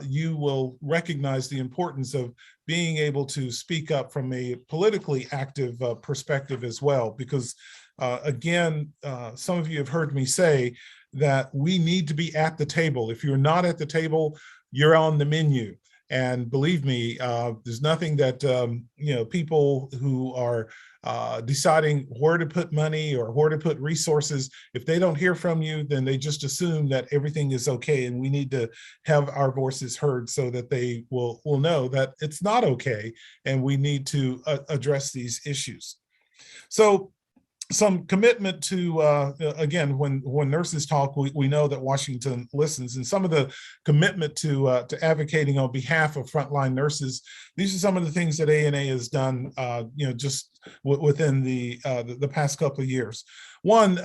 Speaker 16: you will recognize the importance of being able to speak up from a politically active perspective as well, because again, some of you have heard me say that we need to be at the table. If you're not at the table, you're on the menu. And believe me, there's nothing that people who are deciding where to put money or where to put resources, if they don't hear from you, then they just assume that everything is okay. And we need to have our voices heard so that they will know that it's not okay, and we need to address these issues. So some commitment to, again, when nurses talk, we know that Washington listens, and some of the commitment to advocating on behalf of frontline nurses. These are some of the things that ANA has done, just within the past couple of years. One,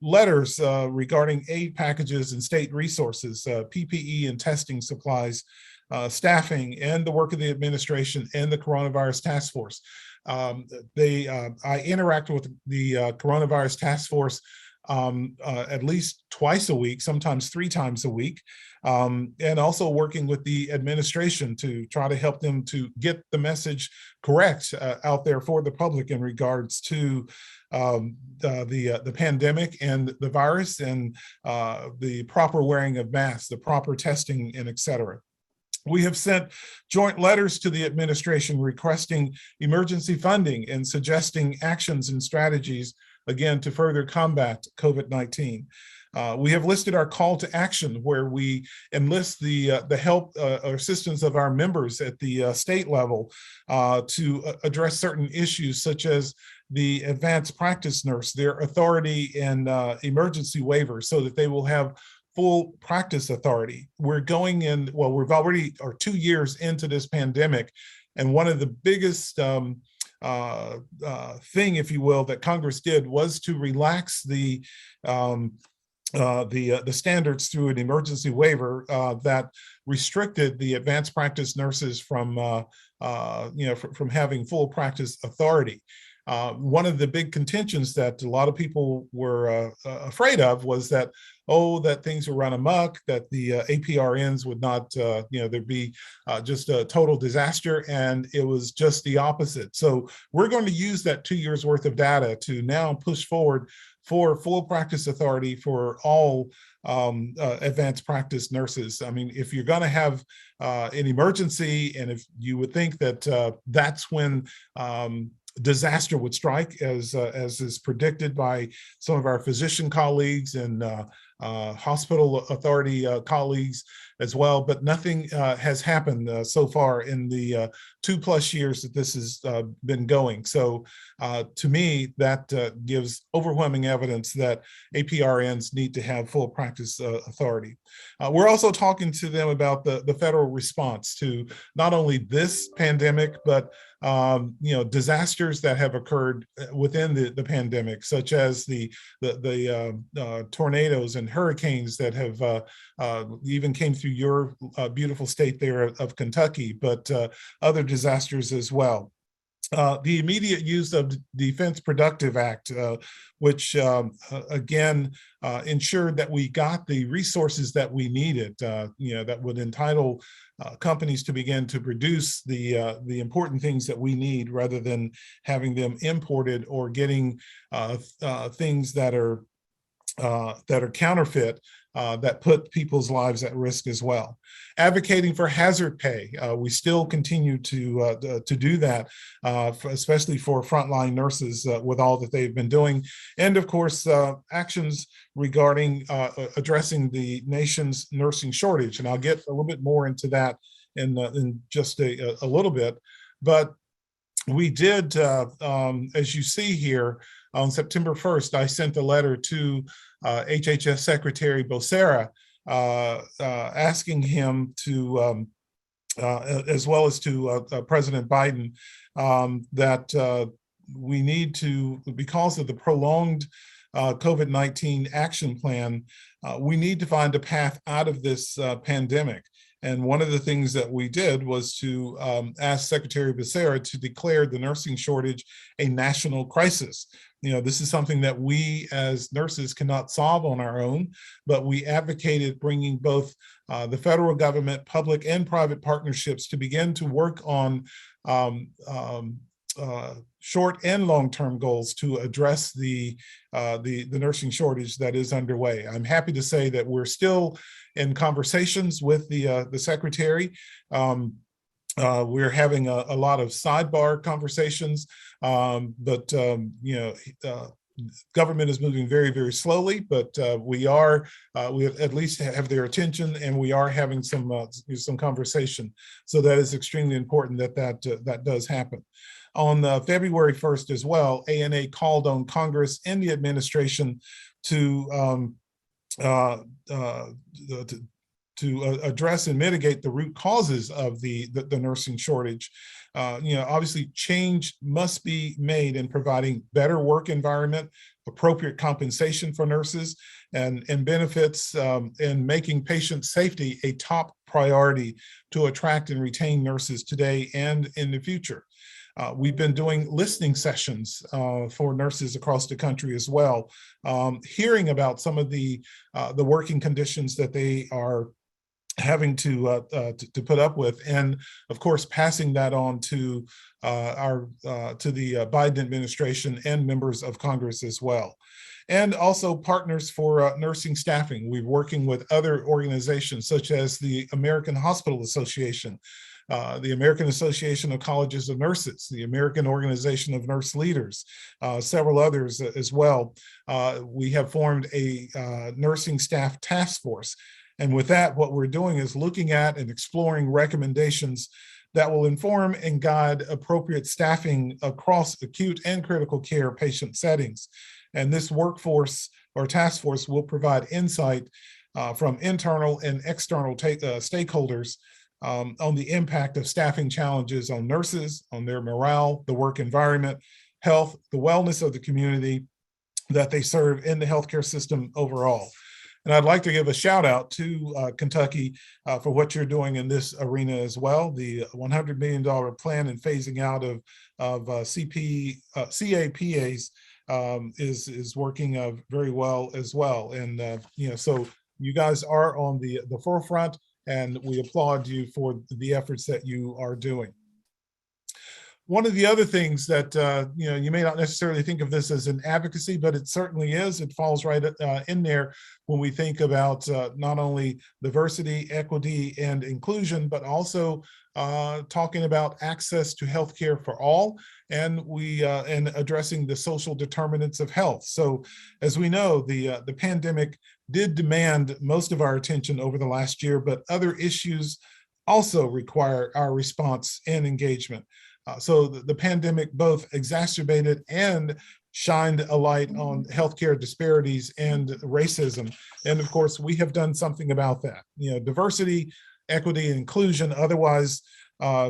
Speaker 16: letters regarding aid packages and state resources, PPE and testing supplies, staffing, and the work of the administration and the coronavirus task force. I interact with the coronavirus task force at least twice a week, sometimes 3 times a week, and also working with the administration to try to help them to get the message correct out there for the public in regards to the pandemic and the virus, and the proper wearing of masks, the proper testing, and et cetera. We have sent joint letters to the administration requesting emergency funding and suggesting actions and strategies, again, to further combat COVID-19. We have listed our call to action, where we enlist the help or assistance of our members at the state level to address certain issues, such as the advanced practice nurse, their authority and emergency waivers, so that they will have full practice authority. We're going in, well, we've already are 2 years into this pandemic, and one of the biggest thing, if you will, that Congress did was to relax the standards through an emergency waiver that restricted the advanced practice nurses from from having full practice authority. One of the big contentions that a lot of people were afraid of was that, that things would run amok, that the APRNs would not, there'd be just a total disaster, and it was just the opposite. So we're going to use that 2 years worth of data to now push forward for full practice authority for all advanced practice nurses. I mean, if you're going to have an emergency, and if you would think that that's when disaster would strike, as is predicted by some of our physician colleagues and hospital authority colleagues as well, but nothing has happened so far in the 2+ years that this has been going. So to me, that gives overwhelming evidence that APRNs need to have full practice authority. We're also talking to them about the federal response to not only this pandemic, but disasters that have occurred within the pandemic, such as the tornadoes and hurricanes that have even came through your beautiful state there of Kentucky, but other disasters as well. The immediate use of the Defense Productive Act, which again ensured that we got the resources that we needed, that would entitle companies to begin to produce the important things that we need, rather than having them imported or getting things that are counterfeit, that put people's lives at risk as well. Advocating for hazard pay, we still continue to do that, especially for frontline nurses with all that they've been doing, and of course actions regarding addressing the nation's nursing shortage. And I'll get a little bit more into that in just a little bit, but we did, as you see here, on September 1st, I sent a letter to HHS Secretary Becerra asking him to, as well as to President Biden, that we need to, because of the prolonged COVID-19 action plan, we need to find a path out of this pandemic. And one of the things that we did was to ask Secretary Becerra to declare the nursing shortage a national crisis. This is something that we as nurses cannot solve on our own, but we advocated bringing both the federal government, public and private partnerships to begin to work on short and long-term goals to address the nursing shortage that is underway. I'm happy to say that we're still in conversations with the secretary. We're having a lot of sidebar conversations, but government is moving very, very slowly, but we at least have their attention, and we are having some conversation. So that is extremely important that does happen. On February 1st as well, ANA called on Congress and the administration to address and mitigate the root causes of the nursing shortage. Obviously change must be made in providing better work environment, appropriate compensation for nurses, and benefits, and making patient safety a top priority to attract and retain nurses today and in the future. We've been doing listening sessions for nurses across the country as well, hearing about some of the working conditions that they are having to put up with, and of course passing that on to the Biden administration and members of Congress as well. And also partners for nursing staffing. We're working with other organizations such as the American Hospital Association, the American Association of Colleges of Nurses, the American Organization of Nurse Leaders, several others as well. We have formed a nursing staff task force. And with that, what we're doing is looking at and exploring recommendations that will inform and guide appropriate staffing across acute and critical care patient settings. And this workforce or task force will provide insight from internal and external stakeholders on the impact of staffing challenges on nurses, on their morale, the work environment, health, the wellness of the community that they serve in the healthcare system overall. And I'd like to give a shout out to Kentucky for what you're doing in this arena as well. The $100 million plan and phasing out of CAPAs is working very well as well. And so you guys are on the forefront, and we applaud you for the efforts that you are doing. One of the other things that, you may not necessarily think of this as an advocacy, but it certainly is. It falls right in there when we think about not only diversity, equity, and inclusion, but also talking about access to healthcare for all, and and addressing the social determinants of health. So as we know, the pandemic did demand most of our attention over the last year, but other issues also require our response and engagement. So the pandemic both exacerbated and shined a light on healthcare disparities and racism. And of course, we have done something about that. Diversity, equity, and inclusion, otherwise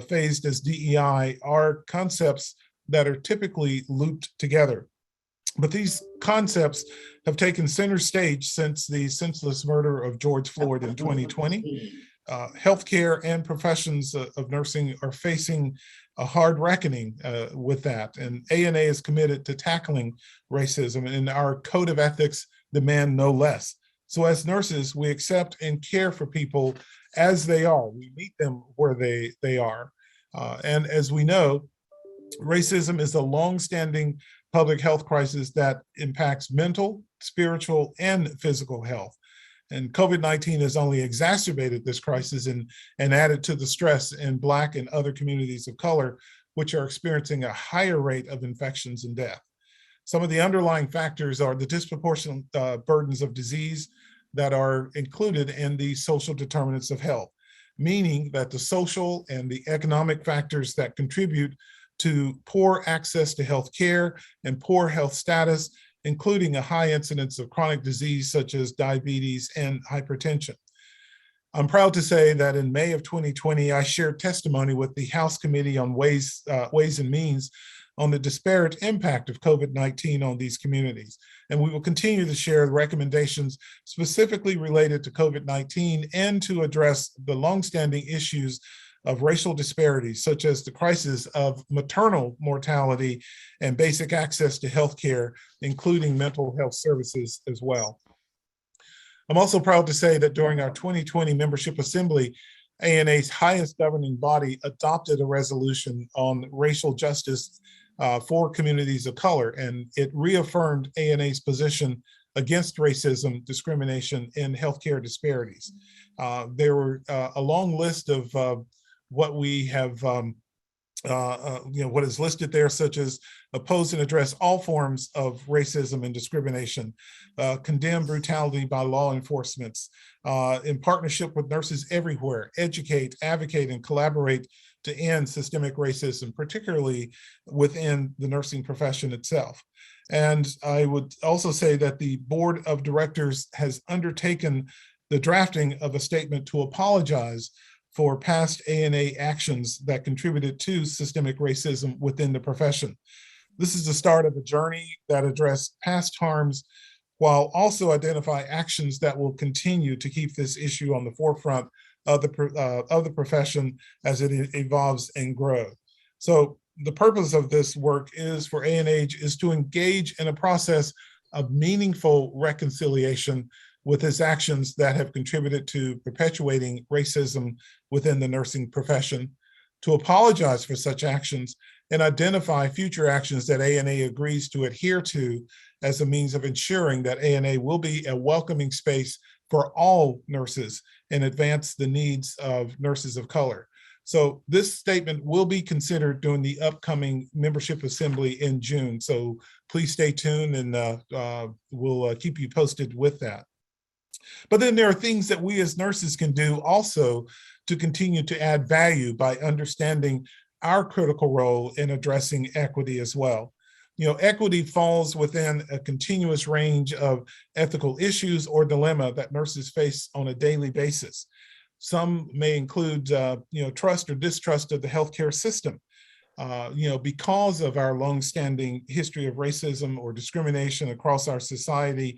Speaker 16: phased as DEI, are concepts that are typically looped together. But these concepts have taken center stage since the senseless murder of George Floyd in 2020. Healthcare and professions of nursing are facing a hard reckoning with that. And ANA is committed to tackling racism, and our code of ethics demand no less. So as nurses, we accept and care for people as they are. We meet them where they are. And as we know, racism is a longstanding public health crisis that impacts mental, spiritual, and physical health. And COVID-19 has only exacerbated this crisis and added to the stress in Black and other communities of color, which are experiencing a higher rate of infections and death. Some of the underlying factors are the disproportionate burdens of disease that are included in the social determinants of health, meaning that the social and the economic factors that contribute to poor access to health care and poor health status, including a high incidence of chronic disease such as diabetes and hypertension. I'm proud to say that in May of 2020, I shared testimony with the House Committee on Ways and Means on the disparate impact of COVID-19 on these communities. And we will continue to share recommendations specifically related to COVID-19 and to address the longstanding issues of racial disparities, such as the crisis of maternal mortality and basic access to healthcare, including mental health services as well. I'm also proud to say that during our 2020 membership assembly, ANA's highest governing body adopted a resolution on racial justice for communities of color, and it reaffirmed ANA's position against racism, discrimination, and healthcare disparities. There were a long list of what we have, what is listed there, such as oppose and address all forms of racism and discrimination, condemn brutality by law enforcement, in partnership with nurses everywhere, educate, advocate, and collaborate to end systemic racism, particularly within the nursing profession itself. And I would also say that the board of directors has undertaken the drafting of a statement to apologize for past ANA actions that contributed to systemic racism within the profession. This is the start of a journey that addressed past harms while also identify actions that will continue to keep this issue on the forefront of the profession as it evolves and grows. So the purpose of this work is for ANH is to engage in a process of meaningful reconciliation with its actions that have contributed to perpetuating racism within the nursing profession, to apologize for such actions and identify future actions that ANA agrees to adhere to as a means of ensuring that ANA will be a welcoming space for all nurses and advance the needs of nurses of color. So this statement will be considered during the upcoming membership assembly in June. So please stay tuned and we'll keep you posted with that. But then there are things that we as nurses can do also to continue to add value by understanding our critical role in addressing equity as well. You know, equity falls within a continuous range of ethical issues or dilemma that nurses face on a daily basis. Some may include, trust or distrust of the healthcare system. Because of our longstanding history of racism or discrimination across our society,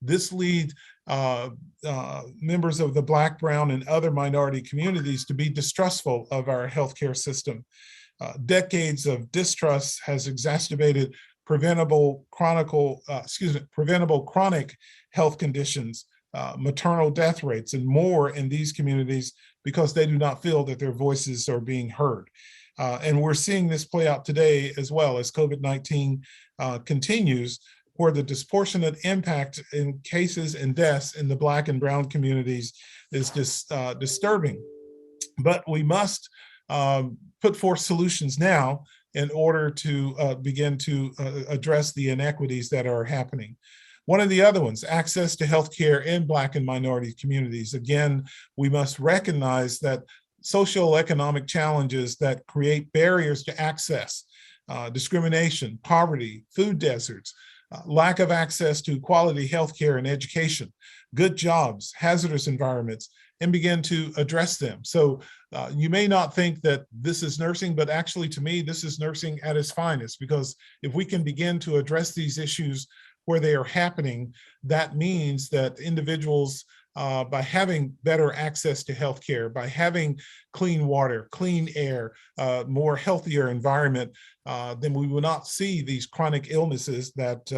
Speaker 16: this leads members of the Black, Brown, and other minority communities to be distrustful of our healthcare system. Decades of distrust has exacerbated preventable chronic health conditions, maternal death rates, and more in these communities because they do not feel that their voices are being heard. And we're seeing this play out today as well as COVID-19 continues, where the disproportionate impact in cases and deaths in the Black and Brown communities is disturbing. But we must put forth solutions now in order to begin to address the inequities that are happening. One of the other ones, access to healthcare in Black and minority communities. Again, we must recognize that socioeconomic challenges that create barriers to access, discrimination, poverty, food deserts, lack of access to quality healthcare and education, good jobs, hazardous environments, and begin to address them. So you may not think that this is nursing, but actually to me, this is nursing at its finest, because if we can begin to address these issues where they are happening, that means that individuals, by having better access to healthcare, by having clean water, clean air, more healthier environment, then we will not see these chronic illnesses that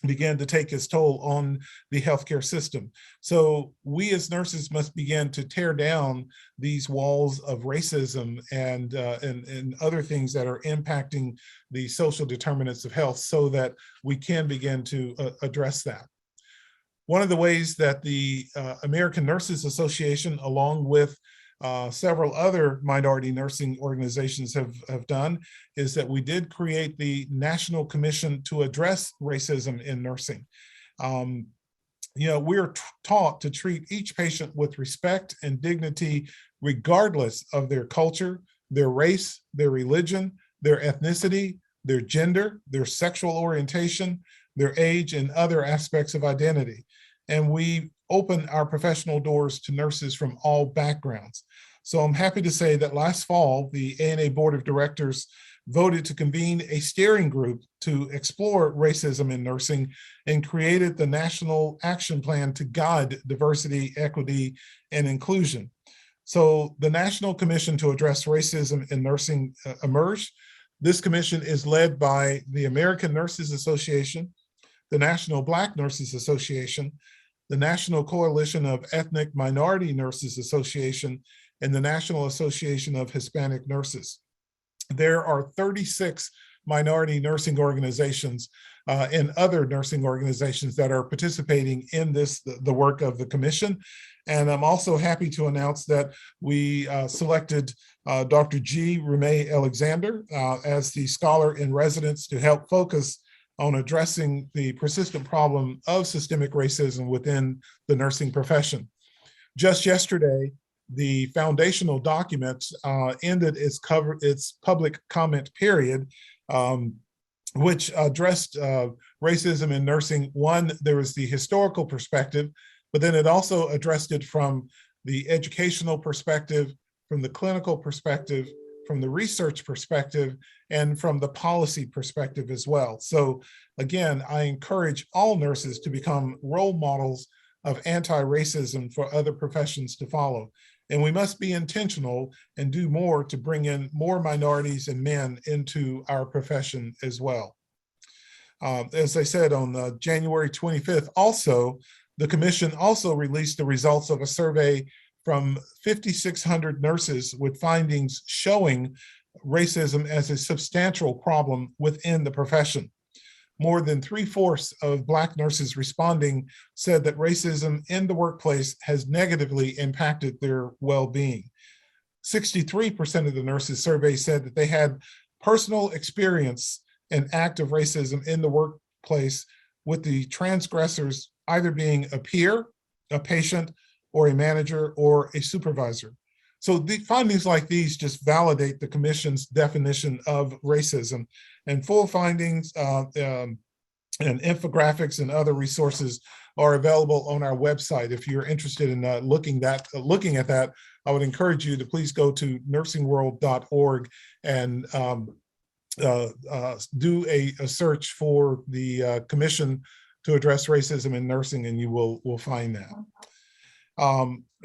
Speaker 16: begin to take its toll on the healthcare system. So we as nurses must begin to tear down these walls of racism and other things that are impacting the social determinants of health so that we can begin to address that. One of the ways that the American Nurses Association, along with several other minority nursing organizations have done, is that we did create the National Commission to Address Racism in Nursing. We're taught to treat each patient with respect and dignity, regardless of their culture, their race, their religion, their ethnicity, their gender, their sexual orientation, their age, and other aspects of identity. And we open our professional doors to nurses from all backgrounds. So I'm happy to say that last fall, the ANA Board of Directors voted to convene a steering group to explore racism in nursing and created the National Action Plan to guide diversity, equity, and inclusion. So the National Commission to Address Racism in Nursing emerged. This commission is led by the American Nurses Association, the National Black Nurses Association, the National Coalition of Ethnic Minority Nurses Association, and the National Association of Hispanic Nurses. There are 36 minority nursing organizations and other nursing organizations that are participating in this, the work of the commission. And I'm also happy to announce that we selected Dr. G. Rumey Alexander as the scholar in residence to help focus on addressing the persistent problem of systemic racism within the nursing profession. Just yesterday, the foundational document ended its public comment period, which addressed racism in nursing. One, there was the historical perspective, but then it also addressed it from the educational perspective, from the clinical perspective, from the research perspective, and from the policy perspective as well. So again, I encourage all nurses to become role models of anti-racism for other professions to follow. And we must be intentional and do more to bring in more minorities and men into our profession as well. As I said, on January 25th, also, the commission also released the results of a survey from 5,600 nurses with findings showing racism as a substantial problem within the profession. More than 3/4 of Black nurses responding said that racism in the workplace has negatively impacted their well-being. 63% of the nurses surveyed said that they had personal experience and act of racism in the workplace, with the transgressors either being a peer, a patient, or a manager or a supervisor. So the findings like these just validate the commission's definition of racism, and full findings and infographics and other resources are available on our website. If you're interested in looking at that, I would encourage you to please go to nursingworld.org and do a search for the Commission to Address Racism in Nursing, and you will find that.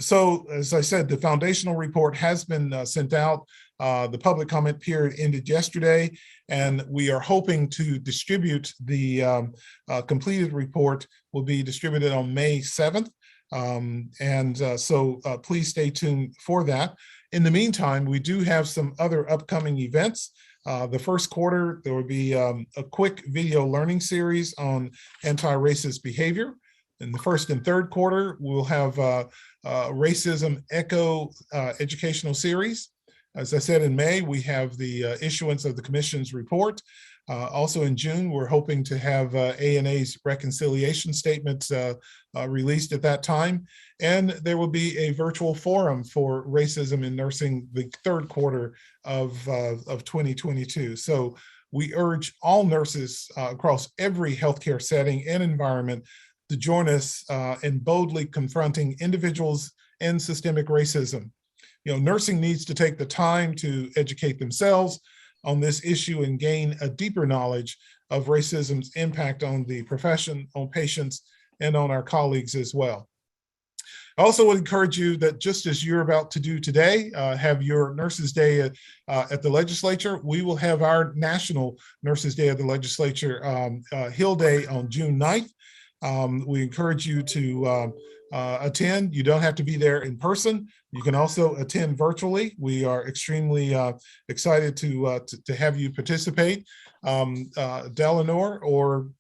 Speaker 16: So as I said, the foundational report has been sent out. The public comment period ended yesterday, and we are hoping to distribute the completed report will be distributed on May 7th. So please stay tuned for that. In the meantime, we do have some other upcoming events. The first quarter, there will be a quick video learning series on anti-racist behavior. In the first and third quarter, we'll have Racism Echo educational series. As I said, in May, we have the issuance of the Commission's report. Also in June, we're hoping to have ANA's reconciliation statement released at that time. And there will be a virtual forum for racism in nursing the third quarter of 2022. So we urge all nurses across every healthcare setting and environment to join us in boldly confronting individuals and systemic racism. You know, nursing needs to take the time to educate themselves on this issue and gain a deeper knowledge of racism's impact on the profession, on patients, and on our colleagues as well. I also would encourage you that, just as you're about to do today, have your Nurses Day at the legislature. We will have our National Nurses Day at the legislature Hill Day on June 9th. We encourage you to attend. You don't have to be there in person. You can also attend virtually. We are extremely excited to have you participate. Delano or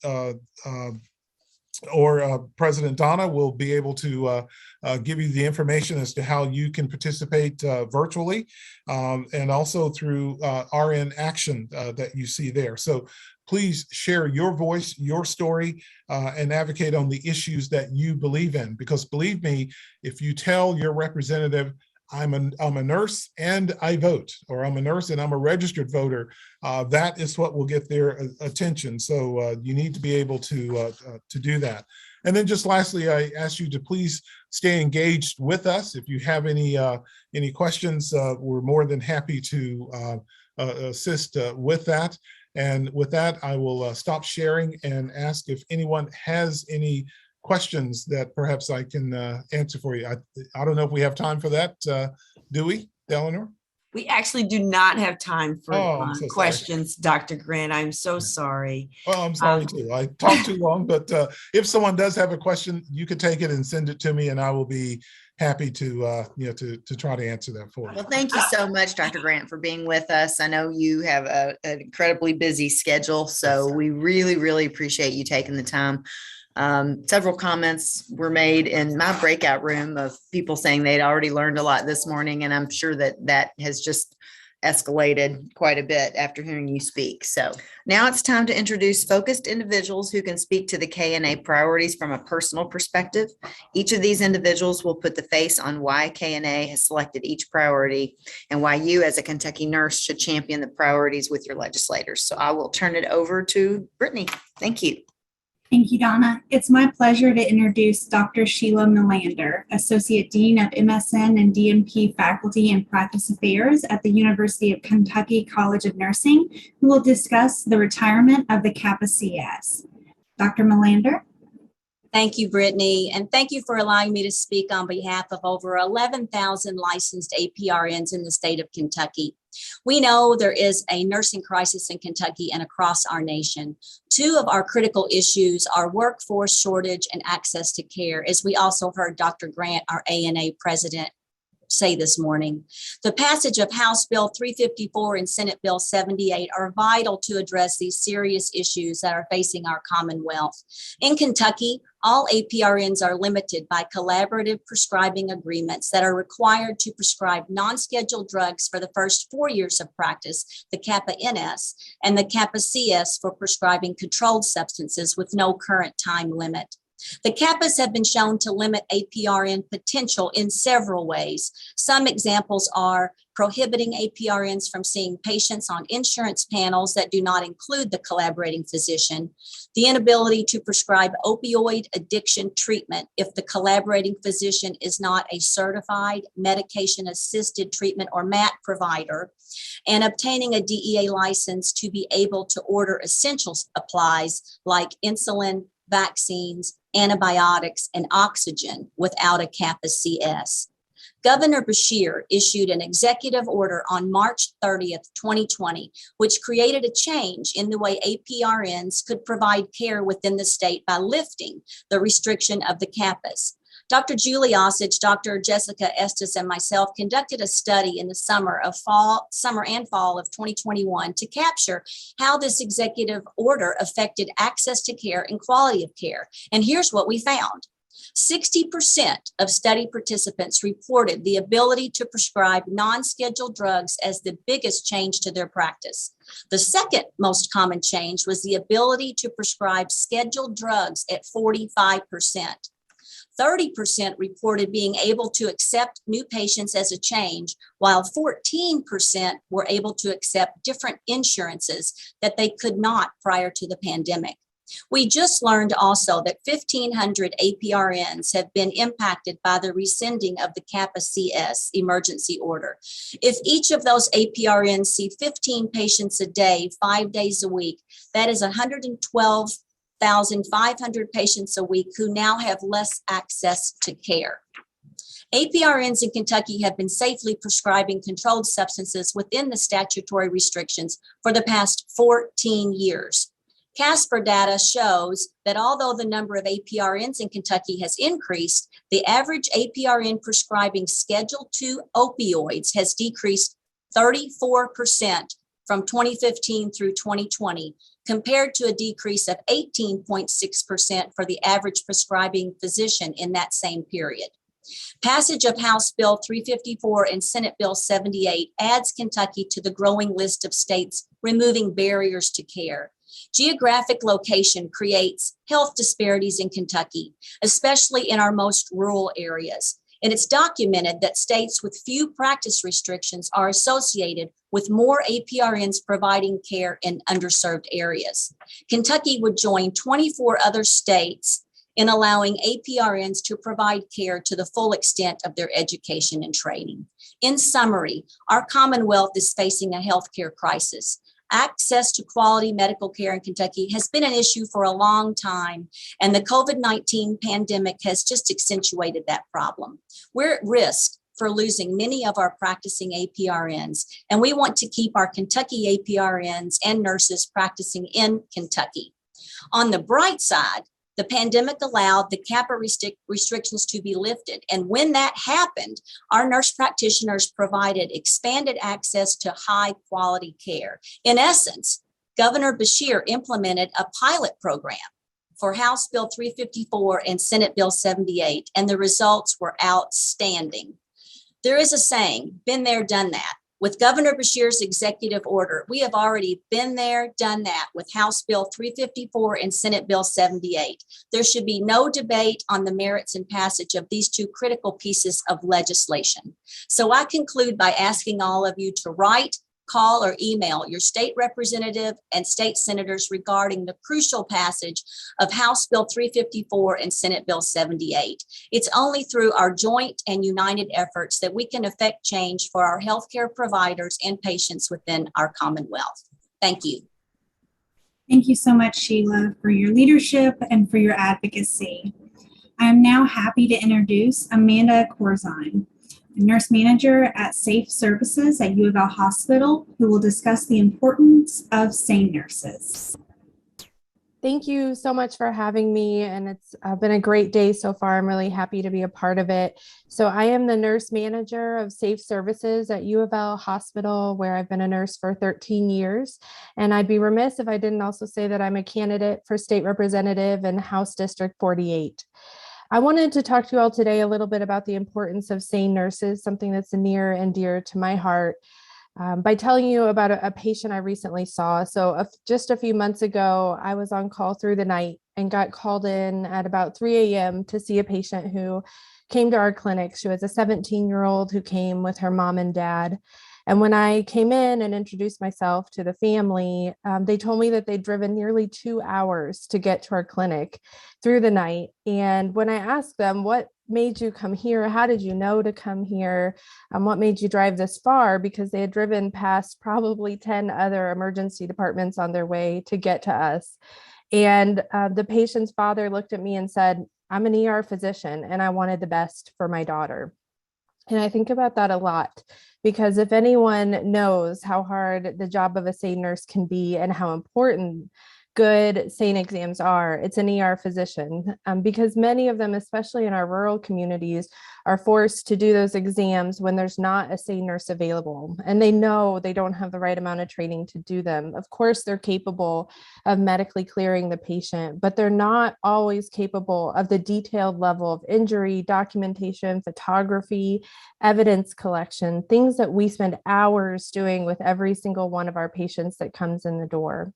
Speaker 16: President Donna will be able to give you the information as to how you can participate virtually, and also through RN Action that you see there. So please share your voice, your story, and advocate on the issues that you believe in. Because believe me, if you tell your representative, I'm a nurse and I vote, or I'm a nurse and I'm a registered voter, that is what will get their attention. So you need to be able to do that. And then just lastly, I ask you to please stay engaged with us. If you have any questions, we're more than happy to assist with that. And with that, I will stop sharing and ask if anyone has any questions that perhaps I can answer for you. I don't know if we have time for that. Do we, Eleanor?
Speaker 6: We actually do not have time for
Speaker 16: I'm so
Speaker 6: questions, Dr. Grant. I'm so sorry.
Speaker 16: Well, I'm sorry too. I talked too long, but if someone does have a question, you could take it and send it to me, and I will be happy to to try to answer that for you.
Speaker 3: Well, thank you so much, Dr. Grant, for being with us. I know you have an incredibly busy schedule, so we really, really appreciate you taking the time. Several comments were made in my breakout room of people saying they'd already learned a lot this morning, and I'm sure that has just escalated quite a bit after hearing you speak. So now it's time to introduce focused individuals who can speak to the KNA priorities from a personal perspective. Each of these individuals will put the face on why KNA has selected each priority and why you as a Kentucky nurse should champion the priorities with your legislators. So I will turn it over to Brittany. Thank you.
Speaker 4: Thank you, Donna. It's my pleasure to introduce Dr. Sheila Melander, Associate Dean of MSN and DNP Faculty and Practice Affairs at the University of Kentucky College of Nursing, who will discuss the retirement of the CAPA-CS. Dr. Melander.
Speaker 17: Thank you, Brittany, and thank you for allowing me to speak on behalf of over 11,000 licensed APRNs in the state of Kentucky. We know there is a nursing crisis in Kentucky and across our nation. Two of our critical issues are workforce shortage and access to care, as we also heard Dr. Grant, our ANA president, say this morning. The passage of House Bill 354 and Senate Bill 78 are vital to address these serious issues that are facing our Commonwealth. In Kentucky, all APRNs are limited by collaborative prescribing agreements that are required to prescribe non-scheduled drugs for the first 4 years of practice, the CAPA-NS, and the CAPA-CS for prescribing controlled substances with no current time limit. The CAPAs have been shown to limit APRN potential in several ways. Some examples are prohibiting APRNs from seeing patients on insurance panels that do not include the collaborating physician, the inability to prescribe opioid addiction treatment if the collaborating physician is not a certified medication-assisted treatment or MAT provider, and obtaining a DEA license to be able to order essential supplies like insulin, vaccines, antibiotics, and oxygen without a CAPA-CS. Governor Beshear issued an executive order on March 30th, 2020, which created a change in the way APRNs could provide care within the state by lifting the restriction of the CAPAs. Dr. Julie Osage, Dr. Jessica Estes, and myself conducted a study in the summer and fall of 2021 to capture how this executive order affected access to care and quality of care. And here's what we found. 60% of study participants reported the ability to prescribe non-scheduled drugs as the biggest change to their practice. The second most common change was the ability to prescribe scheduled drugs at 45%. 30% reported being able to accept new patients as a change, while 14% were able to accept different insurances that they could not prior to the pandemic. We just learned also that 1,500 APRNs have been impacted by the rescinding of the CAPA-CS emergency order. If each of those APRNs see 15 patients a day, 5 days a week, that is 112,500 patients a week who now have less access to care. APRNs in Kentucky have been safely prescribing controlled substances within the statutory restrictions for the past 14 years. CASPR data shows that although the number of APRNs in Kentucky has increased, the average APRN prescribing Schedule II opioids has decreased 34% from 2015 through 2020, compared to a decrease of 18.6% for the average prescribing physician in that same period. Passage of House Bill 354 and Senate Bill 78 adds Kentucky to the growing list of states removing barriers to care. Geographic location creates health disparities in Kentucky, especially in our most rural areas. And it's documented that states with few practice restrictions are associated with more APRNs providing care in underserved areas. Kentucky would join 24 other states in allowing APRNs to provide care to the full extent of their education and training. In summary, our Commonwealth is facing a healthcare crisis. Access to quality medical care in Kentucky has been an issue for a long time, and the COVID-19 pandemic has just accentuated that problem. We're at risk for losing many of our practicing APRNs, and we want to keep our Kentucky APRNs and nurses practicing in Kentucky. On the bright side, the pandemic allowed the CAPA restrictions to be lifted. And when that happened, our nurse practitioners provided expanded access to high quality care. In essence, Governor Beshear implemented a pilot program for House Bill 354 and Senate Bill 78, and the results were outstanding. There is a saying, been there, done that. With Governor Beshear's executive order, we have already been there, done that with House Bill 354 and Senate Bill 78. There should be no debate on the merits and passage of these two critical pieces of legislation. So I conclude by asking all of you to write, call, or email your state representative and state senators regarding the crucial passage of House Bill 354 and Senate Bill 78. It's only through our joint and united efforts that we can affect change for our healthcare providers and patients within our Commonwealth. Thank you.
Speaker 4: Thank you so much, Sheila, for your leadership and for your advocacy. I am now happy to introduce Amanda Corzine, nurse manager at Safe Services at Uofl Hospital, who will discuss the importance of SANE nurses.
Speaker 18: Thank you so much for having me, and it's been a great day so far. I'm really happy to be a part of it. So I am the nurse manager of Safe Services at Uofl Hospital, where I've been a nurse for 13 years. And I'd be remiss if I didn't also say that I'm a candidate for state representative in House District 48. I wanted to talk to you all today a little bit about the importance of SANE nurses, something that's near and dear to my heart, by telling you about a patient I recently saw. So just a few months ago, I was on call through the night and got called in at about 3 a.m. to see a patient who came to our clinic. She was a 17-year-old who came with her mom and dad. And when I came in and introduced myself to the family, they told me that they'd driven nearly 2 hours to get to our clinic through the night. And when I asked them, what made you come here? How did you know to come here? What made you drive this far? Because they had driven past probably 10 other emergency departments on their way to get to us. And the patient's father looked at me and said, I'm an ER physician and I wanted the best for my daughter. And I think about that a lot, because if anyone knows how hard the job of a SANE nurse can be and how important good SANE exams are, it's an ER physician, because many of them, especially in our rural communities, are forced to do those exams when there's not a SANE nurse available, and they know they don't have the right amount of training to do them. Of course, they're capable of medically clearing the patient, but they're not always capable of the detailed level of injury, documentation, photography, evidence collection, things that we spend hours doing with every single one of our patients that comes in the door.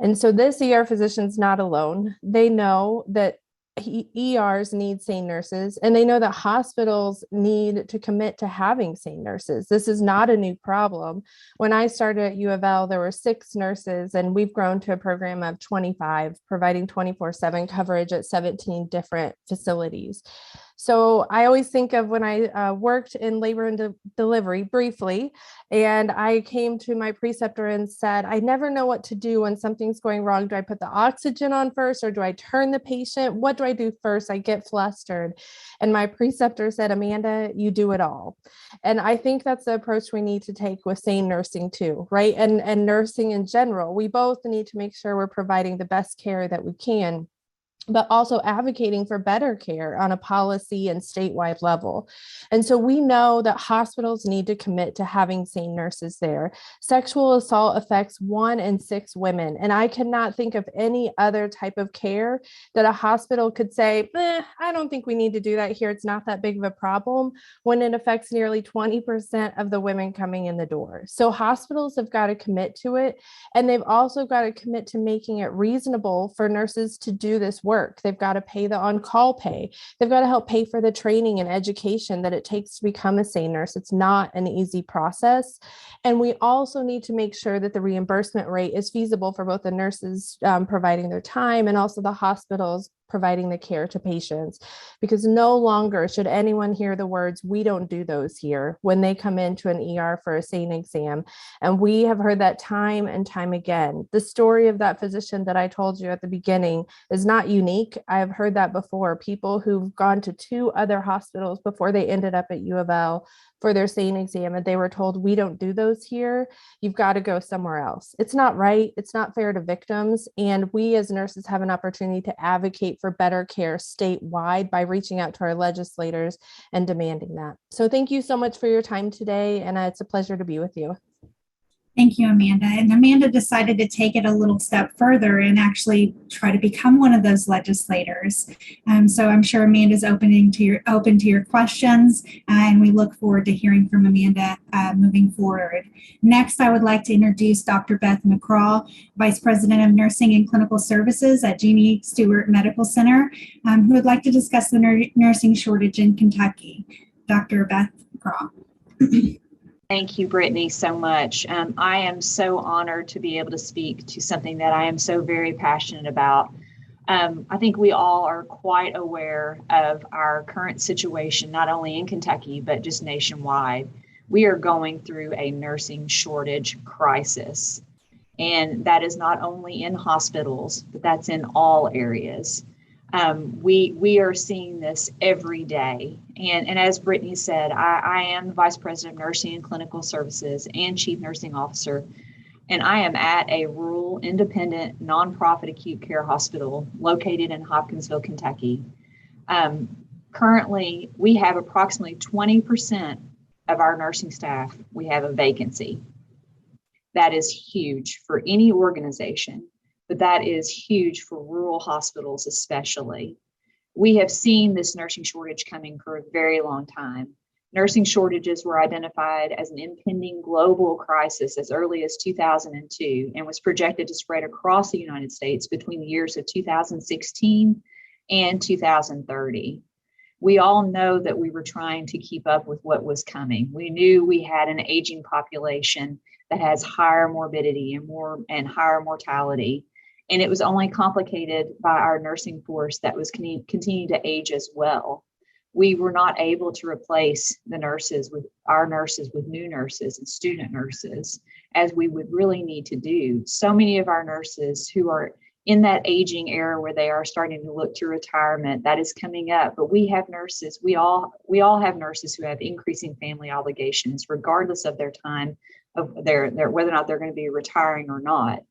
Speaker 18: And so this ER physician's not alone. They know that ERs need SANE nurses, and they know that hospitals need to commit to having SANE nurses. This is not a new problem. When I started at Uofl, there were 6 nurses, and we've grown to a program of 25, providing 24/7 coverage at 17 different facilities. So I always think of when I worked in labor and delivery briefly, and I came to my preceptor and said, I never know what to do when something's going wrong. Do I put the oxygen on first, or do I turn the patient? What do I do first? I get flustered. And my preceptor said, Amanda, you do it all. And I think that's the approach we need to take with SANE nursing too, right? And nursing in general. We both need to make sure we're providing the best care that we can, but also advocating for better care on a policy and statewide level. And so we know that hospitals need to commit to having SANE nurses there. Sexual assault affects 1 in 6 women. And I cannot think of any other type of care that a hospital could say, I don't think we need to do that here. It's not that big of a problem, when it affects nearly 20% of the women coming in the door. So hospitals have got to commit to it. And they've also got to commit to making it reasonable for nurses to do this work. They've got to pay the on-call pay. They've got to help pay for the training and education that it takes to become a SANE nurse. It's not an easy process. And we also need to make sure that the reimbursement rate is feasible for both the nurses providing their time and also the hospitals providing the care to patients, because no longer should anyone hear the words, "We don't do those here," when they come into an ER for a SANE exam. And we have heard that time and time again. The story of that physician that I told you at the beginning is not unique. I have heard that before. People who've gone to 2 other hospitals before they ended up at UofL for their SANE exam, and they were told, "We don't do those here. You've got to go somewhere else." It's not right. It's not fair to victims. And we as nurses have an opportunity to advocate for better care statewide by reaching out to our legislators and demanding that. So thank you so much for your time today. And it's a pleasure to be with you.
Speaker 4: Thank you, Amanda. And Amanda decided to take it a little step further and actually try to become one of those legislators. So I'm sure Amanda's open to your questions, and we look forward to hearing from Amanda moving forward. Next, I would like to introduce Dr. Beth McCraw, Vice President of Nursing and Clinical Services at Jeannie Stewart Medical Center, who would like to discuss the nursing shortage in Kentucky. Dr. Beth McCraw.
Speaker 19: Thank you, Brittany, so much. I am so honored to be able to speak to something that I am so very passionate about. I think we all are quite aware of our current situation, not only in Kentucky, but just nationwide. We are going through a nursing shortage crisis, and that is not only in hospitals, but that's in all areas. We are seeing this every day. And as Brittany said, I am the Vice President of Nursing and Clinical Services and Chief Nursing Officer. And I am at a rural, independent, nonprofit acute care hospital located in Hopkinsville, Kentucky. Currently, we have approximately 20% of our nursing staff. We have a vacancy. That is huge for any organization, but that is huge for rural hospitals especially. We have seen this nursing shortage coming for a very long time. Nursing shortages were identified as an impending global crisis as early as 2002 and was projected to spread across the United States between the years of 2016 and 2030. We all know that we were trying to keep up with what was coming. We knew we had an aging population that has higher morbidity and higher mortality. And it was only complicated by our nursing force that was continuing to age as well. We were not able to replace the nurses with new nurses and student nurses, as we would really need to do. So many of our nurses who are in that aging era where they are starting to look to retirement, that is coming up. But we have nurses, we all have nurses who have increasing family obligations, regardless of their time of their whether or not they're going to be retiring or not.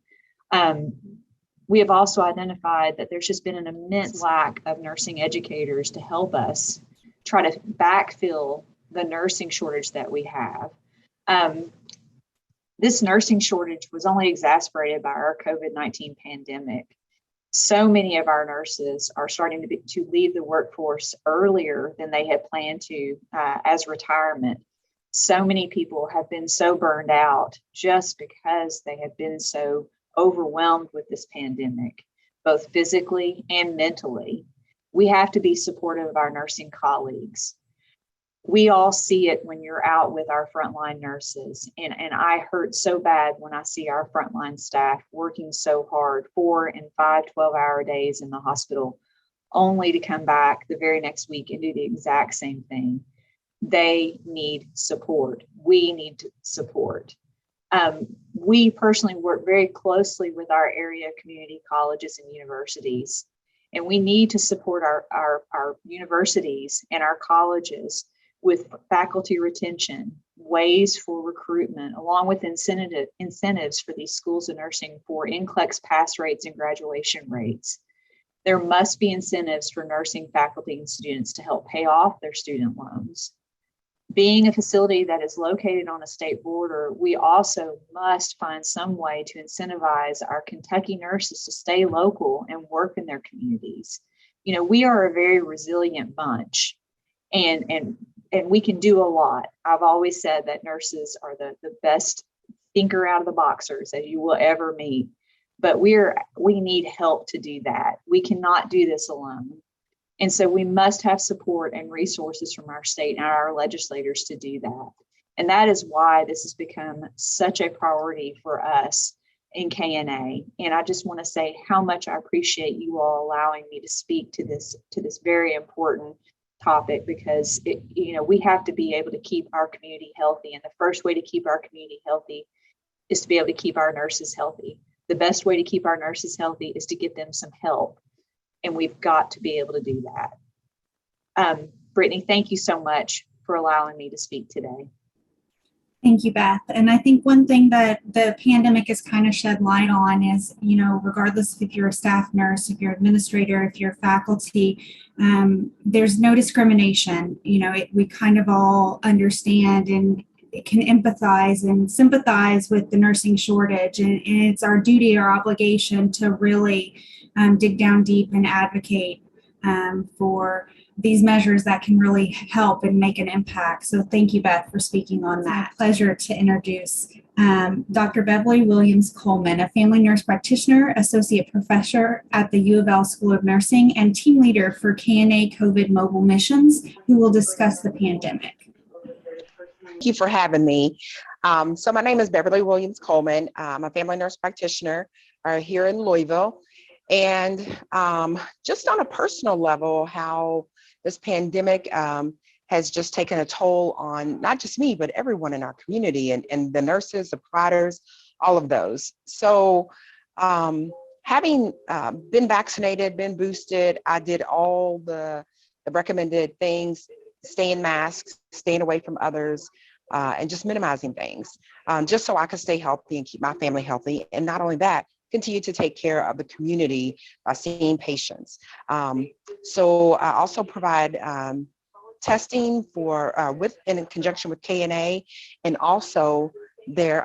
Speaker 19: We have also identified that there's just been an immense lack of nursing educators to help us try to backfill the nursing shortage that we have. This nursing shortage was only exacerbated by our COVID-19 pandemic. So many of our nurses are starting to leave the workforce earlier than they had planned to as retirement. So many people have been so burned out just because they have been so overwhelmed with this pandemic, both physically and mentally. We have to be supportive of our nursing colleagues. We all see it when you're out with our frontline nurses. And I hurt so bad when I see our frontline staff working so hard, 4 and 5 12-hour days in the hospital, only to come back the very next week and do the exact same thing. They need support. We need support. We personally work very closely with our area community colleges and universities, and we need to support our universities and our colleges with faculty retention, ways for recruitment, along with incentives for these schools of nursing for NCLEX pass rates and graduation rates. There must be incentives for nursing faculty and students to help pay off their student loans. Being a facility that is located on a state border, we also must find some way to incentivize our Kentucky nurses to stay local and work in their communities. You know, we are a very resilient bunch, and we can do a lot. I've always said that nurses are the best thinker out of the boxers that you will ever meet, but we need help to do that. We cannot do this alone. And so we must have support and resources from our state and our legislators to do that. And that is why this has become such a priority for us in KNA. And I just want to say how much I appreciate you all allowing me to speak to this very important topic, because we have to be able to keep our community healthy. And the first way to keep our community healthy is to be able to keep our nurses healthy. The best way to keep our nurses healthy is to get them some help. And we've got to be able to do that. Brittany, thank you so much for allowing me to speak today.
Speaker 4: Thank you, Beth. And I think one thing that the pandemic has kind of shed light on is, regardless if you're a staff nurse, if you're an administrator, if you're faculty, there's no discrimination. We kind of all understand and can empathize and sympathize with the nursing shortage. And it's our duty, our obligation to really dig down deep and advocate for these measures that can really help and make an impact. So thank you, Beth, for speaking on that. Pleasure to introduce Dr. Beverly Williams Coleman, a family nurse practitioner, associate professor at the Uofl School of Nursing, and team leader for KNA COVID mobile missions, who will discuss the pandemic.
Speaker 20: Thank you for having me. So my name is Beverly Williams Coleman. I'm a family nurse practitioner here in Louisville. And just on a personal level, how this pandemic has just taken a toll on not just me, but everyone in our community and the nurses, the providers, all of those. So having been vaccinated, been boosted, I did all the recommended things, staying masks, staying away from others, and just minimizing things, just so I could stay healthy and keep my family healthy. And not only that, continue to take care of the community by seeing patients. So I also provide testing for in conjunction with KNA, and also they're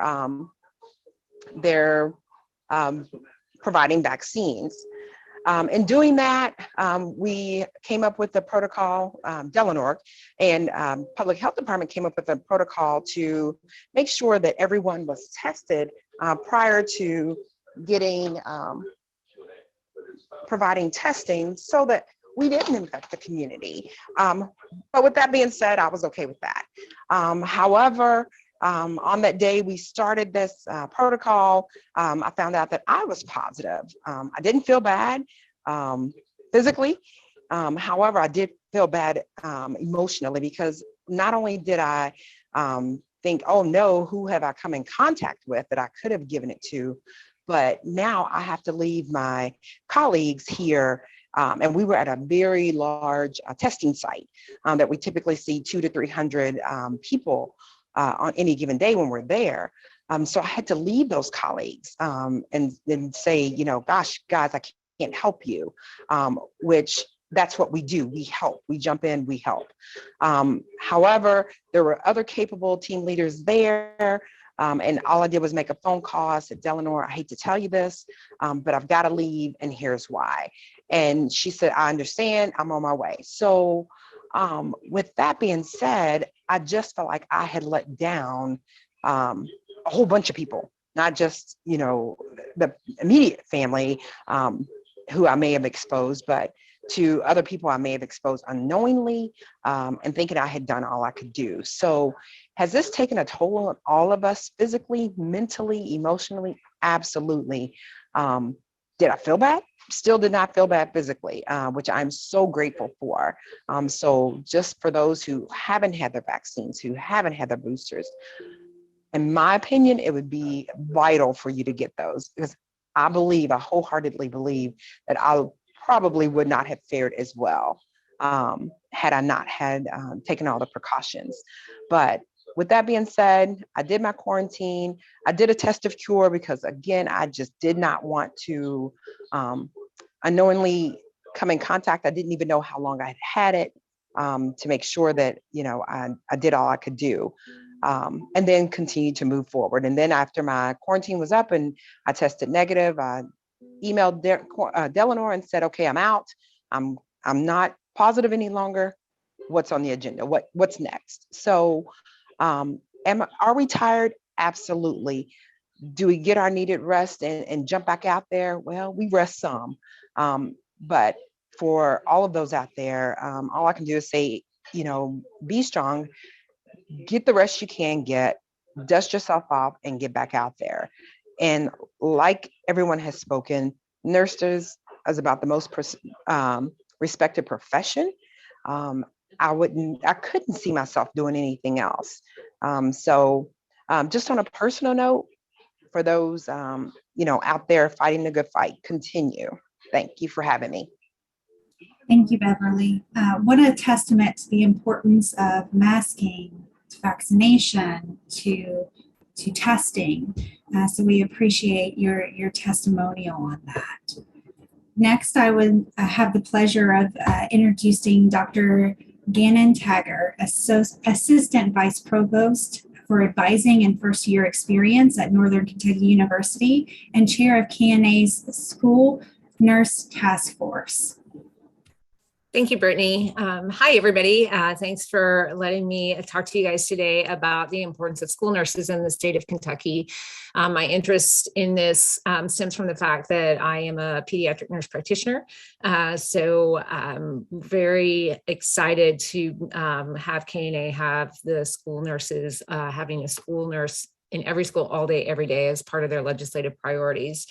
Speaker 20: providing vaccines. In doing that, we came up with the protocol, Delaware and Public Health Department came up with a protocol to make sure that everyone was tested prior to getting providing testing so that we didn't infect the community. But with that being said, I was okay with that. However, on that day we started this protocol, I found out that I was positive. I didn't feel bad physically. However, I did feel bad emotionally, because not only did I think, oh no, who have I come in contact with that I could have given it to, but now I have to leave my colleagues here. And we were at a very large testing site that we typically see 200 to 300 people on any given day when we're there. So I had to leave those colleagues and say, gosh, guys, I can't help you, which that's what we do. We help, we jump in, we help. However, there were other capable team leaders there. And all I did was make a phone call. I said, Delaware, I hate to tell you this, but I've got to leave, and here's why. And she said, I understand, I'm on my way. So with that being said, I just felt like I had let down a whole bunch of people, not just, the immediate family who I may have exposed, but to other people I may have exposed unknowingly, and thinking I had done all I could do. So has this taken a toll on all of us physically, mentally, emotionally? Absolutely. Did I feel bad? Still did not feel bad physically, which I'm so grateful for. So just for those who haven't had their vaccines, who haven't had their boosters, in my opinion, it would be vital for you to get those, because I wholeheartedly believe that I probably would not have fared as well had I not had taken all the precautions. But with that being said, I did my quarantine. I did a test of cure because, again, I just did not want to unknowingly come in contact. I didn't even know how long I had had it, to make sure that, I did all I could do, and then continue to move forward. And then after my quarantine was up and I tested negative, I emailed Delaware and said, okay, I'm out. I'm not positive any longer. What's on the agenda? What's next? So are we tired? Absolutely. Do we get our needed rest and jump back out there? Well, we rest some. But for all of those out there, all I can do is say, be strong, get the rest you can get, dust yourself off, and get back out there. And like everyone has spoken, nurses is about the most respected profession. I couldn't see myself doing anything else. Just on a personal note, for those, out there fighting the good fight, continue. Thank you for having me.
Speaker 4: Thank you, Beverly. What a testament to the importance of masking, to vaccination, to testing. So we appreciate your testimonial on that. Next, I would have the pleasure of introducing Dr. Gannon Tagger, Assistant Vice Provost for Advising and First Year Experience at Northern Kentucky University and Chair of KNA's School Nurse Task Force.
Speaker 21: Thank you, Brittany. Hi, everybody. Thanks for letting me talk to you guys today about the importance of school nurses in the state of Kentucky. My interest in this stems from the fact that I am a pediatric nurse practitioner. So I'm very excited to have KNA have the school nurses, having a school nurse in every school all day, every day as part of their legislative priorities.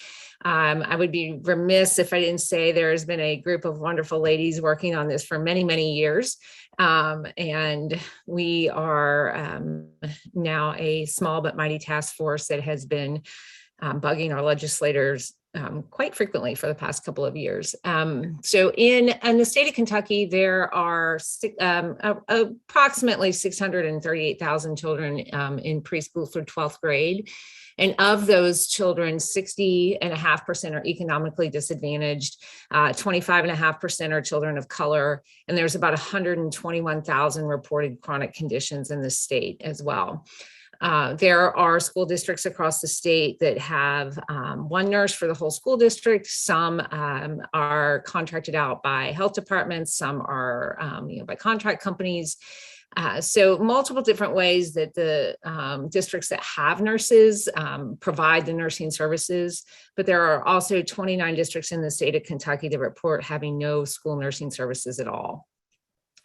Speaker 21: I would be remiss if I didn't say there has been a group of wonderful ladies working on this for many, many years. And we are now a small but mighty task force that has been bugging our legislators quite frequently for the past couple of years. So in the state of Kentucky, there are approximately 638,000 children in preschool through 12th grade. And of those children, 60.5% are economically disadvantaged, 25.5% are children of color, and there's about 121,000 reported chronic conditions in the state as well. There are school districts across the state that have one nurse for the whole school district. Some are contracted out by health departments. Some are by contract companies. So multiple different ways that the districts that have nurses provide the nursing services, but there are also 29 districts in the state of Kentucky that report having no school nursing services at all.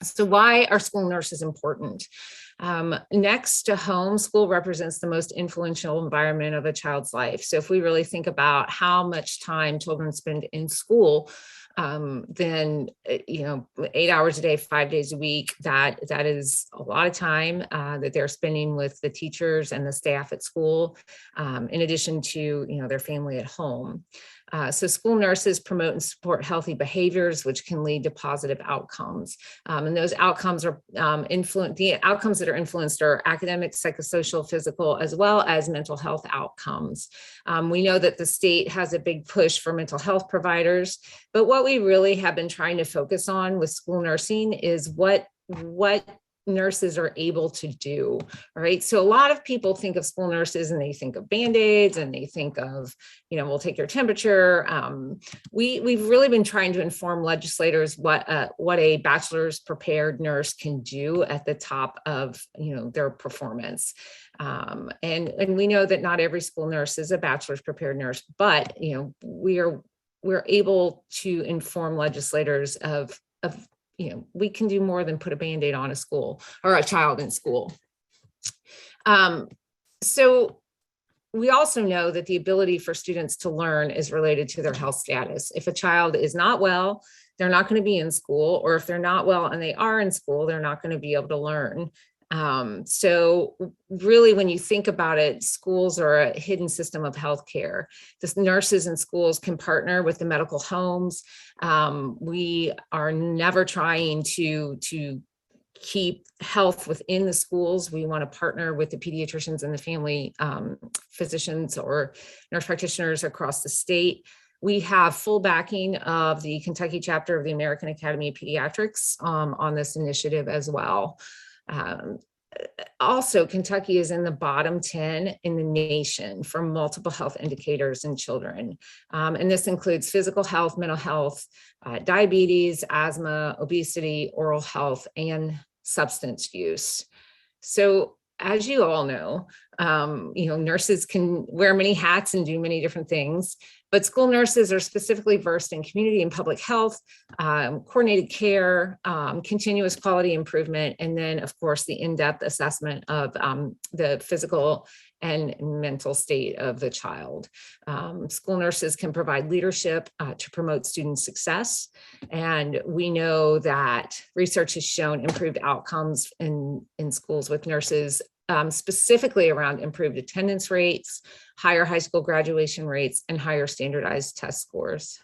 Speaker 21: So why are school nurses important? Next to home, school represents the most influential environment of a child's life. So if we really think about how much time children spend in school, then 8 hours a day, 5 days a week, that is a lot of time that they're spending with the teachers and the staff at school, in addition to their family at home. So school nurses promote and support healthy behaviors, which can lead to positive outcomes. And those outcomes are the outcomes that are influenced are academic, psychosocial, physical, as well as mental health outcomes. We know that the state has a big push for mental health providers, but what we really have been trying to focus on with school nursing is what nurses are able to do, right? So a lot of people think of school nurses and they think of Band-Aids and they think of, we'll take your temperature. We've really been trying to inform legislators what a bachelor's prepared nurse can do at the top of, their performance. And we know that not every school nurse is a bachelor's prepared nurse, but, we're able to inform legislators of we can do more than put a Band-Aid on a school or a child in school. So we also know that the ability for students to learn is related to their health status. If a child is not well, they're not going to be in school, or if they're not well and they are in school, they're not going to be able to learn. So really, when you think about it, schools are a hidden system of healthcare. The nurses in schools can partner with the medical homes. We are never trying to keep health within the schools. We want to partner with the pediatricians and the family physicians or nurse practitioners across the state. We have full backing of the Kentucky chapter of the American Academy of Pediatrics on this initiative as well. Also, Kentucky is in the bottom 10 in the nation for multiple health indicators in children. And this includes physical health, mental health, diabetes, asthma, obesity, oral health, and substance use. So as you all know, nurses can wear many hats and do many different things, but school nurses are specifically versed in community and public health, coordinated care, continuous quality improvement, and then, of course, the in-depth assessment of the physical and mental state of the child. School nurses can provide leadership to promote student success. And we know that research has shown improved outcomes in schools with nurses, specifically around improved attendance rates, higher high school graduation rates, and higher standardized test scores.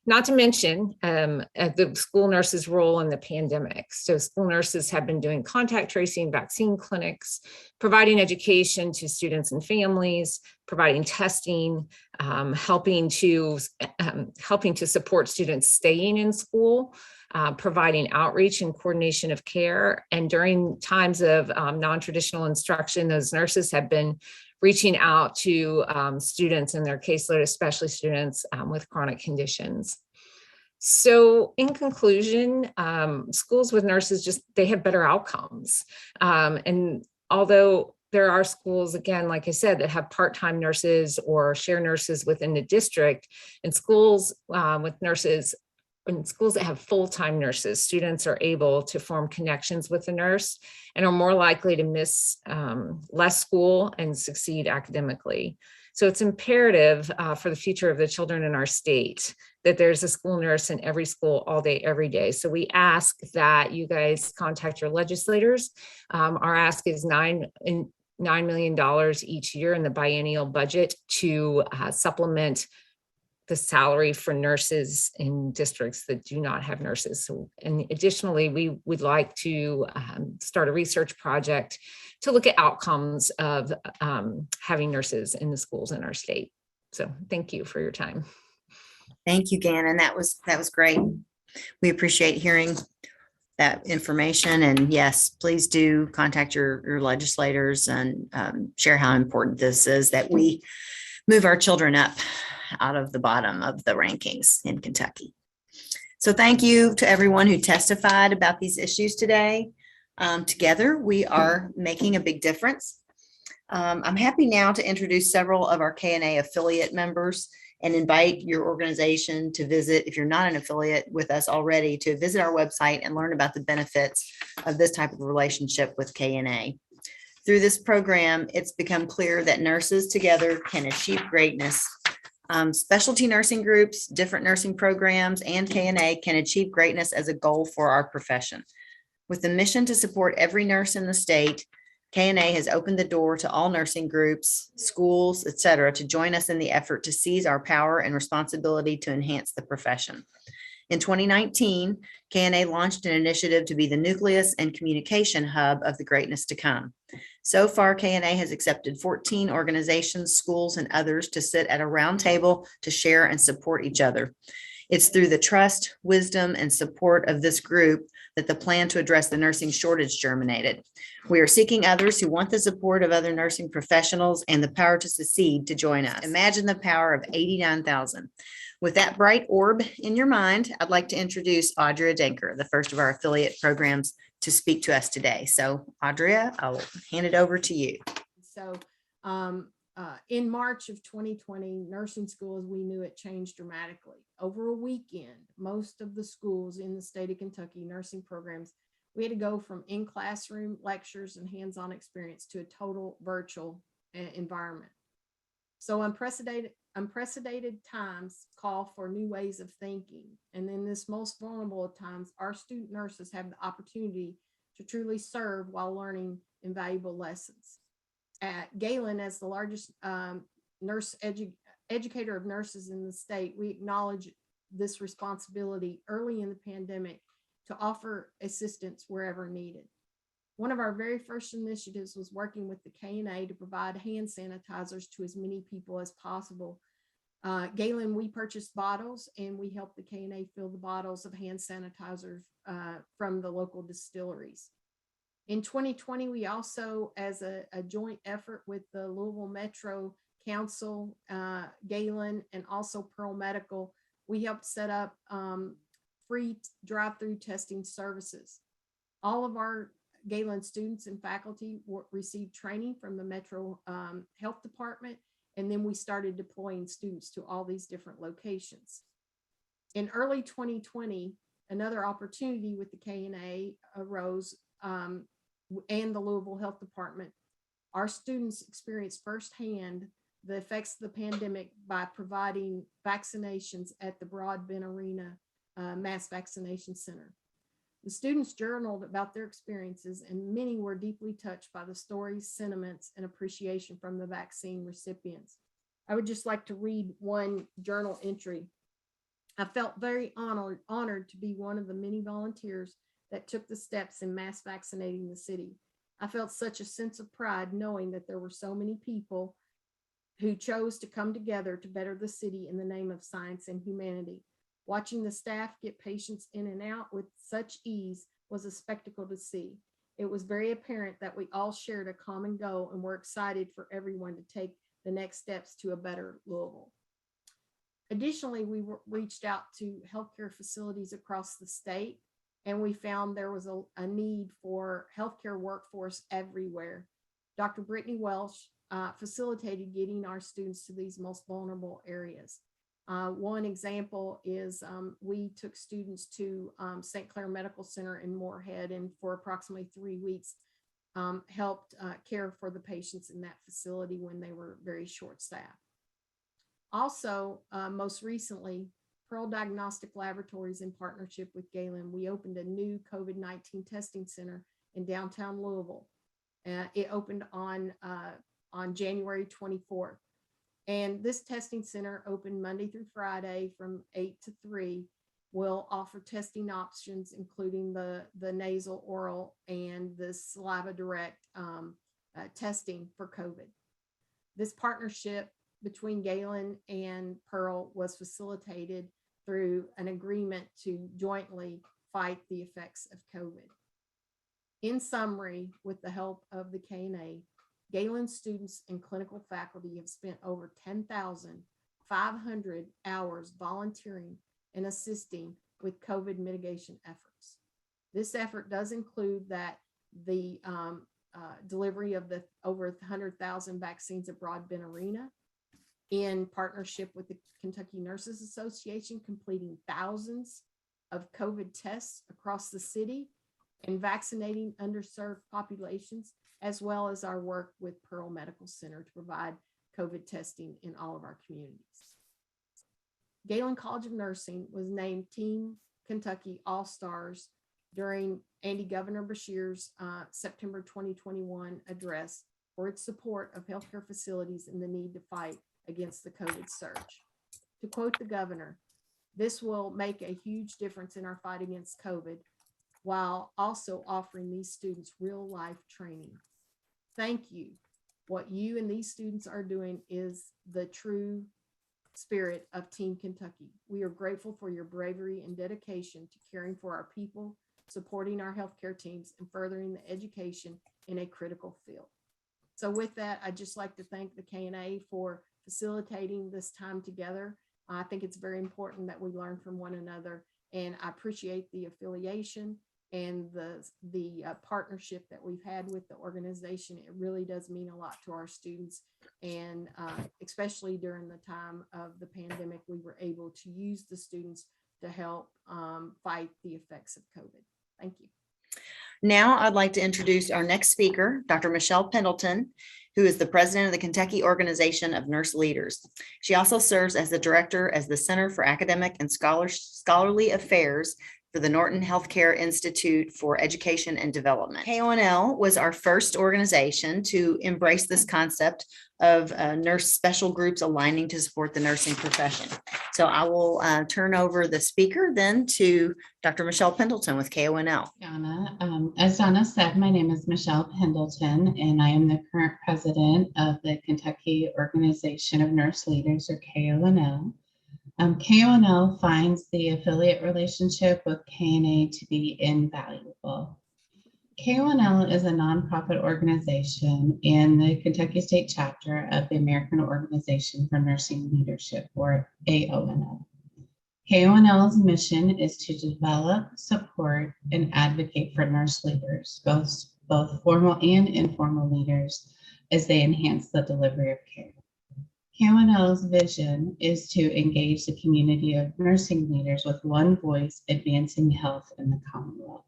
Speaker 21: Not to mention the school nurses' role in the pandemic. So school nurses have been doing contact tracing, vaccine clinics, providing education to students and families, providing testing, helping to support students staying in school, providing outreach and coordination of care. And during times of non-traditional instruction, those nurses have been reaching out to students in their caseload, especially students with chronic conditions. So in conclusion, schools with nurses they have better outcomes. And although there are schools, again, like I said, that have part-time nurses or share nurses within the district, and schools with nurses, in schools that have full-time nurses, students are able to form connections with the nurse and are more likely to miss less school and succeed academically. So it's imperative for the future of the children in our state that there's a school nurse in every school all day, every day. So we ask that you guys contact your legislators. Our ask is $9 million each year in the biennial budget to supplement the salary for nurses in districts that do not have nurses. So, and additionally, we would like to start a research project to look at outcomes of having nurses in the schools in our state. So thank you for your time.
Speaker 3: Thank you, Gannon. That was great. We appreciate hearing that information. And yes, please do contact your legislators and share how important this is that we move our children up out of the bottom of the rankings in Kentucky. So thank you to everyone who testified about these issues today. Together, we are making a big difference. I'm happy now to introduce several of our KNA affiliate members and invite your organization to visit, if you're not an affiliate with us already, to visit our website and learn about the benefits of this type of relationship with KNA. Through this program, it's become clear that nurses together can achieve greatness. Specialty nursing groups, different nursing programs, and KNA can achieve greatness as a goal for our profession. With the mission to support every nurse in the state, KNA has opened the door to all nursing groups, schools, etc., to join us in the effort to seize our power and responsibility to enhance the profession. In 2019, KNA launched an initiative to be the nucleus and communication hub of the greatness to come. So far, KNA has accepted 14 organizations, schools, and others to sit at a round table to share and support each other. It's through the trust, wisdom, and support of this group that the plan to address the nursing shortage germinated. We are seeking others who want the support of other nursing professionals and the power to succeed to join us. Imagine the power of 89,000. With that bright orb in your mind, I'd like to introduce Audria Denker, the first of our affiliate programs, to speak to us today. So Audria, I'll hand it over to you.
Speaker 2: So in March of 2020, nursing school as we knew it changed dramatically. Over a weekend, most of the schools in the state of Kentucky, nursing programs, we had to go from in-classroom lectures and hands-on experience to a total virtual environment. So unprecedented times call for new ways of thinking. And in this most vulnerable of times, our student nurses have the opportunity to truly serve while learning invaluable lessons. At Galen, as the largest educator of nurses in the state, we acknowledge this responsibility early in the pandemic to offer assistance wherever needed. One of our very first initiatives was working with the KNA to provide hand sanitizers to as many people as possible. Galen, we purchased bottles and we helped the KNA fill the bottles of hand sanitizer from the local distilleries. In 2020, we also, as a joint effort with the Louisville Metro Council, Galen, and also Pearl Medical, we helped set up free drive-through testing services. All of our Galen students and faculty received training from the Metro Health Department, and then we started deploying students to all these different locations. In early 2020, another opportunity with the KNA arose and the Louisville Health Department Our students experienced firsthand the effects of the pandemic by providing vaccinations at the Broadbent Arena Mass Vaccination Center. The students journaled about their experiences, and many were deeply touched by the stories, sentiments, and appreciation from the vaccine recipients. I would just like to read one journal entry. I felt very honored to be one of the many volunteers that took the steps in mass vaccinating the city. I felt such a sense of pride knowing that there were so many people who chose to come together to better the city in the name of science and humanity. Watching the staff get patients in and out with such ease was a spectacle to see. It was very apparent that we all shared a common goal and were excited for everyone to take the next steps to a better Louisville. Additionally, we reached out to healthcare facilities across the state, and we found there was a need for healthcare workforce everywhere. Dr. Brittany Welch facilitated getting our students to these most vulnerable areas. One example is we took students to St. Clair Medical Center in Moorhead, and for approximately 3 weeks helped care for the patients in that facility when they were very short-staffed. Also, most recently, Pearl Diagnostic Laboratories, in partnership with Galen, we opened a new COVID-19 testing center in downtown Louisville. It opened on January 24th. And this testing center, open Monday through Friday from 8 to 3, will offer testing options, including the nasal, oral, and the saliva direct testing for COVID. This partnership between Galen and Pearl was facilitated through an agreement to jointly fight the effects of COVID. In summary, with the help of the KNA, Galen students and clinical faculty have spent over 10,500 hours volunteering and assisting with COVID mitigation efforts. This effort does include that the delivery of the over 100,000 vaccines at Broadbent Arena, in partnership with the Kentucky Nurses Association, completing thousands of COVID tests across the city and vaccinating underserved populations, as well as our work with Pearl Medical Center to provide COVID testing in all of our communities. Galen College of Nursing was named Team Kentucky All-Stars during Andy Governor Beshear's September 2021 address for its support of healthcare facilities and the need to fight against the COVID surge. To quote the governor, "This will make a huge difference in our fight against COVID, while also offering these students real life training. Thank you. What you and these students are doing is the true spirit of Team Kentucky. We are grateful for your bravery and dedication to caring for our people, supporting our healthcare teams, and furthering the education in a critical field." So with that, I'd just like to thank the KNA for facilitating this time together. I think it's very important that we learn from one another, and I appreciate the affiliation and the partnership that we've had with the organization. It really does mean a lot to our students, and especially during the time of the pandemic, we were able to use the students to help fight the effects of COVID. Thank you.
Speaker 3: Now I'd like to introduce our next speaker, Dr. Michelle Pendleton, who is the president of the Kentucky Organization of Nurse Leaders. She also serves as the director as the Center for Academic and Scholarly Affairs for the Norton Healthcare Institute for Education and Development. KONL was our first organization to embrace this concept of nurse special groups aligning to support the nursing profession. So I will turn over the speaker then to Dr. Michelle Pendleton with KONL.
Speaker 1: As Donna said, my name is Michelle Pendleton, and I am the current president of the Kentucky Organization of Nurse Leaders, or KONL. KONL finds the affiliate relationship with KNA to be invaluable. KONL is a nonprofit organization in the Kentucky State Chapter of the American Organization for Nursing Leadership, or AONL. KONL's mission is to develop, support, and advocate for nurse leaders, both formal and informal leaders, as they enhance the delivery of care. KONL's vision is to engage the community of nursing leaders with one voice, advancing health in the Commonwealth.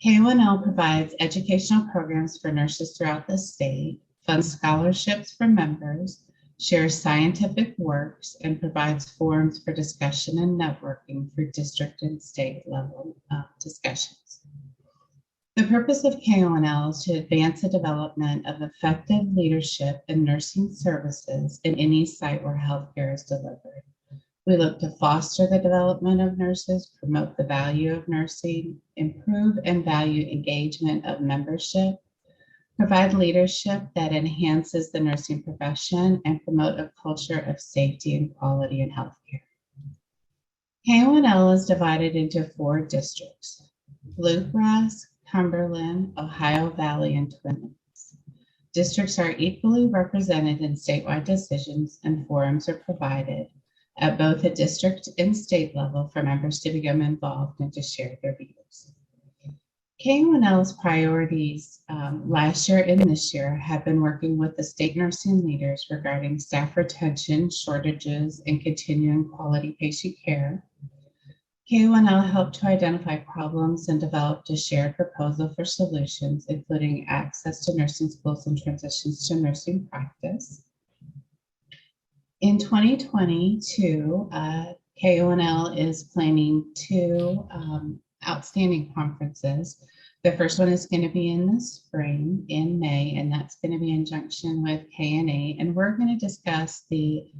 Speaker 1: KONL provides educational programs for nurses throughout the state, funds scholarships for members, shares scientific works, and provides forums for discussion and networking for district and state level discussions. The purpose of KONL is to advance the development of effective leadership in nursing services in any site where healthcare is delivered. We look to foster the development of nurses, promote the value of nursing, improve and value engagement of membership, provide leadership that enhances the nursing profession, and promote a culture of safety and quality in healthcare. KONL is divided into 4 districts: Bluegrass, Cumberland, Ohio Valley, and Twin Lakes. Districts are equally represented in statewide decisions, and forums are provided at both the district and state level for members to become involved and to share their views. KONL's priorities last year and this year have been working with the state nursing leaders regarding staff retention, shortages, and continuing quality patient care. KONL helped to identify problems and developed a shared proposal for solutions, including access to nursing schools and transitions to nursing practice. In 2022, KONL is planning 2 outstanding conferences. The first one is going to be in the spring in May, and that's going to be in conjunction with KNA. And we're going to discuss the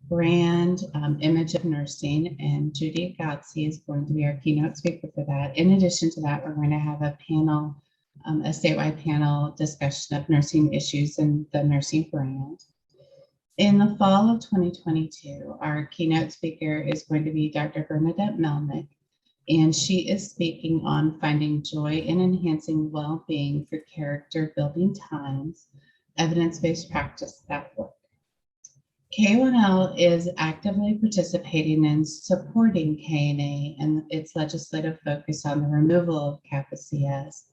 Speaker 1: brand image of nursing, and Judy Gotzi is going to be our keynote speaker for that. In addition to that, we're going to have a panel, a statewide panel discussion of nursing issues and the nursing brand. In the fall of 2022, our keynote speaker is going to be Dr. Bernadette Melnick, and she is speaking on finding joy in enhancing well-being for character-building times, evidence-based practice that work. KONL is actively participating in supporting KNA and its legislative focus on the removal of CAPA-CS,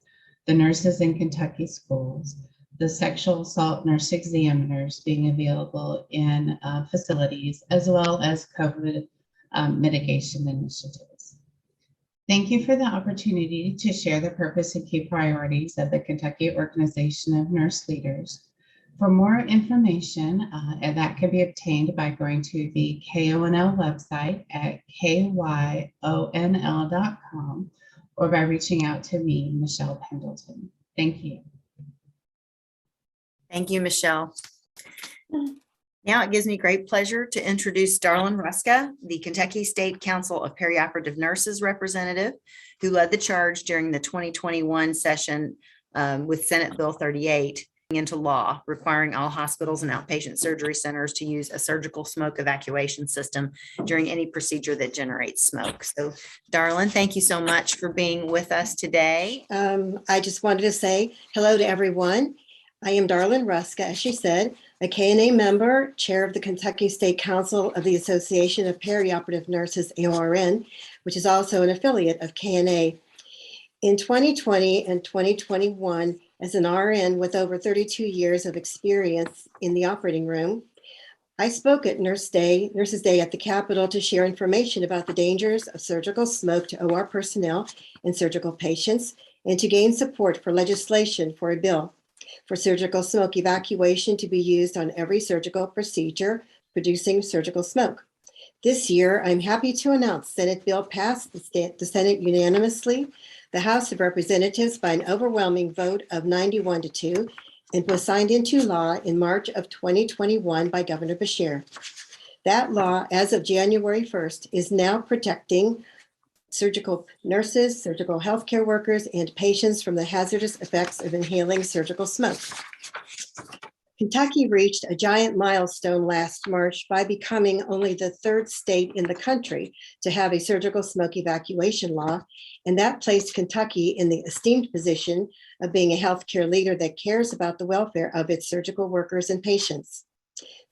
Speaker 1: the nurses in Kentucky schools, the sexual assault nurse examiners being available in facilities, as well as COVID mitigation initiatives. Thank you for the opportunity to share the purpose and key priorities of the Kentucky Organization of Nurse Leaders. For more information, and that can be obtained by going to the KONL website at kyonl.com or by reaching out to me, Michelle Pendleton. Thank you.
Speaker 3: Thank you, Michelle. Now it gives me great pleasure to introduce Darlene Ruska, the Kentucky State Council of Perioperative Nurses representative, who led the charge during the 2021 session with Senate Bill 38 into law, requiring all hospitals and outpatient surgery centers to use a surgical smoke evacuation system during any procedure that generates smoke. So, Darlene, thank you so much for being with us today.
Speaker 7: I just wanted to say hello to everyone. I am Darlene Ruska, as she said, a KNA member, chair of the Kentucky State Council of the Association of Perioperative Nurses, AORN, which is also an affiliate of KNA. In 2020 and 2021, as an RN with over 32 years of experience in the operating room, I spoke at Nurses Day at the Capitol to share information about the dangers of surgical smoke to OR personnel and surgical patients, and to gain support for legislation for a bill for surgical smoke evacuation to be used on every surgical procedure producing surgical smoke. This year, I'm happy to announce Senate bill passed the Senate unanimously, the House of Representatives by an overwhelming vote of 91-2, and was signed into law in March of 2021 by Governor Beshear. That law, as of January 1st, is now protecting surgical nurses, surgical healthcare workers, and patients from the hazardous effects of inhaling surgical smoke. Kentucky reached a giant milestone last March by becoming only the 3rd state in the country to have a surgical smoke evacuation law, and that placed Kentucky in the esteemed position of being a healthcare leader that cares about the welfare of its surgical workers and patients.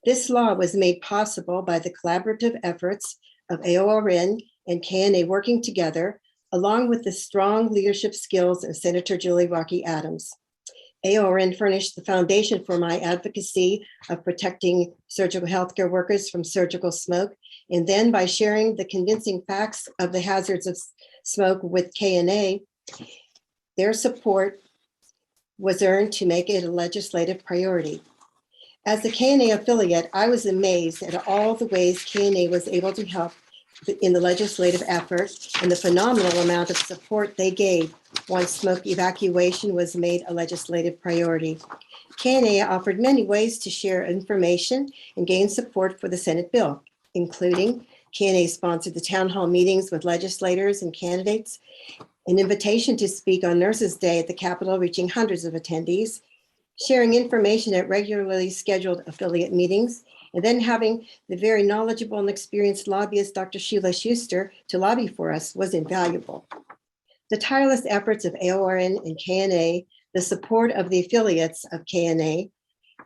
Speaker 7: This law was made possible by the collaborative efforts of AORN and KNA working together, along with the strong leadership skills of Senator Julie Rocky Adams. AORN furnished the foundation for my advocacy of protecting surgical healthcare workers from surgical smoke, and then by sharing the convincing facts of the hazards of smoke with KNA, Their support was earned to make it a legislative priority. As the KNA affiliate, I was amazed at all the ways KNA was able to help in the legislative effort and the phenomenal amount of support they gave once smoke evacuation was made a legislative priority. KNA offered many ways to share information and gain support for the Senate bill, including KNA sponsored the town hall meetings with legislators and candidates, an invitation to speak on Nurses Day at the Capitol, reaching hundreds of attendees, sharing information at regularly scheduled affiliate meetings, and then having the very knowledgeable and experienced lobbyist, Dr. Sheila Schuster, to lobby for us was invaluable. The tireless efforts of AORN and KNA, the support of the affiliates of KNA,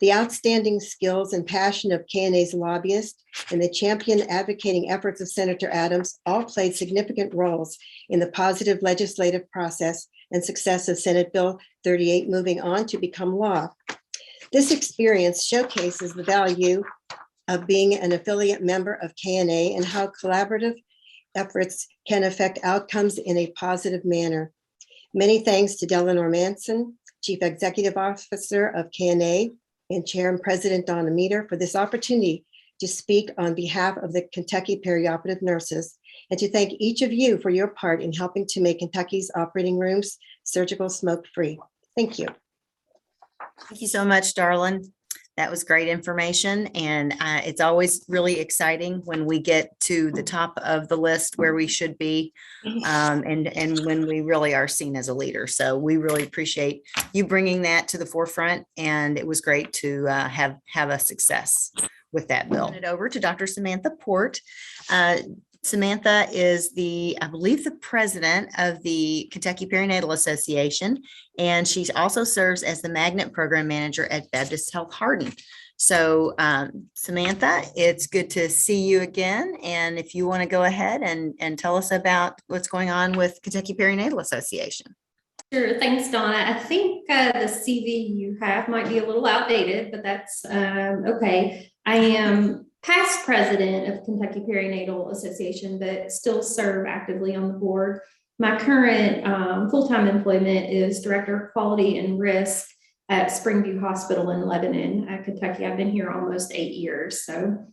Speaker 7: the outstanding skills and passion of KNA's lobbyists, and the champion advocating efforts of Senator Adams all played significant roles in the positive legislative process and success of Senate Bill 38 moving on to become law. This experience showcases the value of being an affiliate member of KNA and how collaborative efforts can affect outcomes in a positive manner. Many thanks to Delano Manson, Chief Executive Officer of KNA, and Chair and President Donna Meter for this opportunity to speak on behalf of the Kentucky Perioperative Nurses, and to thank each of you for your part in helping to make Kentucky's operating rooms surgical smoke-free. Thank you.
Speaker 3: Thank you so much, Darlene. That was great information. And it's always really exciting when we get to the top of the list where we should be, and when we really are seen as a leader. So we really appreciate you bringing that to the forefront. And it was great to have a success with that bill. Turn it over to Dr. Samantha Port. Samantha is I believe, the president of the Kentucky Perinatal Association, and she also serves as the magnet program manager at Baptist Health Hardin. So Samantha, it's good to see you again. And if you want to go ahead and tell us about what's going on with Kentucky Perinatal Association.
Speaker 8: Sure, thanks, Donna. I think the CV you have might be a little outdated, but that's okay. I am past president of Kentucky Perinatal Association, but still serve actively on the board. My current full-time employment is Director of Quality and Risk at Springview Hospital in Lebanon, Kentucky. I've been here almost 8 years. So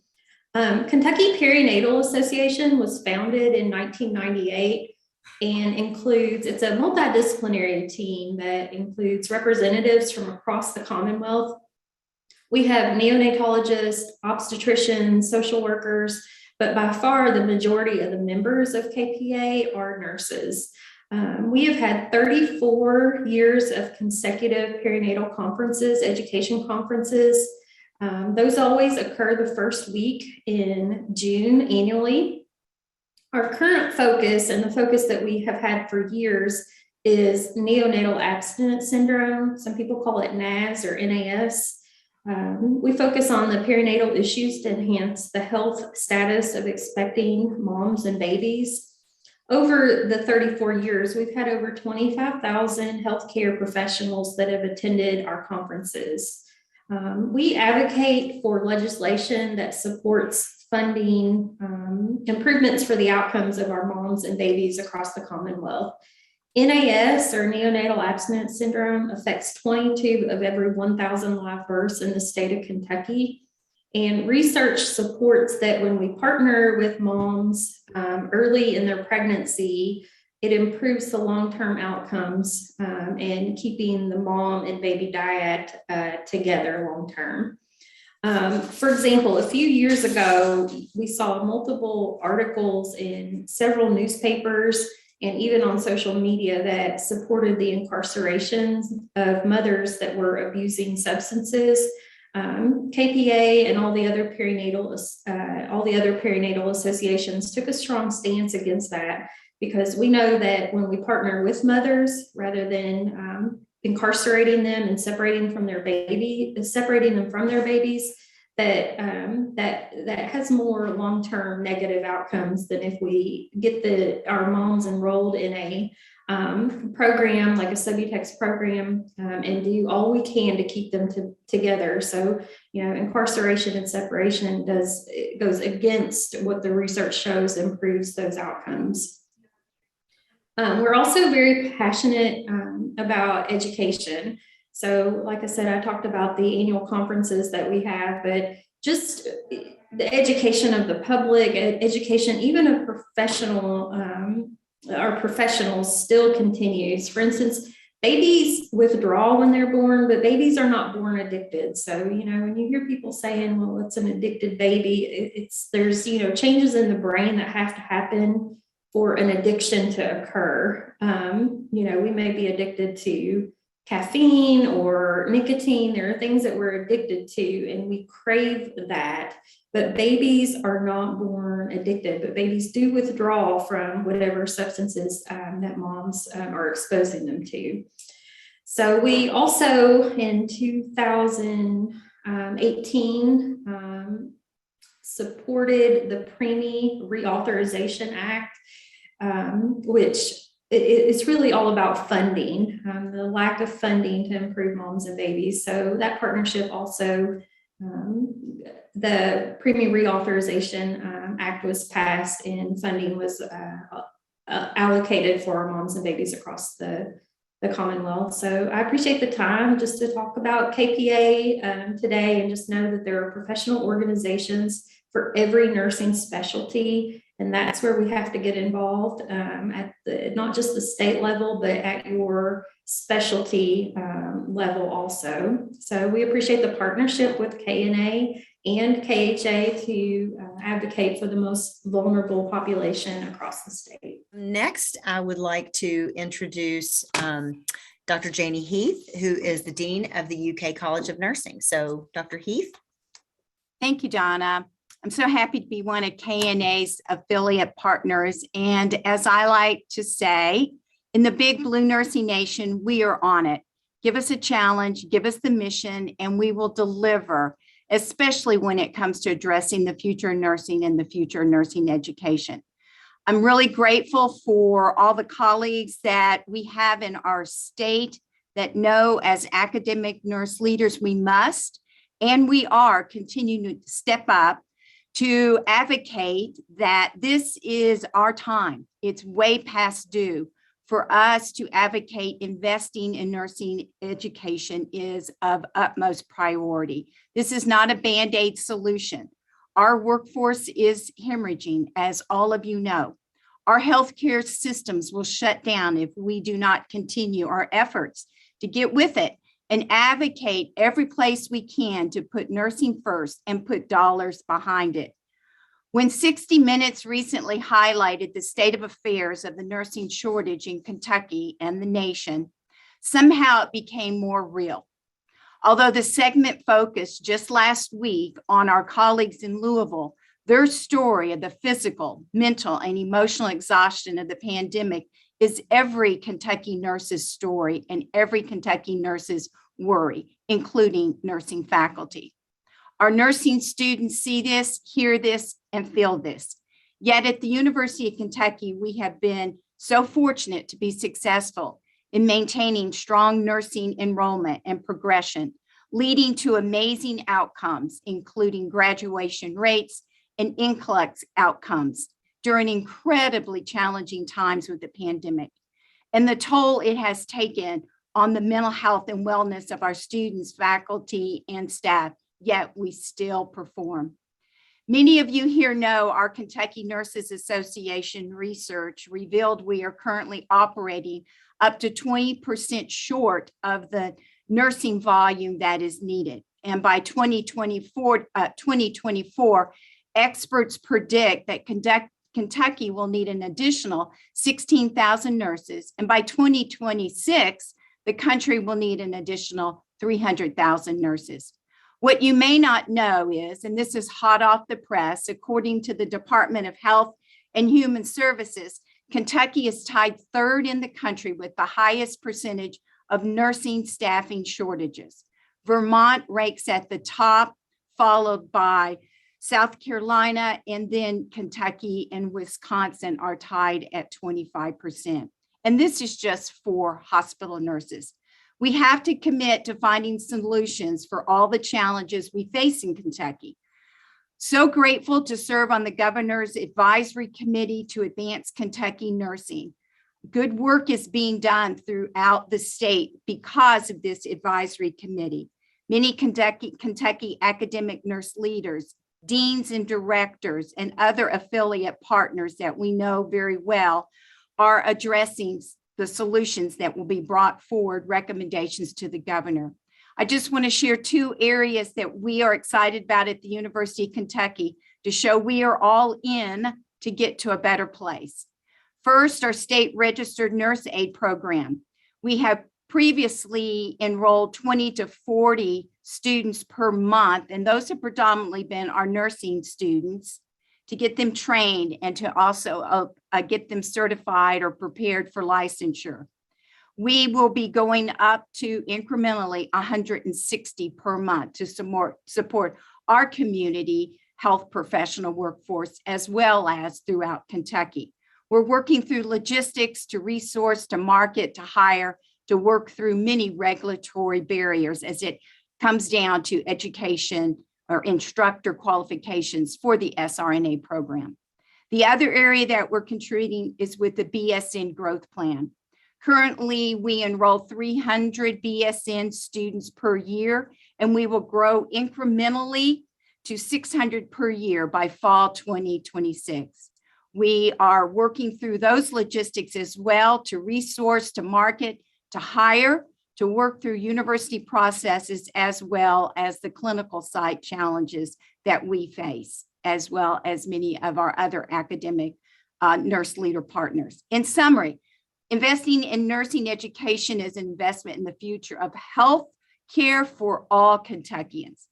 Speaker 8: Kentucky Perinatal Association was founded in 1998 and it's a multidisciplinary team that includes representatives from across the Commonwealth. We have neonatologists, obstetricians, social workers, but by far the majority of the members of KPA are nurses. We have had 34 years of consecutive perinatal conferences, education conferences. Those always occur the first week in June annually. Our current focus, and the focus that we have had for years, is neonatal abstinence syndrome. Some people call it NAS or NAS. We focus on the perinatal issues to enhance the health status of expecting moms and babies. Over the 34 years, we've had over 25,000 healthcare professionals that have attended our conferences. We advocate for legislation that supports funding improvements for the outcomes of our moms and babies across the Commonwealth. NAS, or neonatal abstinence syndrome, affects 22 of every 1,000 live births in the state of Kentucky. And research supports that when we partner with moms early in their pregnancy, it improves the long-term outcomes and keeping the mom and baby diet together long-term. For example, a few years ago, we saw multiple articles in several newspapers and even on social media that supported the incarcerations of mothers that were abusing substances. KPA and all the other perinatal associations took a strong stance against that, because we know that when we partner with mothers, rather than incarcerating them and separating them from their babies, that has more long-term negative outcomes than if we get our moms enrolled in a program like a Subutex program and do all we can to keep them together. So, incarceration and separation goes against what the research shows improves those outcomes. We're also very passionate about education. So like I said, I talked about the annual conferences that we have, but just the education of the public, education, even of professional, our professionals still continues. For instance, babies withdraw when they're born, but babies are not born addicted. So, you know, when you hear people saying, well, it's an addicted baby, there's, you know, changes in the brain that have to happen for an addiction to occur. You know, we may be addicted to caffeine or nicotine. There are things that we're addicted to and we crave that, but babies are not born addicted, but babies do withdraw from whatever substances that moms are exposing them to. So we also in 2018 supported the Preemie Reauthorization Act, which it's really all about funding, the lack of funding to improve moms and babies. So that partnership also, the Preemie Reauthorization Act was passed and funding was allocated for our moms and babies across the Commonwealth. So I appreciate the time just to talk about KPA today, and just know that there are professional organizations for every nursing specialty. And that's where we have to get involved at not just the state level, but at your specialty level also. So we appreciate the partnership with KNA and KHA to advocate for the most vulnerable population across the state.
Speaker 3: Next, I would like to introduce Dr. Janie Heath, who is the Dean of the UK College of Nursing. So Dr. Heath.
Speaker 9: Thank you, Donna. I'm so happy to be one of KNA's affiliate partners. And as I like to say, in the big blue nursing nation, we are on it. Give us a challenge, give us the mission, and we will deliver, especially when it comes to addressing the future of nursing and the future of nursing education. I'm really grateful for all the colleagues that we have in our state that know as academic nurse leaders, we must, and we are continuing to step up to advocate that this is our time. It's way past due for us to advocate investing in nursing education is of utmost priority. This is not a Band-Aid solution. Our workforce is hemorrhaging, as all of you know. Our healthcare systems will shut down if we do not continue our efforts to get with it and advocate every place we can to put nursing first and put dollars behind it. When 60 Minutes recently highlighted the state of affairs of the nursing shortage in Kentucky and the nation, somehow it became more real. Although the segment focused just last week on our colleagues in Louisville, their story of the physical, mental, and emotional exhaustion of the pandemic is every Kentucky nurse's story and every Kentucky nurse's worry, including nursing faculty. Our nursing students see this, hear this, and feel this. Yet at the University of Kentucky, we have been so fortunate to be successful in maintaining strong nursing enrollment and progression, leading to amazing outcomes, including graduation rates and NCLEX outcomes during incredibly challenging times with the pandemic, and the toll it has taken on the mental health and wellness of our students, faculty, and staff, yet we still perform. Many of you here know our Kentucky Nurses Association research revealed we are currently operating up to 20% short of the nursing volume that is needed. And by 2024, experts predict that Kentucky will need an additional 16,000 nurses. And by 2026, the country will need an additional 300,000 nurses. What you may not know is, and this is hot off the press, according to the Department of Health and Human Services, Kentucky is tied third in the country with the highest percentage of nursing staffing shortages. Vermont ranks at the top, followed by South Carolina, and then Kentucky and Wisconsin are tied at 25%. And this is just for hospital nurses. We have to commit to finding solutions for all the challenges we face in Kentucky. So grateful to serve on the Governor's Advisory Committee to advance Kentucky nursing. Good work is being done throughout the state because of this advisory committee. Many Kentucky academic nurse leaders, deans and directors, and other affiliate partners that we know very well are addressing the solutions that will be brought forward, recommendations to the governor. I just want to share 2 areas that we are excited about at the University of Kentucky to show we are all in to get to a better place. First, our state registered nurse aid program. We have previously enrolled 20 to 40 students per month, and those have predominantly been our nursing students, to get them trained and to also get them certified or prepared for licensure. We will be going up to incrementally 160 per month to support our community health professional workforce as well as throughout Kentucky. We're working through logistics to resource, to market, to hire, to work through many regulatory barriers as it comes down to education or instructor qualifications for the SRNA program. The other area that we're contributing is with the BSN growth plan. Currently, we enroll 300 BSN students per year, and we will grow incrementally to 600 per year by fall 2026. We are working through those logistics as well to resource, to market, to hire, to work through university processes, as well as the clinical site challenges that we face, as well as many of our other academic nurse leader partners. In summary, investing in nursing education is an investment in the future of health care for all Kentuckians.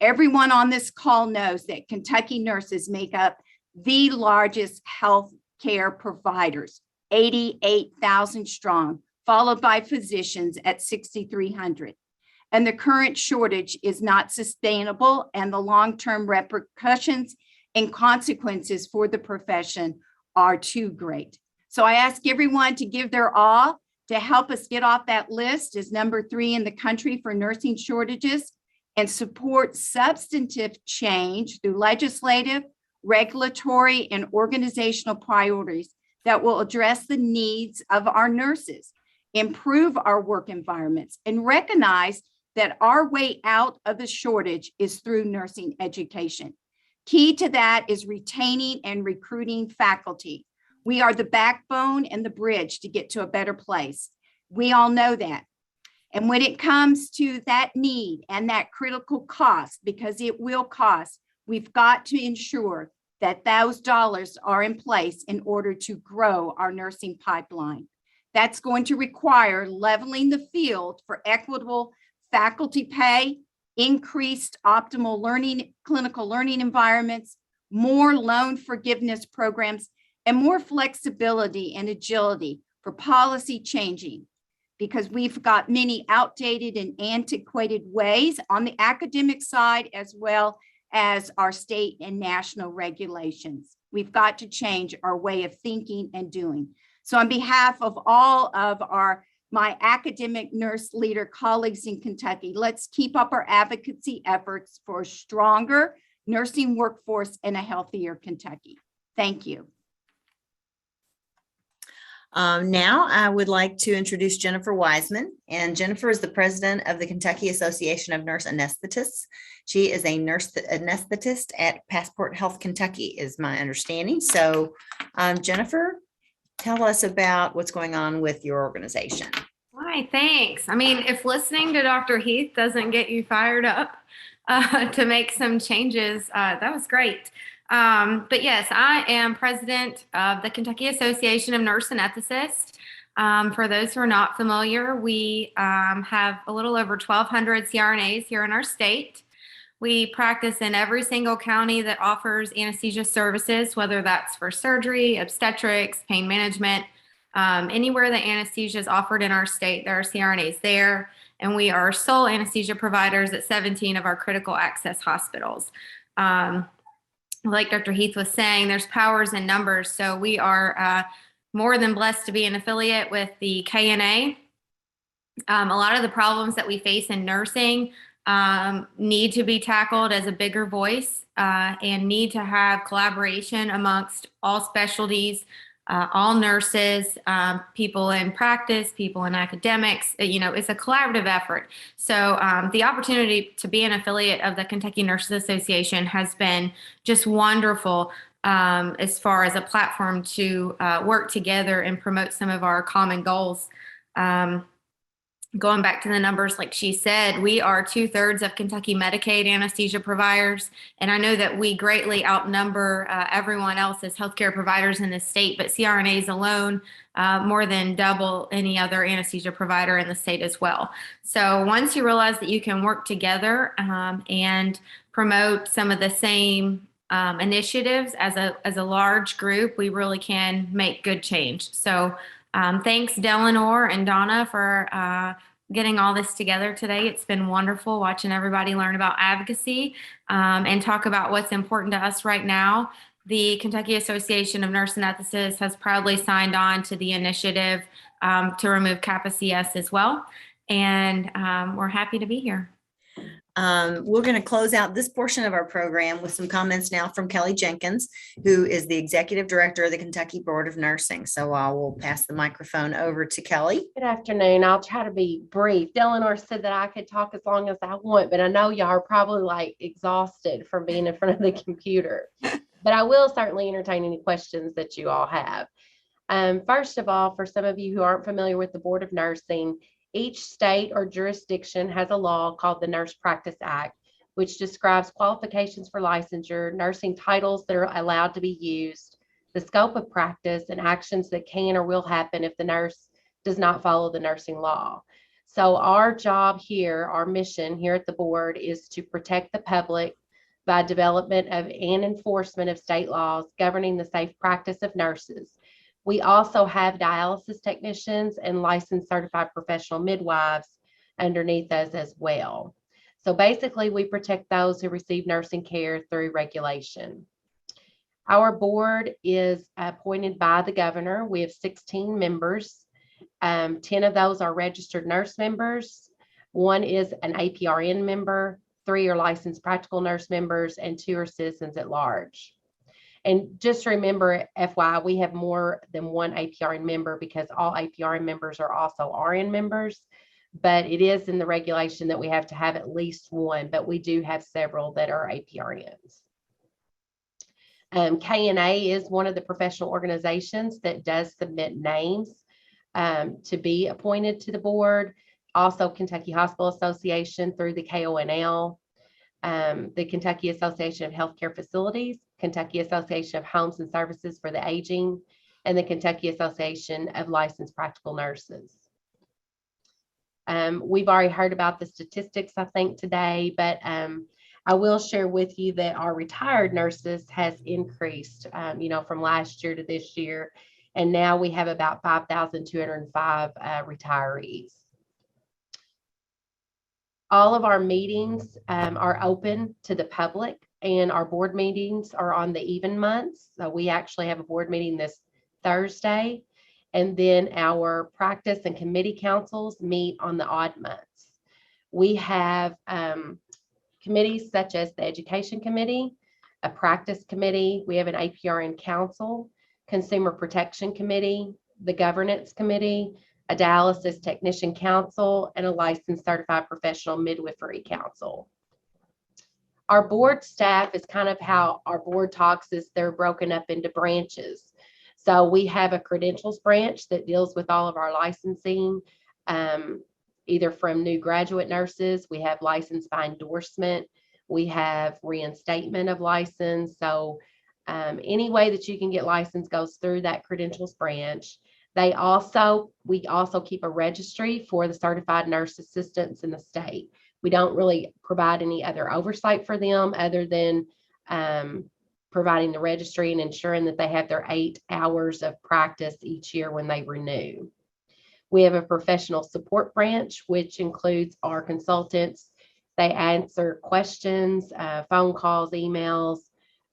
Speaker 9: Everyone on this call knows that Kentucky nurses make up the largest health care providers, 88,000 strong, followed by physicians at 6,300. And the current shortage is not sustainable, and the long-term repercussions and consequences for the profession are too great. So I ask everyone to give their all to help us get off that list as number 3 in the country for nursing shortages, and support substantive change through legislative, regulatory, and organizational priorities that will address the needs of our nurses, improve our work environments, and recognize that our way out of the shortage is through nursing education. Key to that is retaining and recruiting faculty. We are the backbone and the bridge to get to a better place. We all know that. And when it comes to that need and that critical cost, because it will cost, we've got to ensure that those dollars are in place in order to grow our nursing pipeline. That's going to require leveling the field for equitable faculty pay, increased optimal learning, clinical learning environments, more loan forgiveness programs, and more flexibility and agility for policy changing, because we've got many outdated and antiquated ways on the academic side, as well as our state and national regulations. We've got to change our way of thinking and doing. So on behalf of all of my academic nurse leader colleagues in Kentucky, let's keep up our advocacy efforts for a stronger nursing workforce and a healthier Kentucky. Thank you.
Speaker 3: Now I would like to introduce Jennifer Wiseman, and Jennifer is the president of the Kentucky Association of Nurse Anesthetists. She is a nurse anesthetist at Passport Health Kentucky, is my understanding. So Jennifer, tell us about what's going on with your organization.
Speaker 10: Hi, thanks. I mean, if listening to Dr. Heath doesn't get you fired up to make some changes, that was great. But yes, I am president of the Kentucky Association of Nurse Anesthetists. For those who are not familiar, we have a little over 1,200 CRNAs here in our state. We practice in every single county that offers anesthesia services, whether that's for surgery, obstetrics, pain management, anywhere that anesthesia is offered in our state, there are CRNAs there. And we are sole anesthesia providers at 17 of our critical access hospitals. Like Dr. Heath was saying, there's powers in numbers. So we are more than blessed to be an affiliate with the KNA. A lot of the problems that we face in nursing need to be tackled as a bigger voice and need to have collaboration amongst all specialties all nurses, people in practice, people in academics. It's a collaborative effort. So the opportunity to be an affiliate of the Kentucky Nurses Association has been just wonderful as far as a platform to work together and promote some of our common goals. Going back to the numbers, like she said, we are 2/3 of Kentucky Medicaid anesthesia providers. And I know that we greatly outnumber everyone else as healthcare providers in the state, but CRNAs alone more than double any other anesthesia provider in the state as well. So once you realize that you can work together and promote some of the same initiatives as a large group, we really can make good change. So thanks, Delano and Donna, for getting all this together today. It's been wonderful watching everybody learn about advocacy and talk about what's important to us right now. The Kentucky Association of Nurse Anesthetists has proudly signed on to the initiative to remove CAPA-CS as well. And we're happy to be here.
Speaker 3: We're going to close out this portion of our program with some comments now from Kelly Jenkins, who is the Executive Director of the Kentucky Board of Nursing. So I will pass the microphone over to Kelly.
Speaker 11: Good afternoon. I'll try to be brief. Delano said that I could talk as long as I want, but I know y'all are probably like exhausted from being in front of the computer. But I will certainly entertain any questions that you all have. First of all, for some of you who aren't familiar with the Board of Nursing, each state or jurisdiction has a law called the Nurse Practice Act, which describes qualifications for licensure, nursing titles that are allowed to be used, the scope of practice, and actions that can or will happen if the nurse does not follow the nursing law. So our job here, our mission here at the board, is to protect the public by development of and enforcement of state laws governing the safe practice of nurses. We also have dialysis technicians and licensed certified professional midwives underneath us as well. So basically, we protect those who receive nursing care through regulation. Our board is appointed by the governor. We have 16 members. 10 of those are registered nurse members. 1 is an APRN member, 3 are licensed practical nurse members, and 2 are citizens at large. And just remember, FYI, we have more than 1 APRN member because all APRN members are also RN members, but it is in the regulation that we have to have at least 1, but we do have several that are APRNs. KNA is one of the professional organizations that does submit names to be appointed to the board. Also, Kentucky Hospital Association through the KONL, the Kentucky Association of Healthcare Facilities, Kentucky Association of Homes and Services for the Aging, and the Kentucky Association of Licensed Practical Nurses. We've already heard about the statistics, I think, today, but I will share with you that our retired nurses has increased, from last year to this year, and now we have about 5,205 retirees. All of our meetings are open to the public, and our board meetings are on the even months. So we actually have a board meeting this Thursday, and then our practice and committee councils meet on the odd months. We have committees such as the Education Committee, a Practice Committee, we have an APRN Council, Consumer Protection Committee, the Governance Committee, a Dialysis Technician Council, and a Licensed Certified Professional Midwifery Council. Our board staff is kind of how our board talks, is they're broken up into branches. So we have a credentials branch that deals with all of our licensing, either from new graduate nurses, we have license by endorsement, we have reinstatement of license. So any way that you can get licensed goes through that credentials branch. We also keep a registry for the certified nurse assistants in the state. We don't really provide any other oversight for them other than providing the registry and ensuring that they have their 8 hours of practice each year when they renew. We have a professional support branch, which includes our consultants. They answer questions, phone calls, emails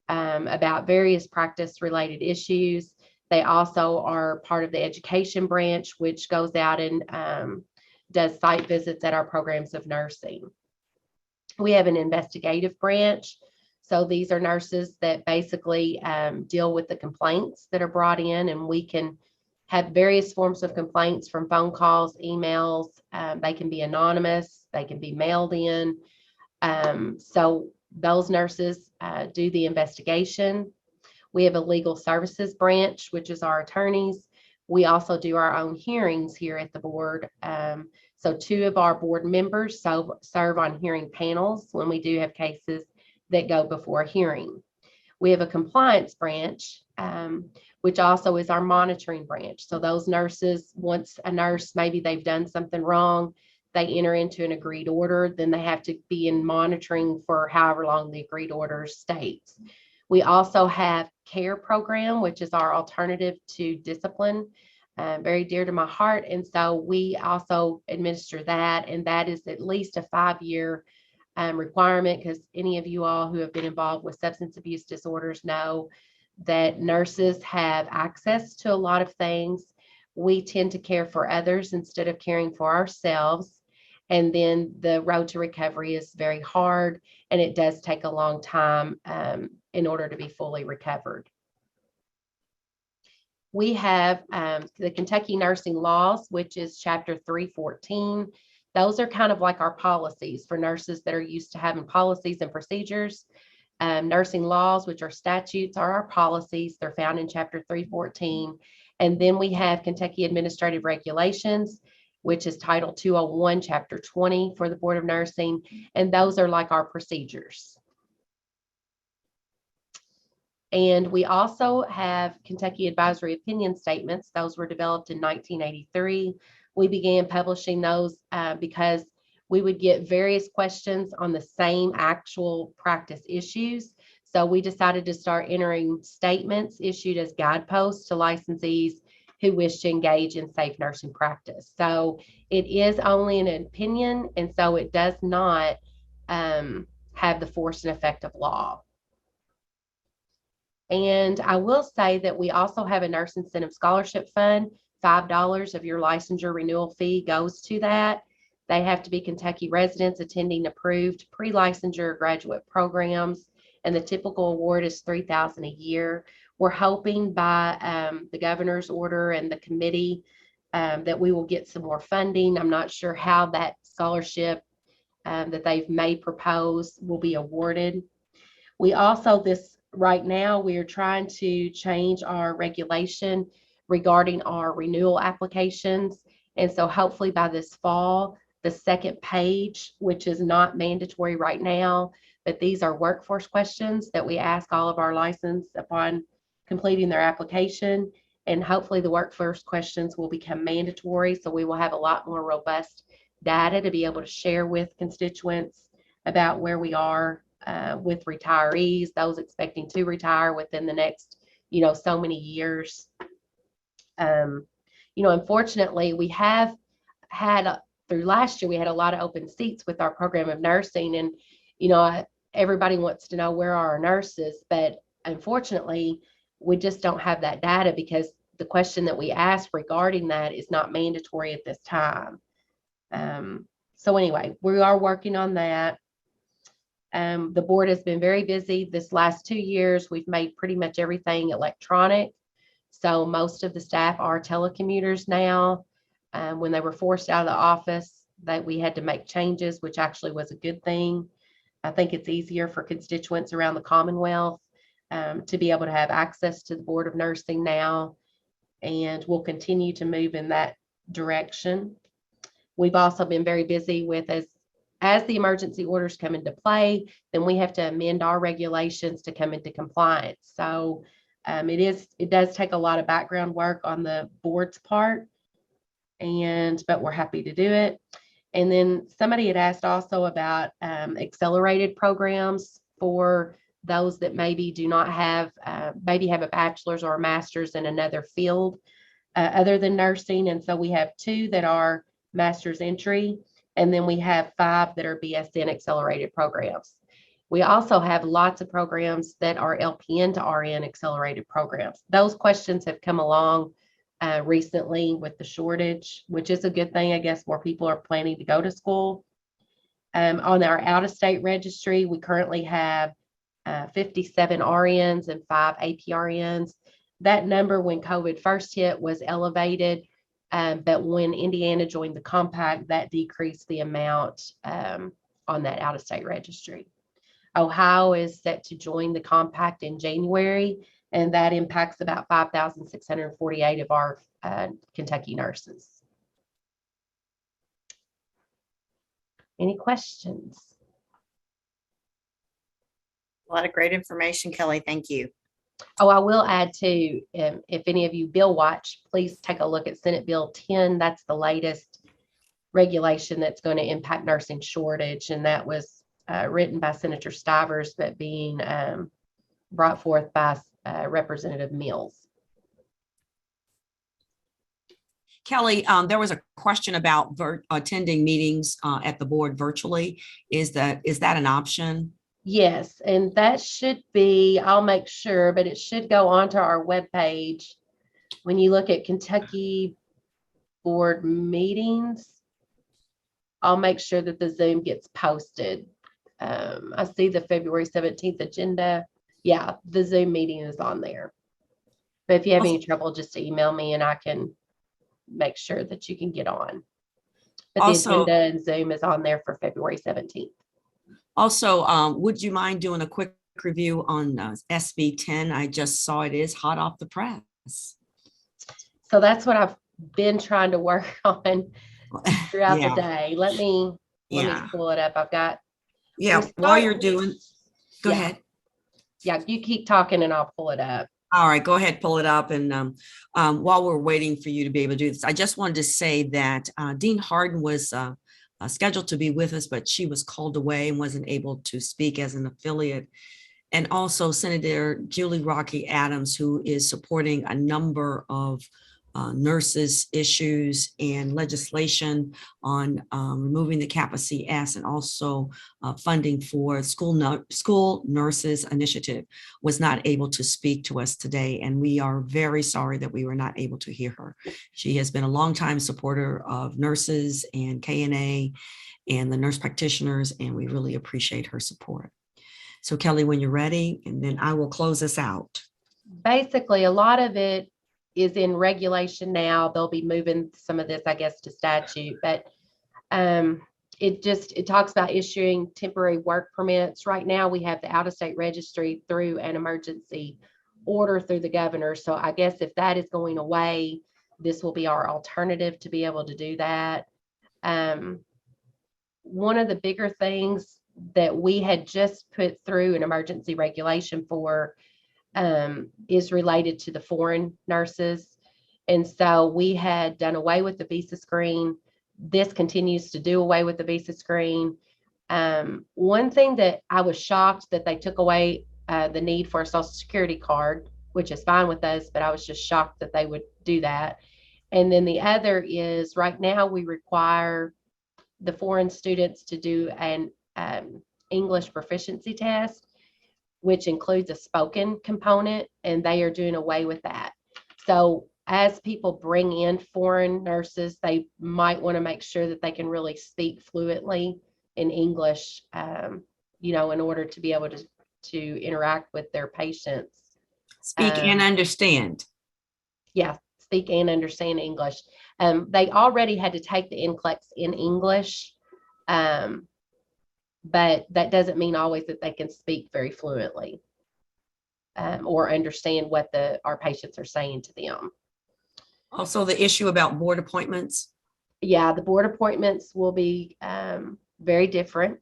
Speaker 11: about various practice related issues. They also are part of the education branch, which goes out and does site visits at our programs of nursing. We have an investigative branch. So these are nurses that basically deal with the complaints that are brought in, and we can have various forms of complaints from phone calls, emails. They can be anonymous, they can be mailed in. So those nurses do the investigation. We have a legal services branch, which is our attorneys. We also do our own hearings here at the board. So 2 of our board members serve on hearing panels when we do have cases that go before a hearing. We have a compliance branch, which also is our monitoring branch. So those nurses, once a nurse, maybe they've done something wrong, they enter into an agreed order, then they have to be in monitoring for however long the agreed order states. We also have CARE program, which is our alternative to discipline, very dear to my heart. And so we also administer that, and that is at least a 5-year requirement, because any of you all who have been involved with substance abuse disorders know that nurses have access to a lot of things. We tend to care for others instead of caring for ourselves. And then the road to recovery is very hard, and it does take a long time in order to be fully recovered. We have the Kentucky nursing laws, which is chapter 314. Those are kind of like our policies for nurses that are used to having policies and procedures. Nursing laws, which are statutes, are our policies. They're found in chapter 314. And then we have Kentucky administrative regulations, which is title 201, chapter 20 for the Board of Nursing. And those are like our procedures. And we also have Kentucky advisory opinion statements. Those were developed in 1983. We began publishing those because we would get various questions on the same actual practice issues. So we decided to start entering statements issued as guideposts to licensees who wish to engage in safe nursing practice. So it is only an opinion, and so it does not have the force and effect of law. And I will say that we also have a nurse incentive scholarship fund. $5 of your licensure renewal fee goes to that. They have to be Kentucky residents attending approved pre-licensure graduate programs, and the typical award is $3,000 a year. We're hoping by the governor's order and the committee that we will get some more funding. I'm not sure how that scholarship that they've made propose will be awarded. We also, right now, we are trying to change our regulation regarding our renewal applications. And so hopefully by this fall, the second page, which is not mandatory right now, but these are workforce questions that we ask all of our licensed upon completing their application. And hopefully the workforce questions will become mandatory. So we will have a lot more robust data to be able to share with constituents about where we are with retirees, those expecting to retire within the next, so many years. Unfortunately, we have had through last year, we had a lot of open seats with our program of nursing, and everybody wants to know where are our nurses, but unfortunately, we just don't have that data because the question that we ask regarding that is not mandatory at this time. So anyway, we are working on that. The board has been very busy this last 2 years. We've made pretty much everything electronic. So most of the staff are telecommuters now. When they were forced out of the office, that we had to make changes, which actually was a good thing. I think it's easier for constituents around the Commonwealth to be able to have access to the Board of Nursing now, and we'll continue to move in that direction. We've also been very busy with, as the emergency orders come into play, then we have to amend our regulations to come into compliance. So it does take a lot of background work on the board's part, but we're happy to do it. And then somebody had asked also about accelerated programs for those that maybe do not have, maybe have a bachelor's or a master's in another field other than nursing. And so we have 2 that are master's entry, and then we have 5 that are BSN accelerated programs. We also have lots of programs that are LPN to RN accelerated programs. Those questions have come along recently with the shortage, which is a good thing. I guess more people are planning to go to school. On our out-of-state registry, we currently have 57 RNs and 5 APRNs. That number when COVID first hit was elevated, but when Indiana joined the compact, that decreased the amount on that out-of-state registry. Ohio is set to join the compact in January, and that impacts about 5,648 of our Kentucky nurses. Any questions?
Speaker 3: A lot of great information, Kelly. Thank you.
Speaker 11: Oh, I will add too, if any of you bill watch, please take a look at Senate Bill 10. That's the latest regulation that's going to impact nursing shortage. And that was written by Senator Stivers, but being brought forth by Representative Mills.
Speaker 6: Kelly, there was a question about attending meetings at the board virtually. Is that an option?
Speaker 11: Yes, and that should be, I'll make sure, but it should go onto our webpage. When you look at Kentucky board meetings, I'll make sure that the Zoom gets posted. I see the February 17th agenda. Yeah, the Zoom meeting is on there. But if you have any trouble, just email me and I can make sure that you can get on. But the agenda and Zoom is on there for February 17th.
Speaker 6: Also, would you mind doing a quick review on SB 10? I just saw it is hot off the press.
Speaker 11: So that's what I've been trying to work on throughout the day. Let me pull it up. I've got.
Speaker 6: Yeah, while you're doing, go ahead.
Speaker 11: Yeah, you keep talking and I'll pull it up.
Speaker 6: All right, go ahead, pull it up. And while we're waiting for you to be able to do this, I just wanted to say that Dean Harden was scheduled to be with us, but she was called away and wasn't able to speak as an affiliate. And also Senator Julie Rocky Adams, who is supporting a number of nurses issues and legislation on removing the CAPA-CS and also funding for school nurses initiative, was not able to speak to us today. And we are very sorry that we were not able to hear her. She has been a longtime supporter of nurses and KNA and the nurse practitioners, and we really appreciate her support. So Kelly, when you're ready, and then I will close this out.
Speaker 11: Basically, a lot of it is in regulation now. They'll be moving some of this, I guess, to statute, but it talks about issuing temporary work permits. Right now, we have the out-of-state registry through an emergency order through the governor. So I guess if that is going away, this will be our alternative to be able to do that. One of the bigger things that we had just put through an emergency regulation for is related to the foreign nurses. And so we had done away with the visa screen. This continues to do away with the visa screen. One thing that I was shocked that they took away the need for a social security card, which is fine with us, but I was just shocked that they would do that. And then the other is right now we require the foreign students to do an English proficiency test, which includes a spoken component, and they are doing away with that. So as people bring in foreign nurses, they might want to make sure that they can really speak fluently in English, in order to be able to interact with their patients.
Speaker 6: Speak and understand.
Speaker 11: Yeah, speak and understand English. They already had to take the NCLEX in English, but that doesn't mean always that they can speak very fluently or understand what our patients are saying to them.
Speaker 6: Also, the issue about board appointments.
Speaker 11: Yeah, the board appointments will be very different.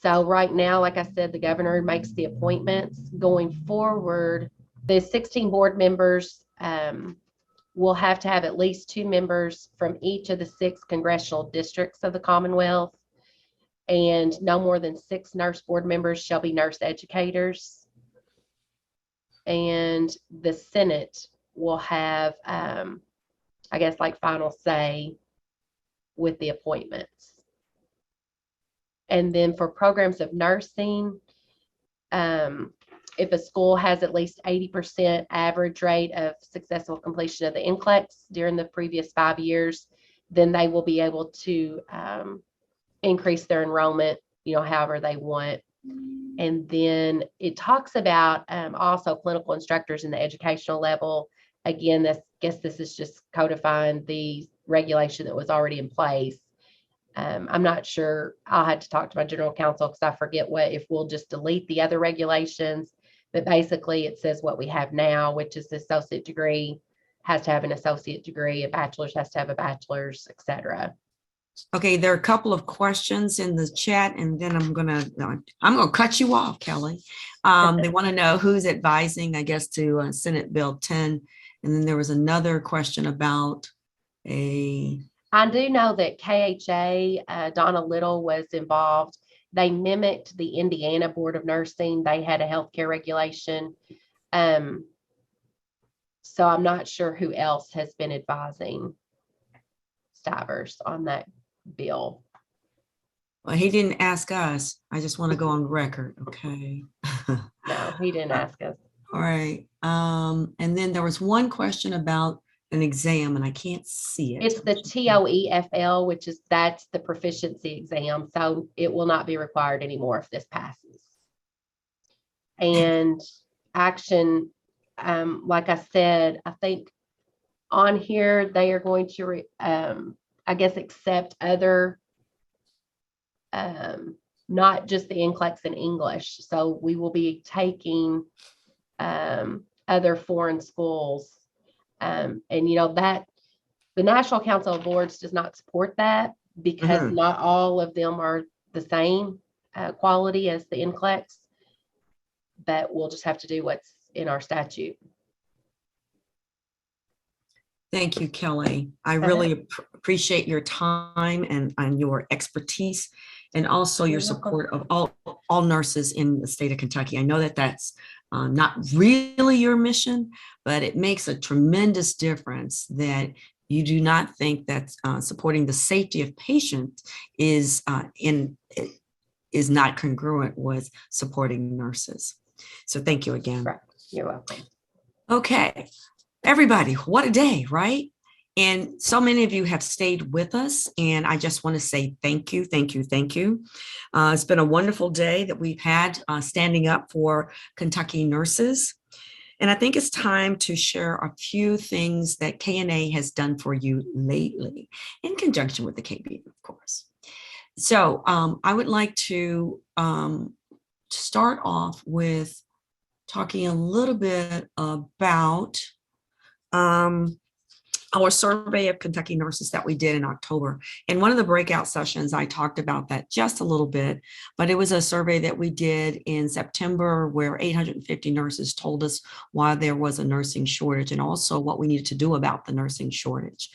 Speaker 11: So right now, like I said, the governor makes the appointments. Going forward, the 16 board members will have to have at least 2 members from each of the 6 congressional districts of the Commonwealth. And no more than 6 nurse board members shall be nurse educators. And the Senate will have, I guess, like final say with the appointments. And then for programs of nursing, if a school has at least 80% average rate of successful completion of the NCLEX during the previous 5 years, then they will be able to increase their enrollment, however they want And then it talks about also clinical instructors in the educational level. Again, this is just codifying the regulation that was already in place. I'm not sure. I'll have to talk to my general counsel because I forget if we'll just delete the other regulations. But basically it says what we have now, which is the associate degree has to have an associate degree, a bachelor's has to have a bachelor's, et cetera.
Speaker 6: Okay, there are a couple of questions in the chat, and then I'm gonna cut you off, Kelly. They want to know who's advising, I guess, to Senate Bill 10, and then there was another question about
Speaker 11: I do know that KHA, Donna Little was involved. They mimicked the Indiana Board of Nursing. They had a healthcare regulation. So I'm not sure who else has been advising Stivers on that bill.
Speaker 6: Well, he didn't ask us. I just want to go on record. Okay.
Speaker 11: No, he didn't ask us.
Speaker 6: All right. And then there was one question about an exam, and I can't see it.
Speaker 11: It's the TOEFL, that's the proficiency exam. So it will not be required anymore if this passes. And action, like I said, I think on here they are going to, I guess, accept other, not just the NCLEX in English. So we will be taking other foreign schools. And that the National Council of Boards does not support that because not all of them are the same quality as the NCLEX, but we'll just have to do what's in our statute.
Speaker 6: Thank you, Kelly. I really appreciate your time and your expertise, and also your support of all nurses in the state of Kentucky. I know that that's not really your mission, but it makes a tremendous difference that you do not think that supporting the safety of patients is not congruent with supporting nurses. So thank you again.
Speaker 11: You're welcome. Okay.
Speaker 6: Everybody, what a day, right? And so many of you have stayed with us, and I just want to say thank you, thank you, thank you. It's been a wonderful day that we've had standing up for Kentucky nurses. And I think it's time to share a few things that KNA has done for you lately, in conjunction with the KB, of course. So I would like to start off with talking a little bit about our survey of Kentucky nurses that we did in October. In one of the breakout sessions, I talked about that just a little bit, but it was a survey that we did in September where 850 nurses told us why there was a nursing shortage and also what we needed to do about the nursing shortage.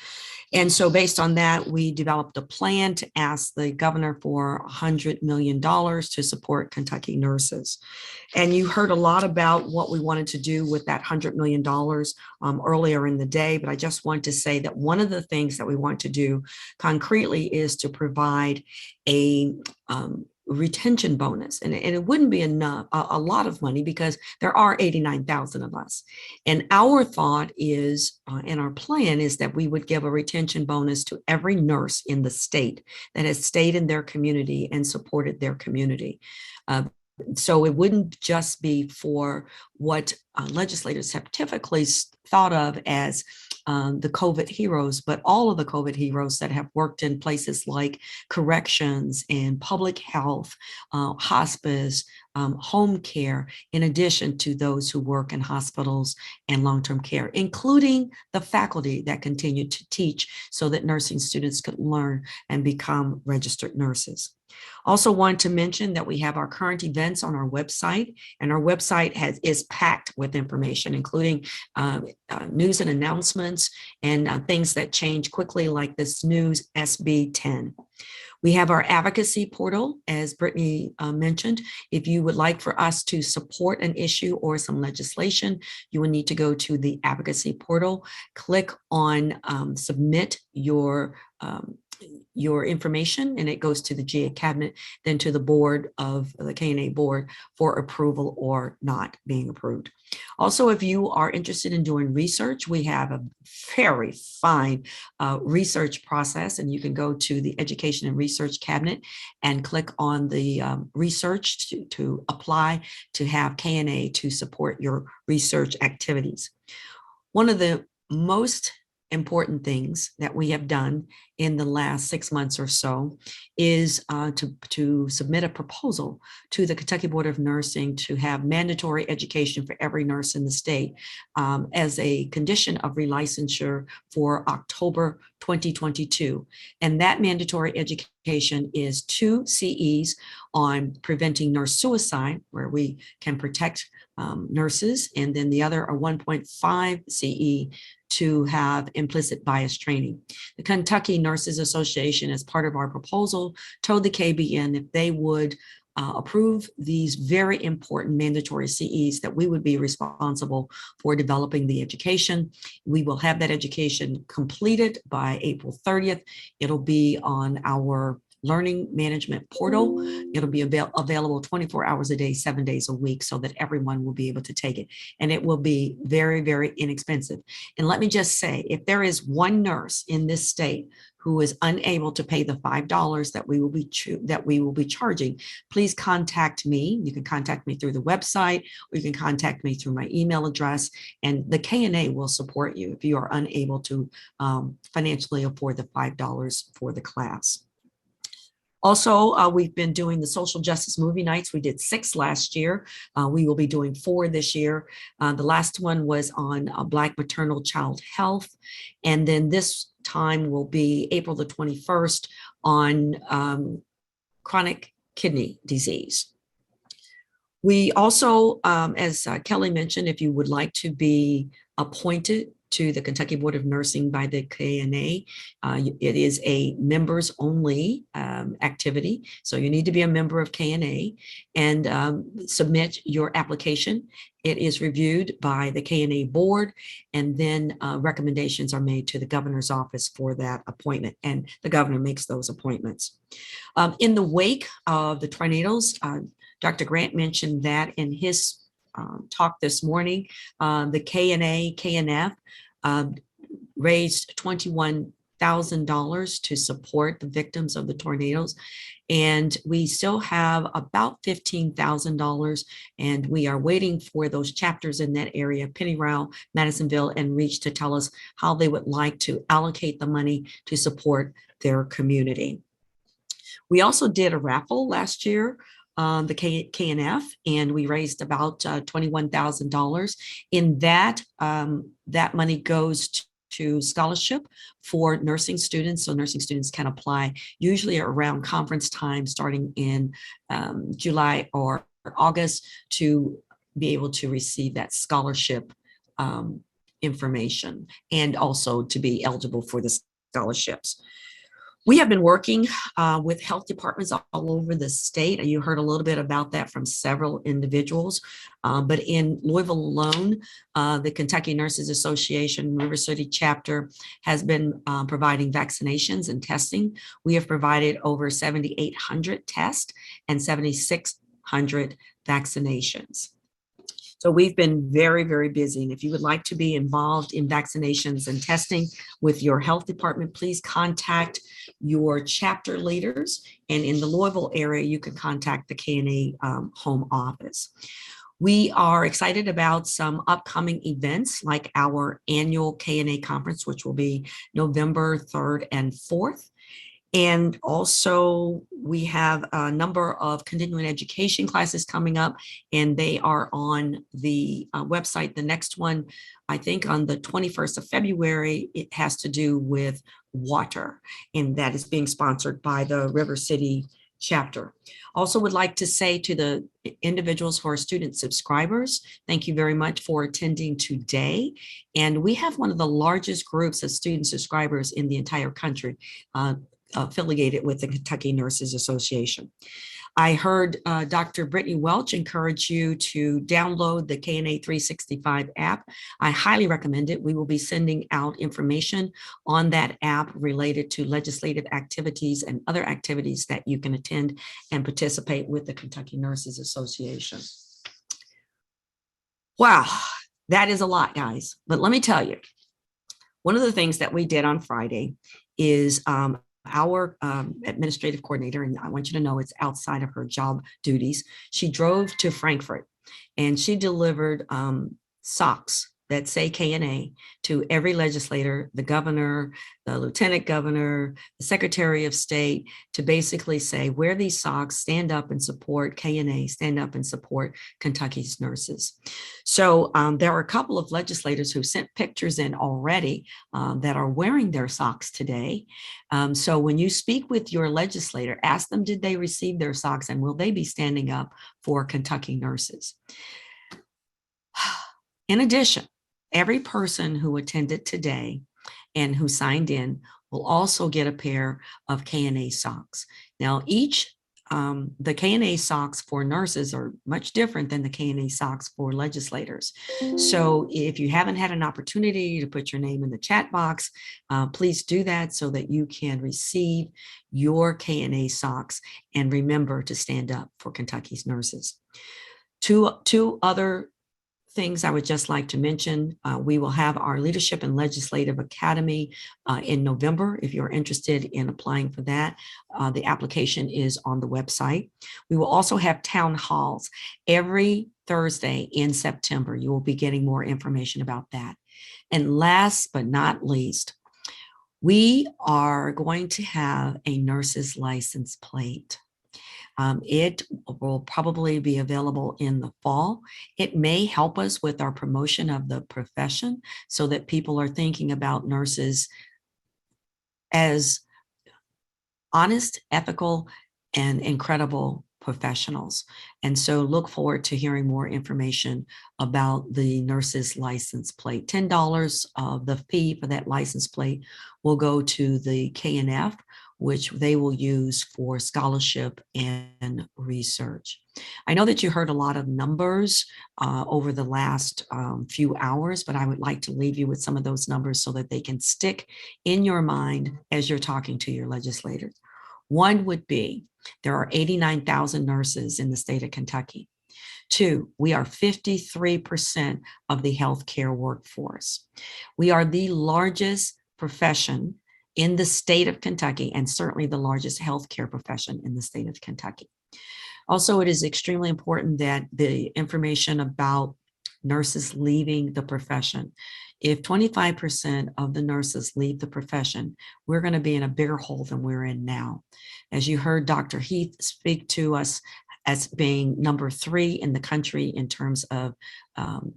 Speaker 6: And so based on that, we developed a plan to ask the governor for $100 million to support Kentucky nurses. And you heard a lot about what we wanted to do with that $100 million earlier in the day, but I just want to say that one of the things that we want to do concretely is to provide a retention bonus. And it wouldn't be enough, a lot of money, because there are 89,000 of us. And our thought is, and our plan is that we would give a retention bonus to every nurse in the state that has stayed in their community and supported their community. So it wouldn't just be for what legislators have typically thought of as the COVID heroes, but all of the COVID heroes that have worked in places like corrections and public health, hospice, home care, in addition to those who work in hospitals and long-term care, including the faculty that continue to teach so that nursing students could learn and become registered nurses. Also want to mention that we have our current events on our website, and our website is packed with information, including news and announcements and things that change quickly, like this news SB 10. We have our advocacy portal, as Brittany mentioned. If you would like for us to support an issue or some legislation, you will need to go to the advocacy portal, click on submit your your information, and it goes to the GA cabinet, then to the board of the KNA board for approval or not being approved. Also, if you are interested in doing research, we have a very fine research process, and you can go to the Education and Research cabinet and click on the research to apply to have KNA to support your research activities. One of the most important things that we have done in the last 6 months or so is to submit a proposal to the Kentucky Board of Nursing to have mandatory education for every nurse in the state as a condition of relicensure for October 2022. And that mandatory education is 2 CEs on preventing nurse suicide, where we can protect nurses, and then the other are 1.5 CE to have implicit bias training. The Kentucky Nurses Association, as part of our proposal, told the KBN if they would approve these very important mandatory CEs, that we would be responsible for developing the education. We will have that education completed by April 30th. It'll be on our learning management portal. It'll be available 24 hours a day, 7 days a week, so that everyone will be able to take it. And it will be very, very inexpensive. And let me just say, if there is one nurse in this state who is unable to pay the $5 that we will be charging, please contact me. You can contact me through the website, or you can contact me through my email address, and the KNA will support you if you are unable to financially afford the $5 for the class. Also, we've been doing the social justice movie nights. We did 6 last year. We will be doing 4 this year. The last one was on Black maternal child health. And then this time will be April the 21st on chronic kidney disease. We also, as Kelly mentioned, if you would like to be appointed to the Kentucky Board of Nursing by the KNA. It is a members only activity. So you need to be a member of KNA and submit your application. It is reviewed by the KNA board, and then recommendations are made to the governor's office for that appointment, and the governor makes those appointments. In the wake of the tornadoes, Dr. Grant mentioned that in his talk this morning, the KNF raised $21,000 to support the victims of the tornadoes. And we still have about $15,000, and we are waiting for those chapters in that area, Penny Royal, Madisonville, and Reach, to tell us how they would like to allocate the money to support their community. We also did a raffle last year, the KNF, and we raised about $21,000. In that, that money goes to scholarship for nursing students. So nursing students can apply usually around conference time, starting in July or August, to be able to receive that scholarship information, and also to be eligible for the scholarships. We have been working with health departments all over the state. You heard a little bit about that from several individuals. But in Louisville alone, the Kentucky Nurses Association River City chapter has been providing vaccinations and testing. We have provided over 7,800 tests and 7,600 vaccinations. So we've been very, very busy. And if you would like to be involved in vaccinations and testing with your health department, please contact your chapter leaders. And in the Louisville area, you can contact the KNA home office. We are excited about some upcoming events, like our annual KNA conference, which will be November 3rd and 4th. And also we have a number of continuing education classes coming up, and they are on the website. The next one, I think on the 21st of February, it has to do with water, and that is being sponsored by the River City chapter. Also would like to say to the individuals who are student subscribers, thank you very much for attending today. And we have one of the largest groups of student subscribers in the entire country, affiliated with the Kentucky Nurses Association. I heard Dr. Brittany Welch encourage you to download the KNA 365 app. I highly recommend it. We will be sending out information on that app related to legislative activities and other activities that you can attend and participate with the Kentucky Nurses Association. Wow, that is a lot, guys. But let me tell you, one of the things that we did on Friday is our administrative coordinator, and I want you to know it's outside of her job duties. She drove to Frankfurt and she delivered socks that say KNA to every legislator, the governor, the lieutenant governor, the secretary of state, to basically say, wear these socks, stand up and support KNA, stand up and support Kentucky's nurses. So there are a couple of legislators who sent pictures in already that are wearing their socks today. So when you speak with your legislator, ask them, did they receive their socks, and will they be standing up for Kentucky nurses? In addition, every person who attended today and who signed in will also get a pair of KNA socks. Now, the KNA socks for nurses are much different than the KNA socks for legislators. So if you haven't had an opportunity to put your name in the chat box, please do that so that you can receive your KNA socks, and remember to stand up for Kentucky's nurses. Two other things I would just like to mention. We will have our Leadership and Legislative Academy in November. If you're interested in applying for that, the application is on the website. We will also have town halls every Thursday in September. You will be getting more information about that. And last but not least, we are going to have a nurse's license plate. It will probably be available in the fall. It may help us with our promotion of the profession so that people are thinking about nurses as honest, ethical, and incredible professionals. And so look forward to hearing more information about the nurse's license plate. $10 of the fee for that license plate will go to the KNF, which they will use for scholarship and research. I know that you heard a lot of numbers over the last few hours, but I would like to leave you with some of those numbers so that they can stick in your mind as you're talking to your legislators. One would be, there are 89,000 nurses in the state of Kentucky. Two, we are 53% of the healthcare workforce. We are the largest profession in the state of Kentucky, and certainly the largest healthcare profession in the state of Kentucky. Also, it is extremely important that the information about nurses leaving the profession, if 25% of the nurses leave the profession, we're going to be in a bigger hole than we're in now. As you heard Dr. Heath speak to us as being number 3 in the country in terms of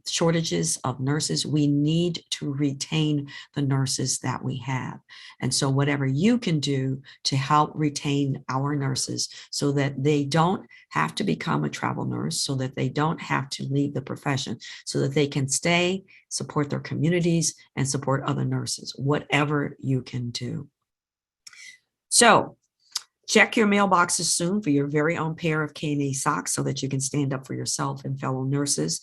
Speaker 6: shortages of nurses, we need to retain the nurses that we have. And so whatever you can do to help retain our nurses so that they don't have to become a travel nurse, so that they don't have to leave the profession, so that they can stay, support their communities, and support other nurses, whatever you can do. So check your mailboxes soon for your very own pair of KNA socks so that you can stand up for yourself and fellow nurses.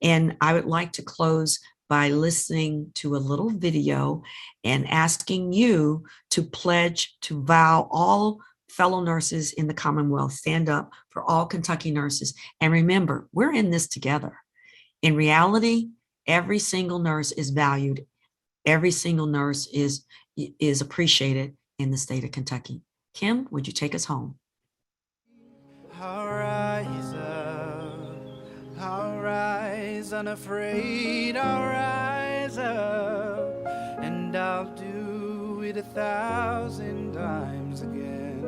Speaker 6: And I would like to close by listening to a little video and asking you to pledge to vow all fellow nurses in the Commonwealth, stand up for all Kentucky nurses. And remember, we're in this together. In reality, every single nurse is valued. Every single nurse is appreciated in the state of Kentucky. Kim, would you take us home?
Speaker 5: I'll rise up, I'll rise unafraid, I'll rise up, and I'll do it 1,000 times again.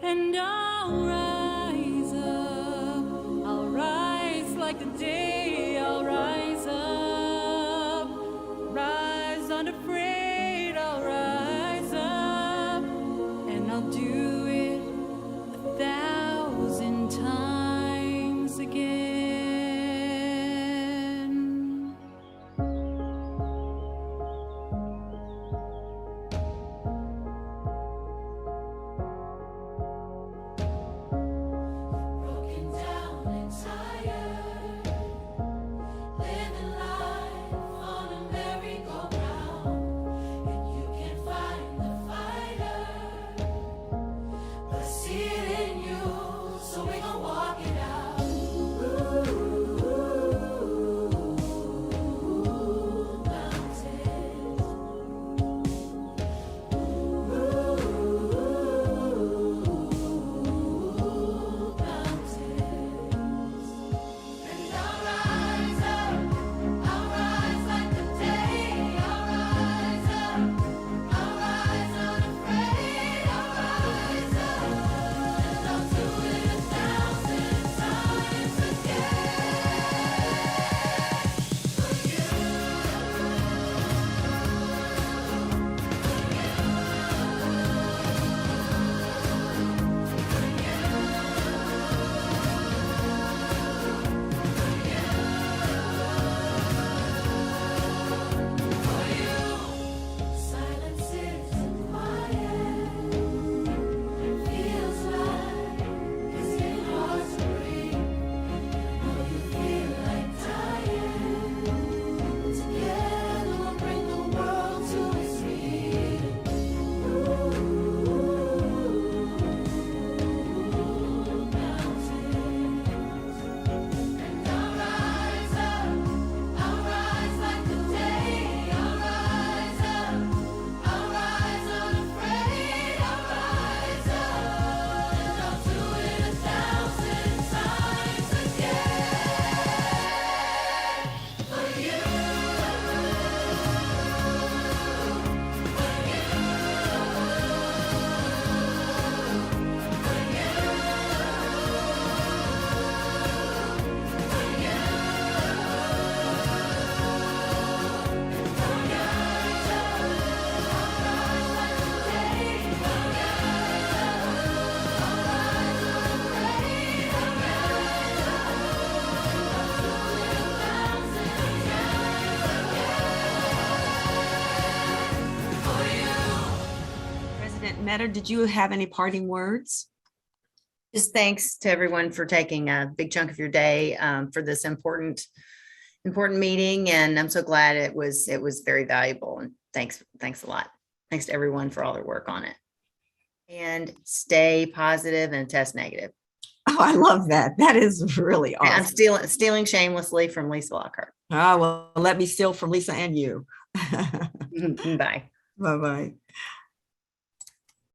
Speaker 22: And I'll rise up, I'll rise like the day, I'll rise up, rise unafraid, I'll rise up, and I'll do it 1,000 times again.
Speaker 6: Meta, did you have any parting words?
Speaker 3: Just thanks to everyone for taking a big chunk of your day for this important meeting. And I'm so glad it was very valuable. And thanks a lot. Thanks to everyone for all their work on it. And stay positive and test negative.
Speaker 6: Oh, I love that. That is really awesome.
Speaker 3: I'm stealing shamelessly from Lisa Lockhart.
Speaker 6: Oh, well, let me steal from Lisa and you.
Speaker 3: Bye.
Speaker 6: Bye-bye.